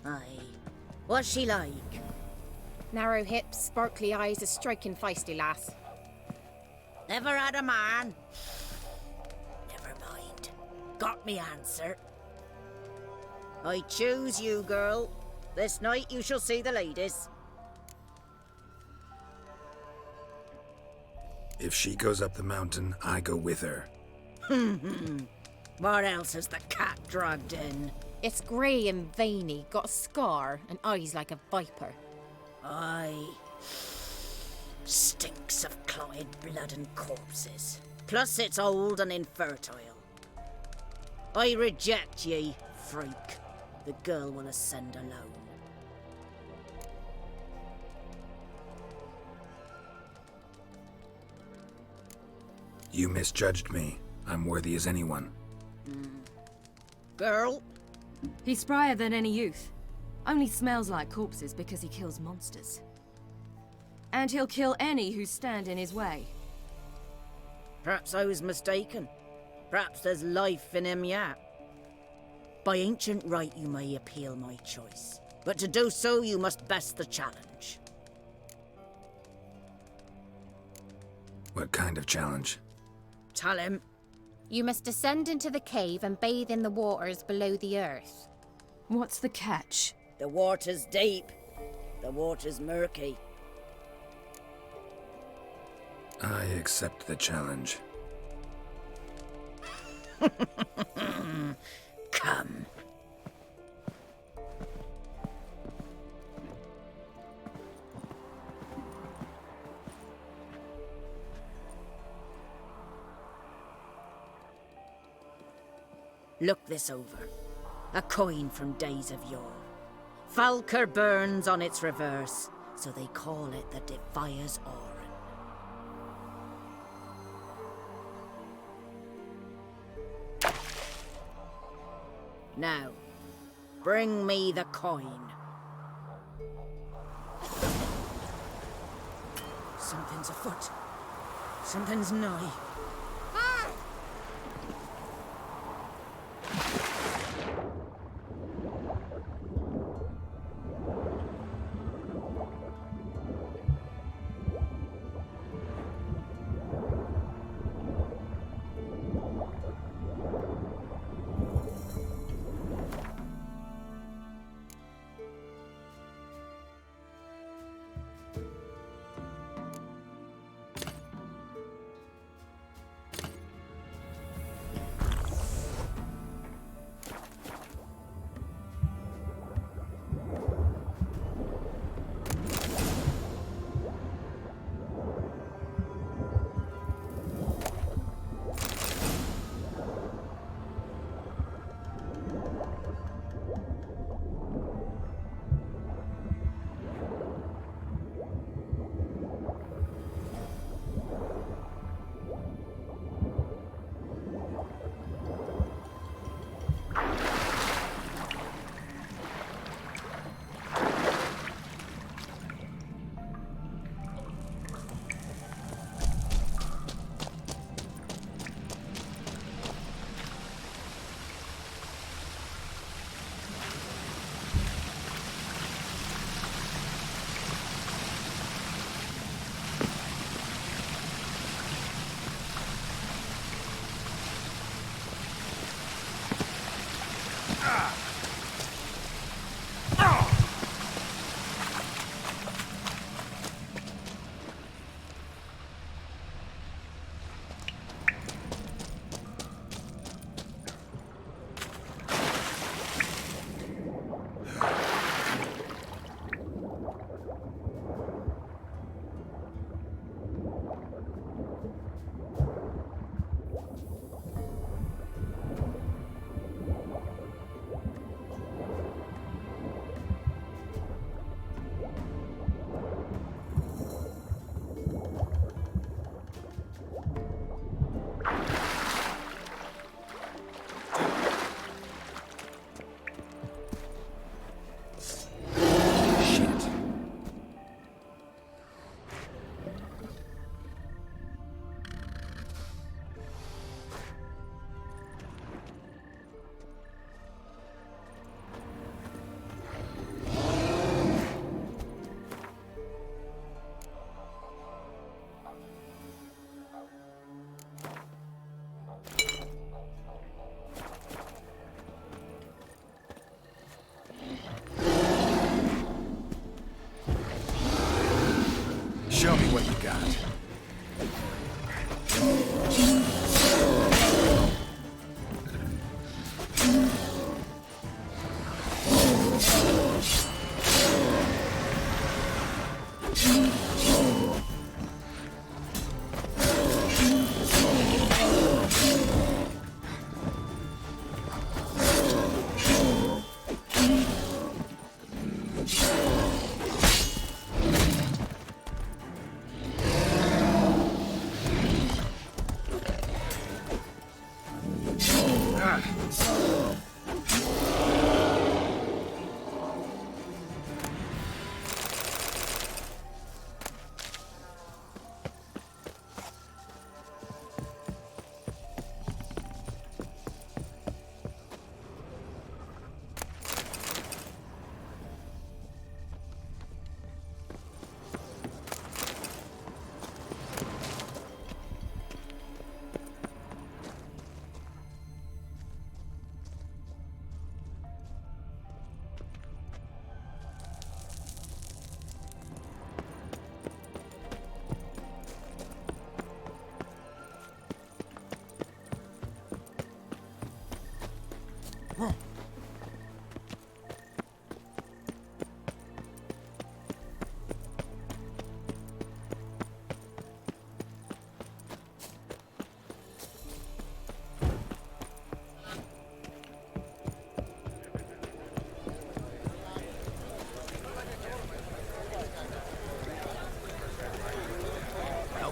Aye. What's she like? Narrow hips, sparkly eyes, a striking feisty lass. Never had a man. Never mind. Got me answer. I choose you, girl. This night you shall see the ladies. If she goes up the mountain, I go with her. What else has the cat dragged in? It's grey and veiny, got a scar, and eyes like a viper. Aye. Stinks of clotted blood and corpses. Plus it's old and infertile. I reject ye, freak. The girl will ascend alone. You misjudged me. I'm worthy as anyone. Girl? He's sprier than any youth. Only smells like corpses because he kills monsters. And he'll kill any who stand in his way. Perhaps I was mistaken. Perhaps there's life in him yet. By ancient right you may appeal my choice. But to do so you must best the challenge. What kind of challenge? Tell him. You must descend into the cave and bathe in the waters below the earth. What's the catch? The water's deep. The water's murky. I accept the challenge. Come. Look this over. A coin from days of yore. Falker burns on its reverse, so they call it the Defier's Oran. Now, bring me the coin. Something's afoot. Something's nigh. Show me what you got.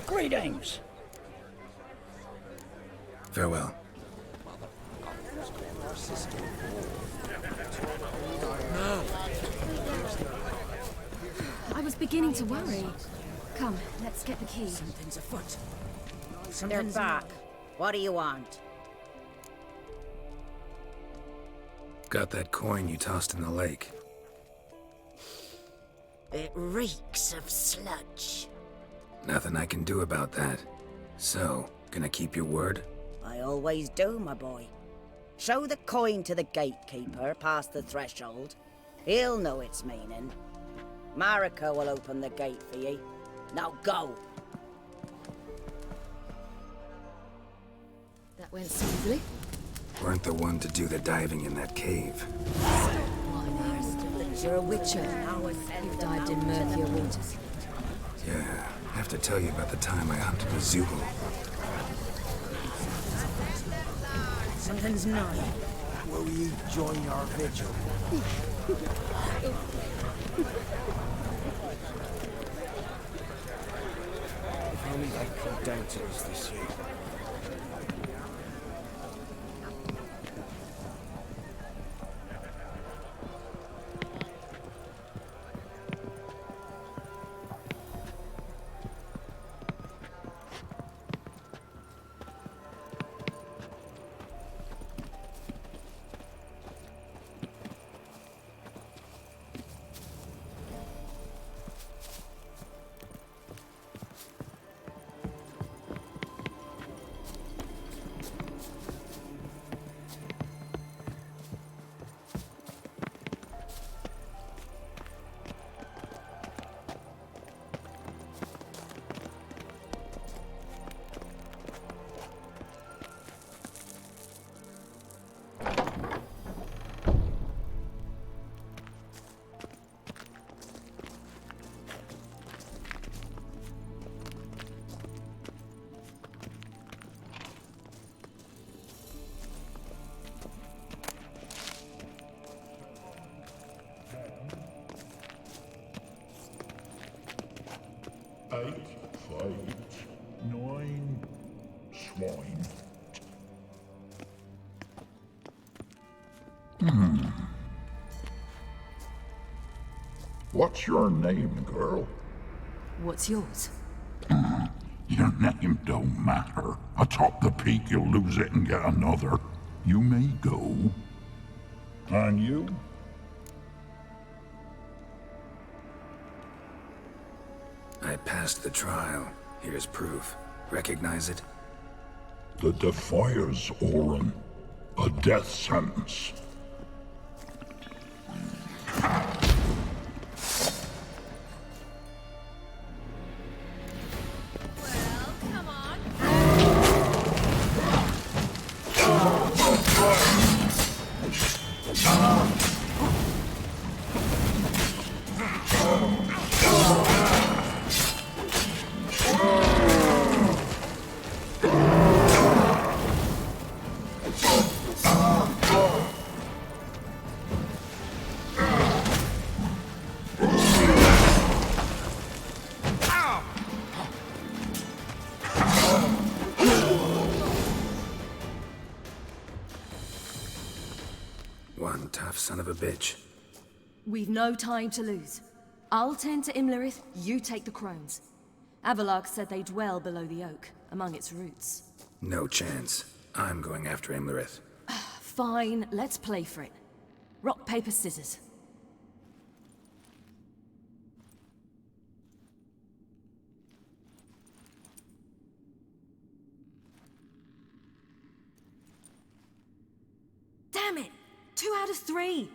Greetings. Farewell. I was beginning to worry. Come, let's get the key. Something's afoot. They're back. What do you want? Got that coin you tossed in the lake. It reeks of sludge. Nothing I can do about that. So, gonna keep your word? I always do, my boy. Show the coin to the gatekeeper past the threshold. He'll know its meaning. Marika will open the gate for ye. Now go! That went smoothly. Weren't the one to do the diving in that cave. You're a witcher. You've dived in murkier waters. Yeah, I have to tell you about the time I hunted a Zoogle. Something's nigh. Will you join our vigil? If only they'd come down to us this year. Swine. What's your name, girl? What's yours? Your name don't matter. Atop the peak, you'll lose it and get another. You may go. And you? I passed the trial. Here's proof. Recognize it? The Defier's Orin. A death sentence. One tough son of a bitch. We've no time to lose. I'll tend to Imlerith, you take the crones. Avalark said they dwell below the oak, among its roots. No chance. I'm going after Imlerith. Fine, let's play for it. Rock, paper, scissors. Damn it! 2 out of 3!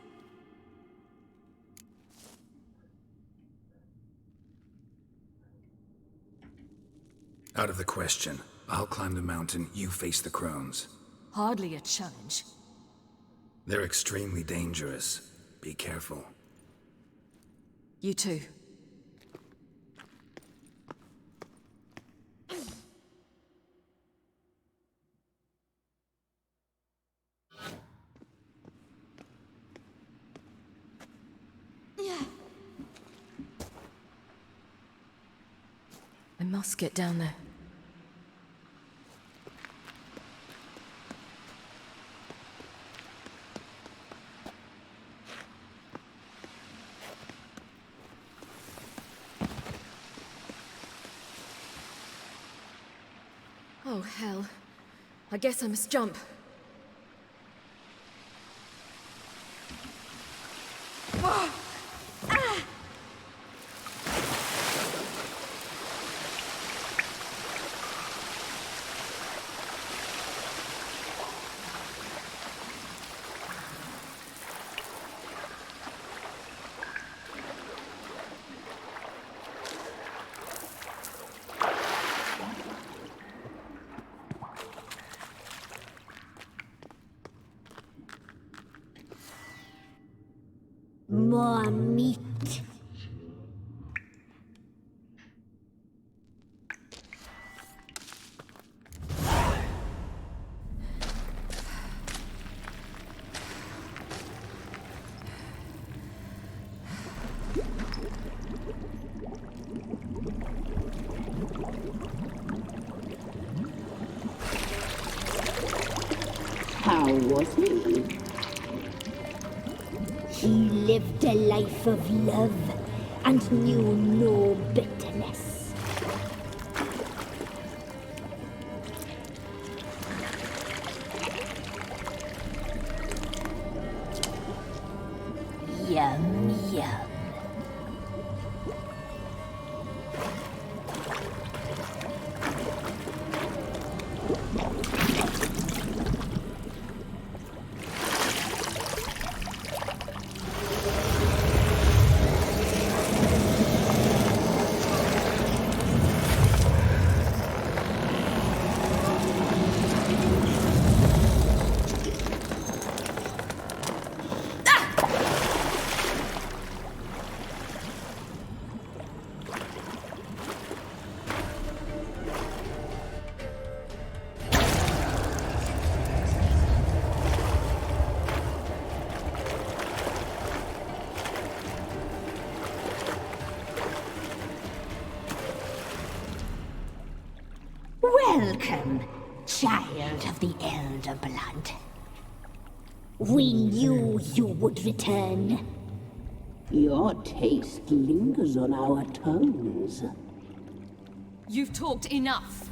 Out of the question. I'll climb the mountain, you face the crones. Hardly a challenge. They're extremely dangerous. Be careful. You too. I must get down there. Oh, hell. I guess I must jump. Ah! Ah! More meat. How was he? He lived a life of love and knew no bitterness. Yum, yum. Welcome, child of the Elder Blood. We knew you would return. Your taste lingers on our tongues. You've talked enough.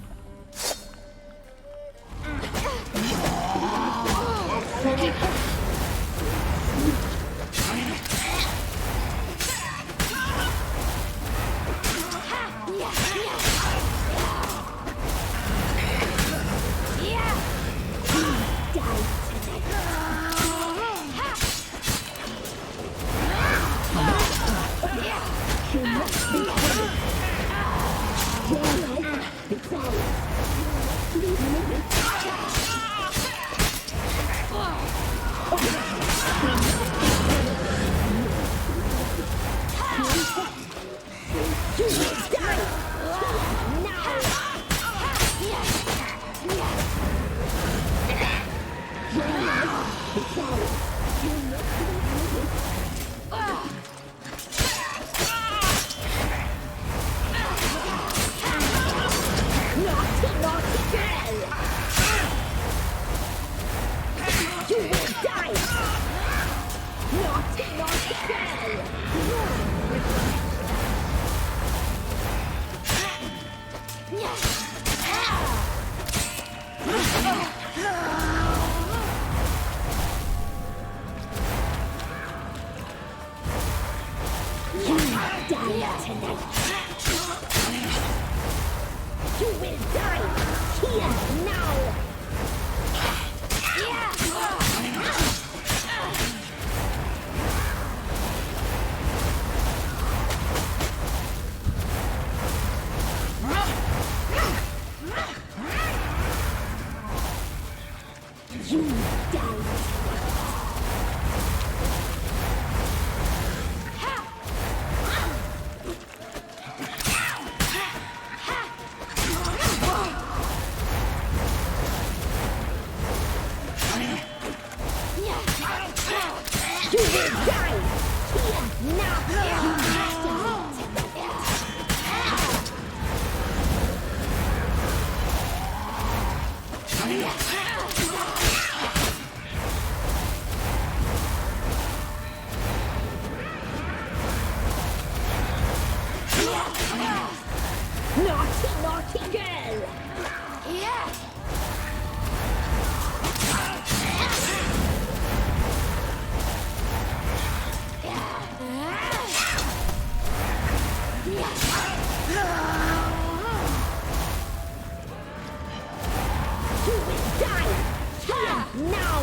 Now!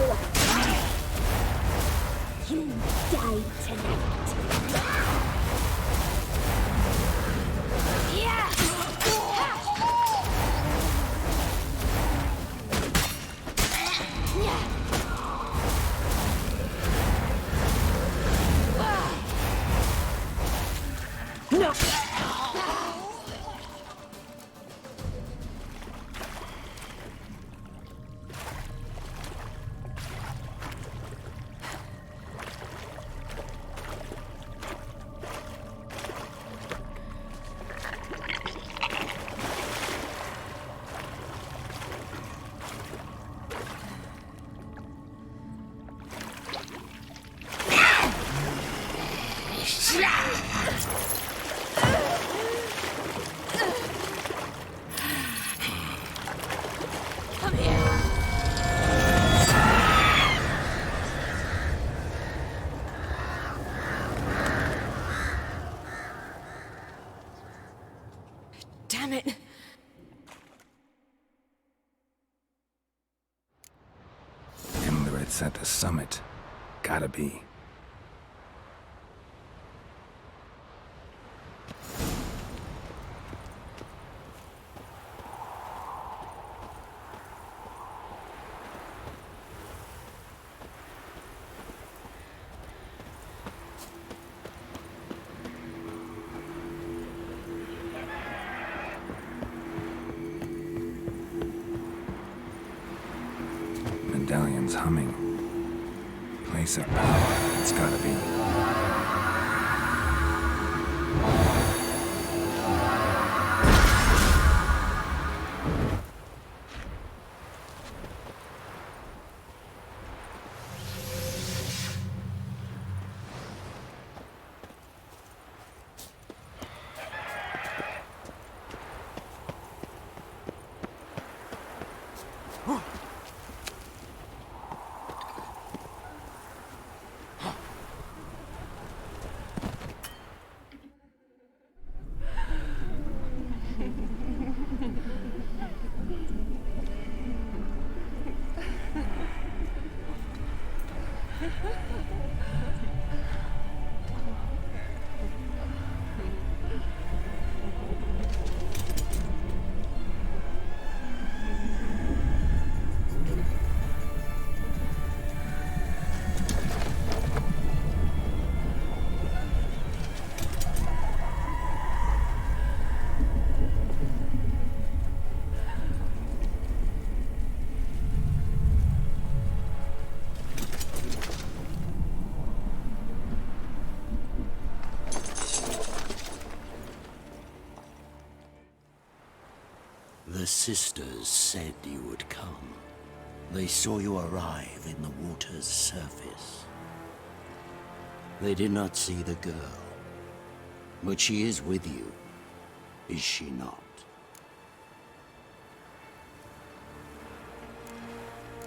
You die tonight. Yeah! No! Come here. Damn it! Imlerith's at the summit. Gotta be. Medallion's humming. Place of power. It's gotta be. The sisters said you would come. They saw you arrive in the water's surface. They did not see the girl. But she is with you, is she not?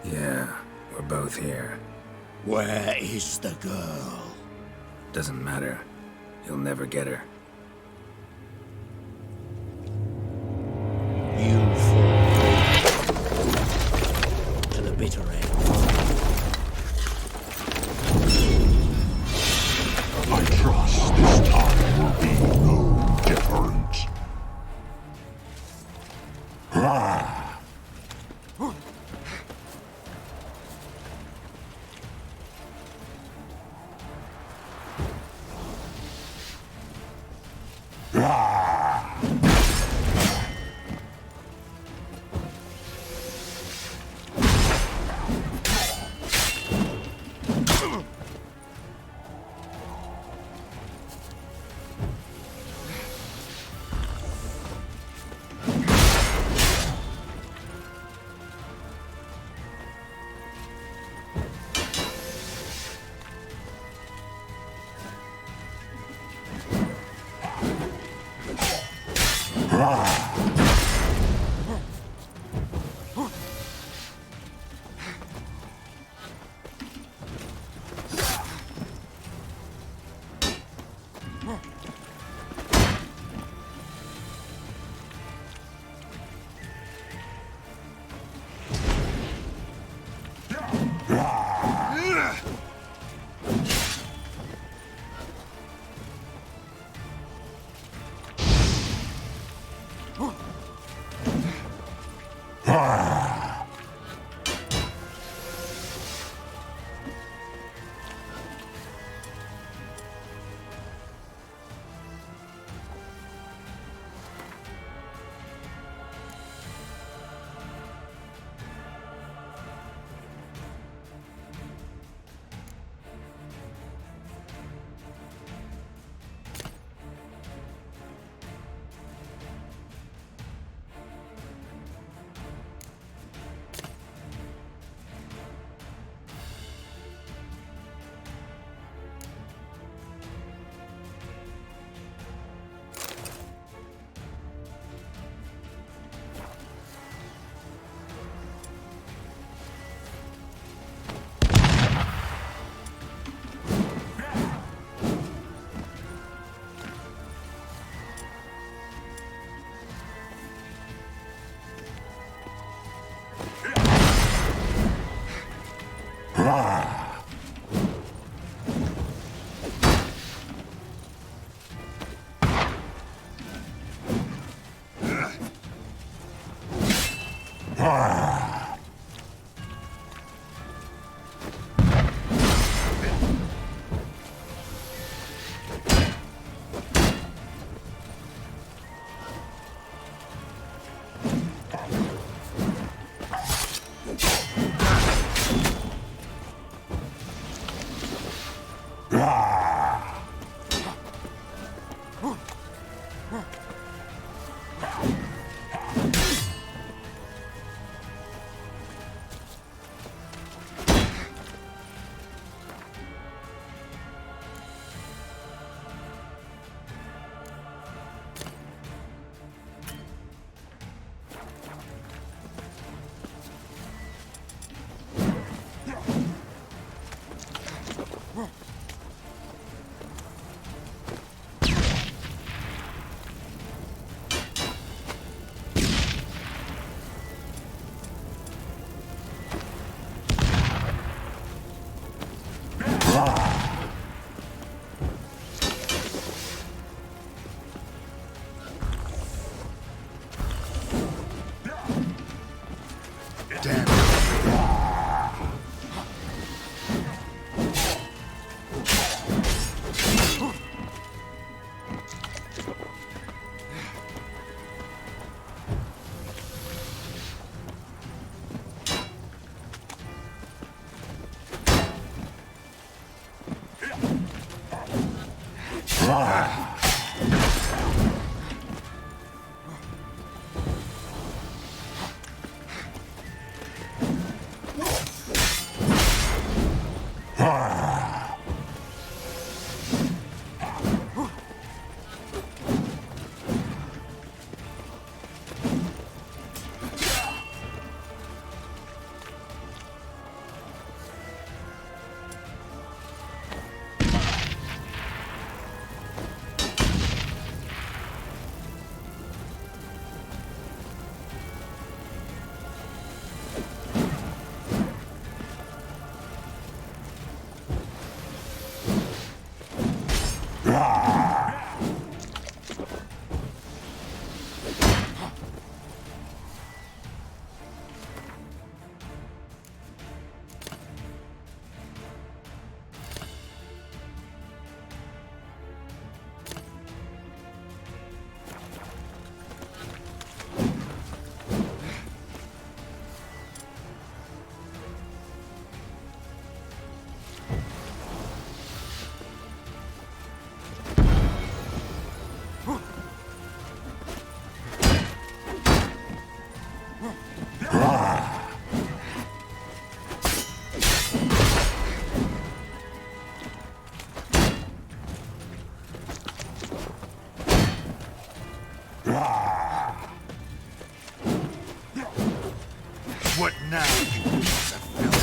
Yeah, we're both here. Where is the girl? Doesn't matter. You'll never get her. You fall to the bitter end. I trust this time will be no different. Ah! What now, you piece of filth?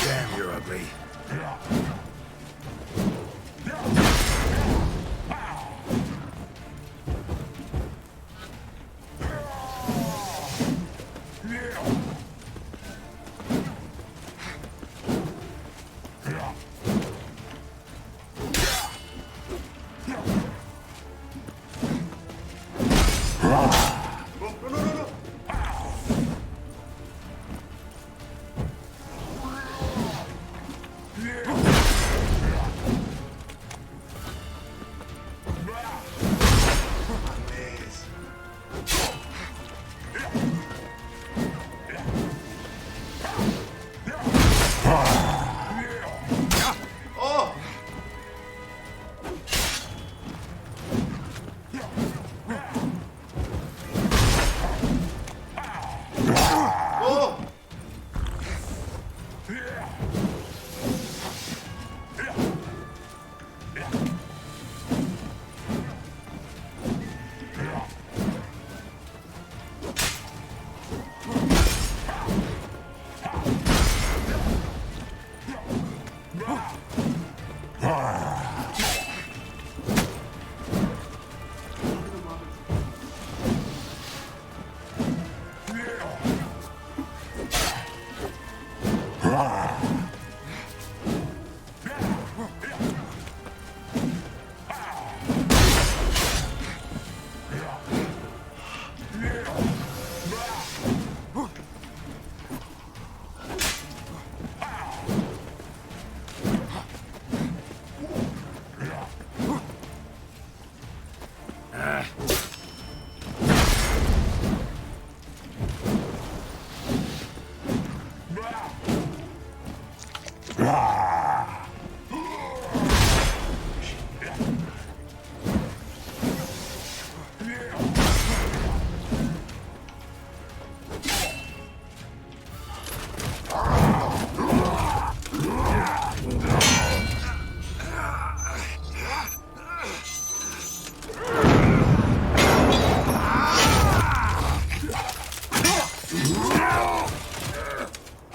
Damn, you're ugly.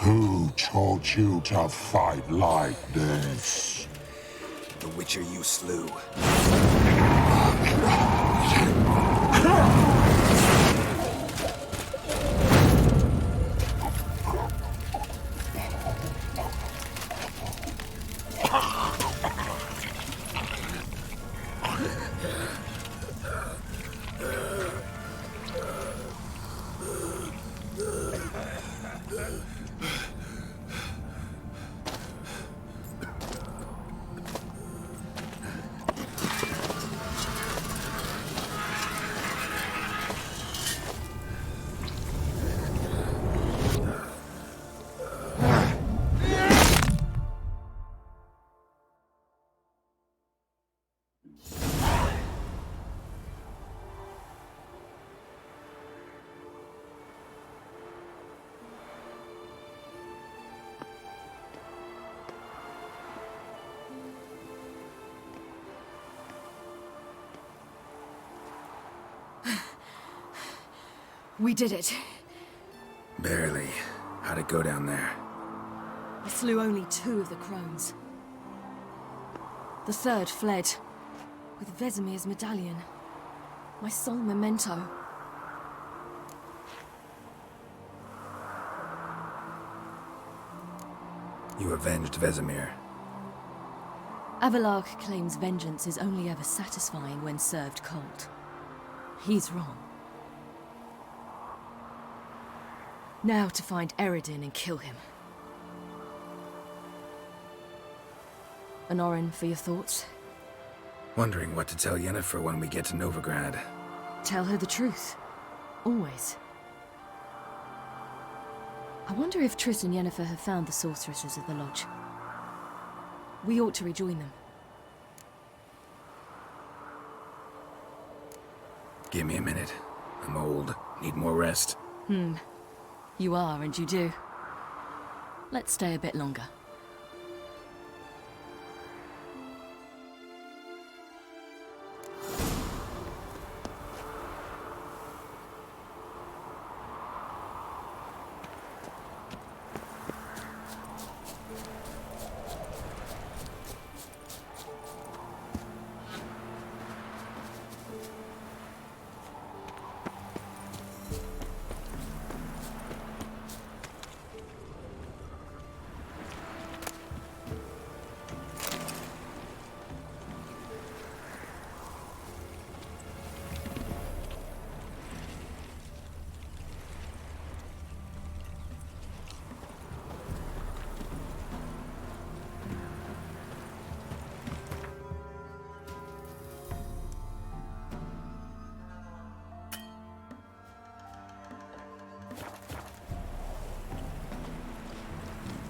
Who taught you to fight like this? The Witcher you slew. We did it. Barely. How'd it go down there? I slew only 2 of the crones. The third fled, with Vesemir's medallion. My sole memento. You avenged Vesemir. Avalark claims vengeance is only ever satisfying when served cold. He's wrong. Now to find Eredin and kill him. Honorin, for your thoughts? Wondering what to tell Yennefer when we get to Novigrad. Tell her the truth. Always. I wonder if Triss and Yennefer have found the sorceresses of the Lodge. We ought to rejoin them. Give me a minute. I'm old. Need more rest. You are, and you do. Let's stay a bit longer.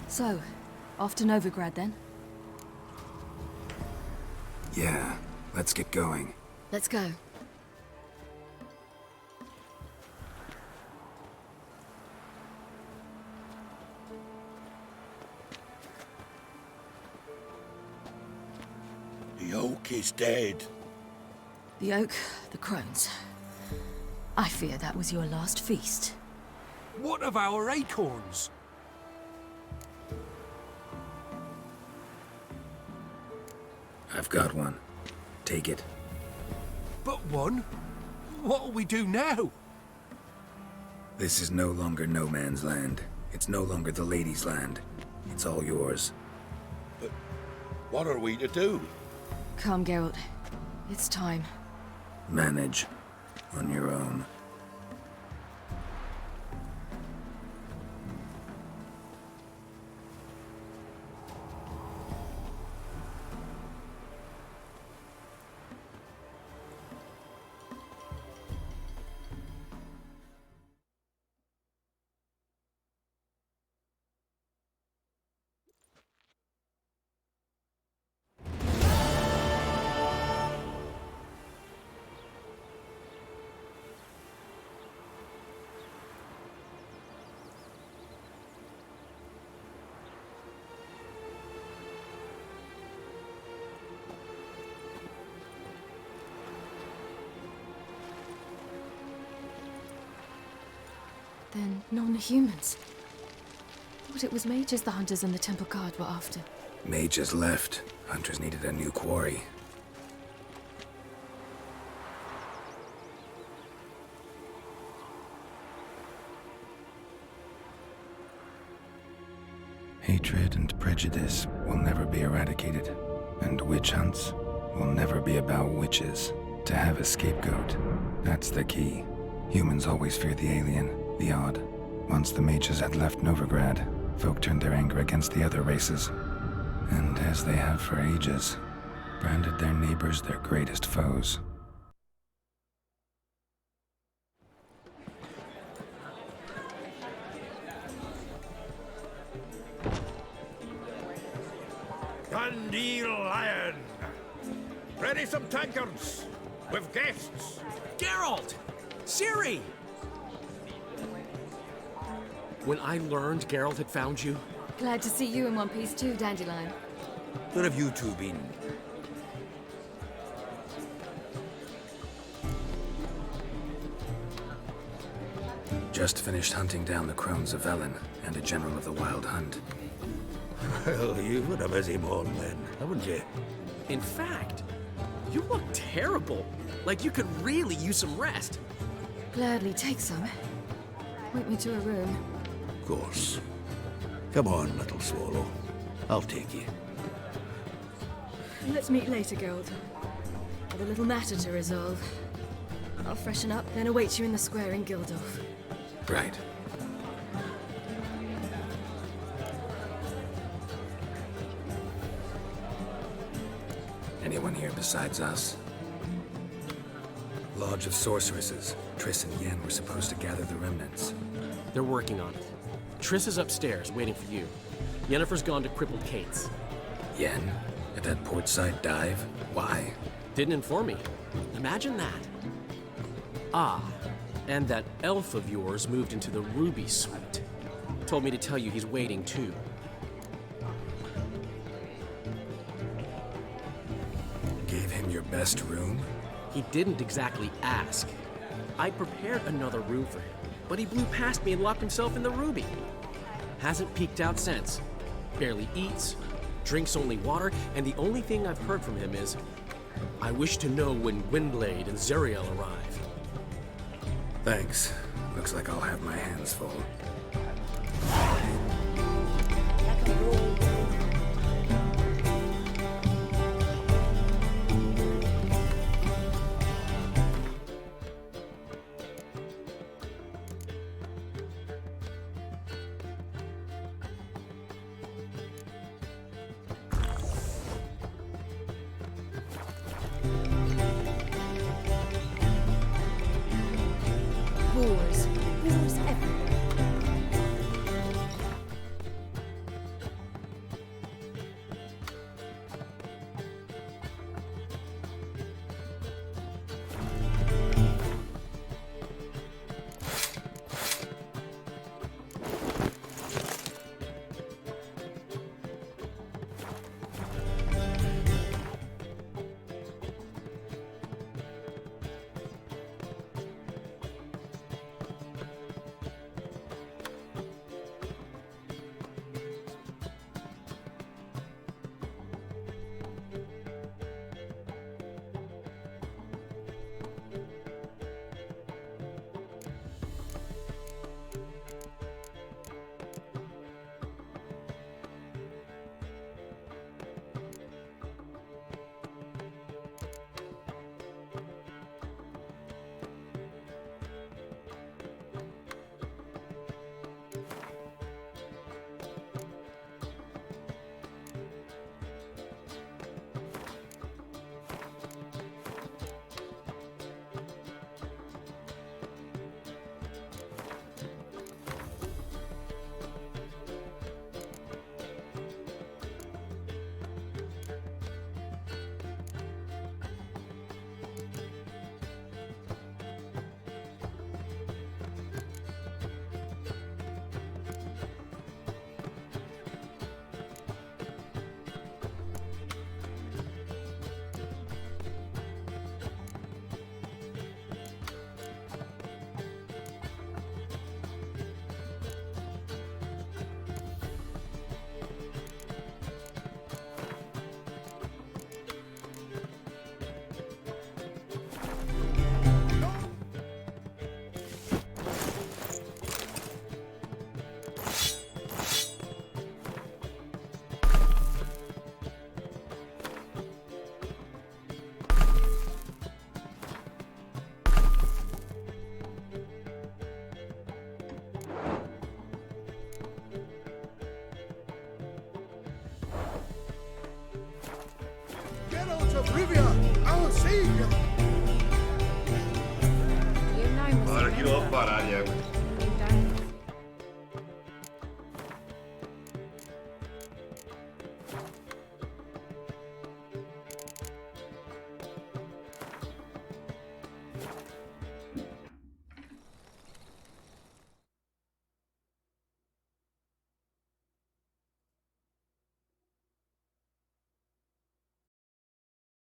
So, off to Novigrad then? Yeah, let's get going. Let's go. The oak is dead. The oak, the crones. I fear that was your last feast. What of our acorns? I've got one. Take it. But one? What'll we do now? This is no longer no man's land. It's no longer the lady's land. It's all yours. But what are we to do? Come, Geralt. It's time. Manage. On your own. Then non-humans. Thought it was mages the hunters and the temple guard were after. Mages left. Hunters needed a new quarry. Hatred and prejudice will never be eradicated, and witch hunts will never be about witches. To have a scapegoat, that's the key. Humans always fear the alien, the odd. Once the mages had left Novigrad, folk turned their anger against the other races. And as they have for ages, branded their neighbors their greatest foes. Gandil Lion! Ready some tankards! With guests! Geralt! Ciri! When I learned Geralt had found you... Glad to see you in one piece too, Dandelion. Where have you two been? Just finished hunting down the crones of Velen and a general of the Wild Hunt. Well, you've had a busy morning then, haven't you? In fact, you look terrible. Like you could really use some rest. Gladly take some. Point me to a room. Of course. Come on, little swallow. I'll take you. Let's meet later, Geralt. I've a little matter to resolve. I'll freshen up, then await you in the square in Gildorf. Right. Anyone here besides us? Lodge of Sorceresses. Triss and Yen were supposed to gather the remnants. They're working on it. Triss is upstairs, waiting for you. Yennefer's gone to crippled Kate's. Yen? At that portside dive? Why? Didn't inform me. Imagine that. Ah, and that elf of yours moved into the Ruby Suite. Told me to tell you he's waiting too. Gave him your best room? He didn't exactly ask. I prepared another room for him, but he blew past me and locked himself in the Ruby. Hasn't peeked out since. Barely eats, drinks only water, and the only thing I've heard from him is, I wish to know when Gwynblade and Zeriel arrive. Thanks. Looks like I'll have my hands full. Whores. Whores everywhere. Ahora quiero parar ya, güey.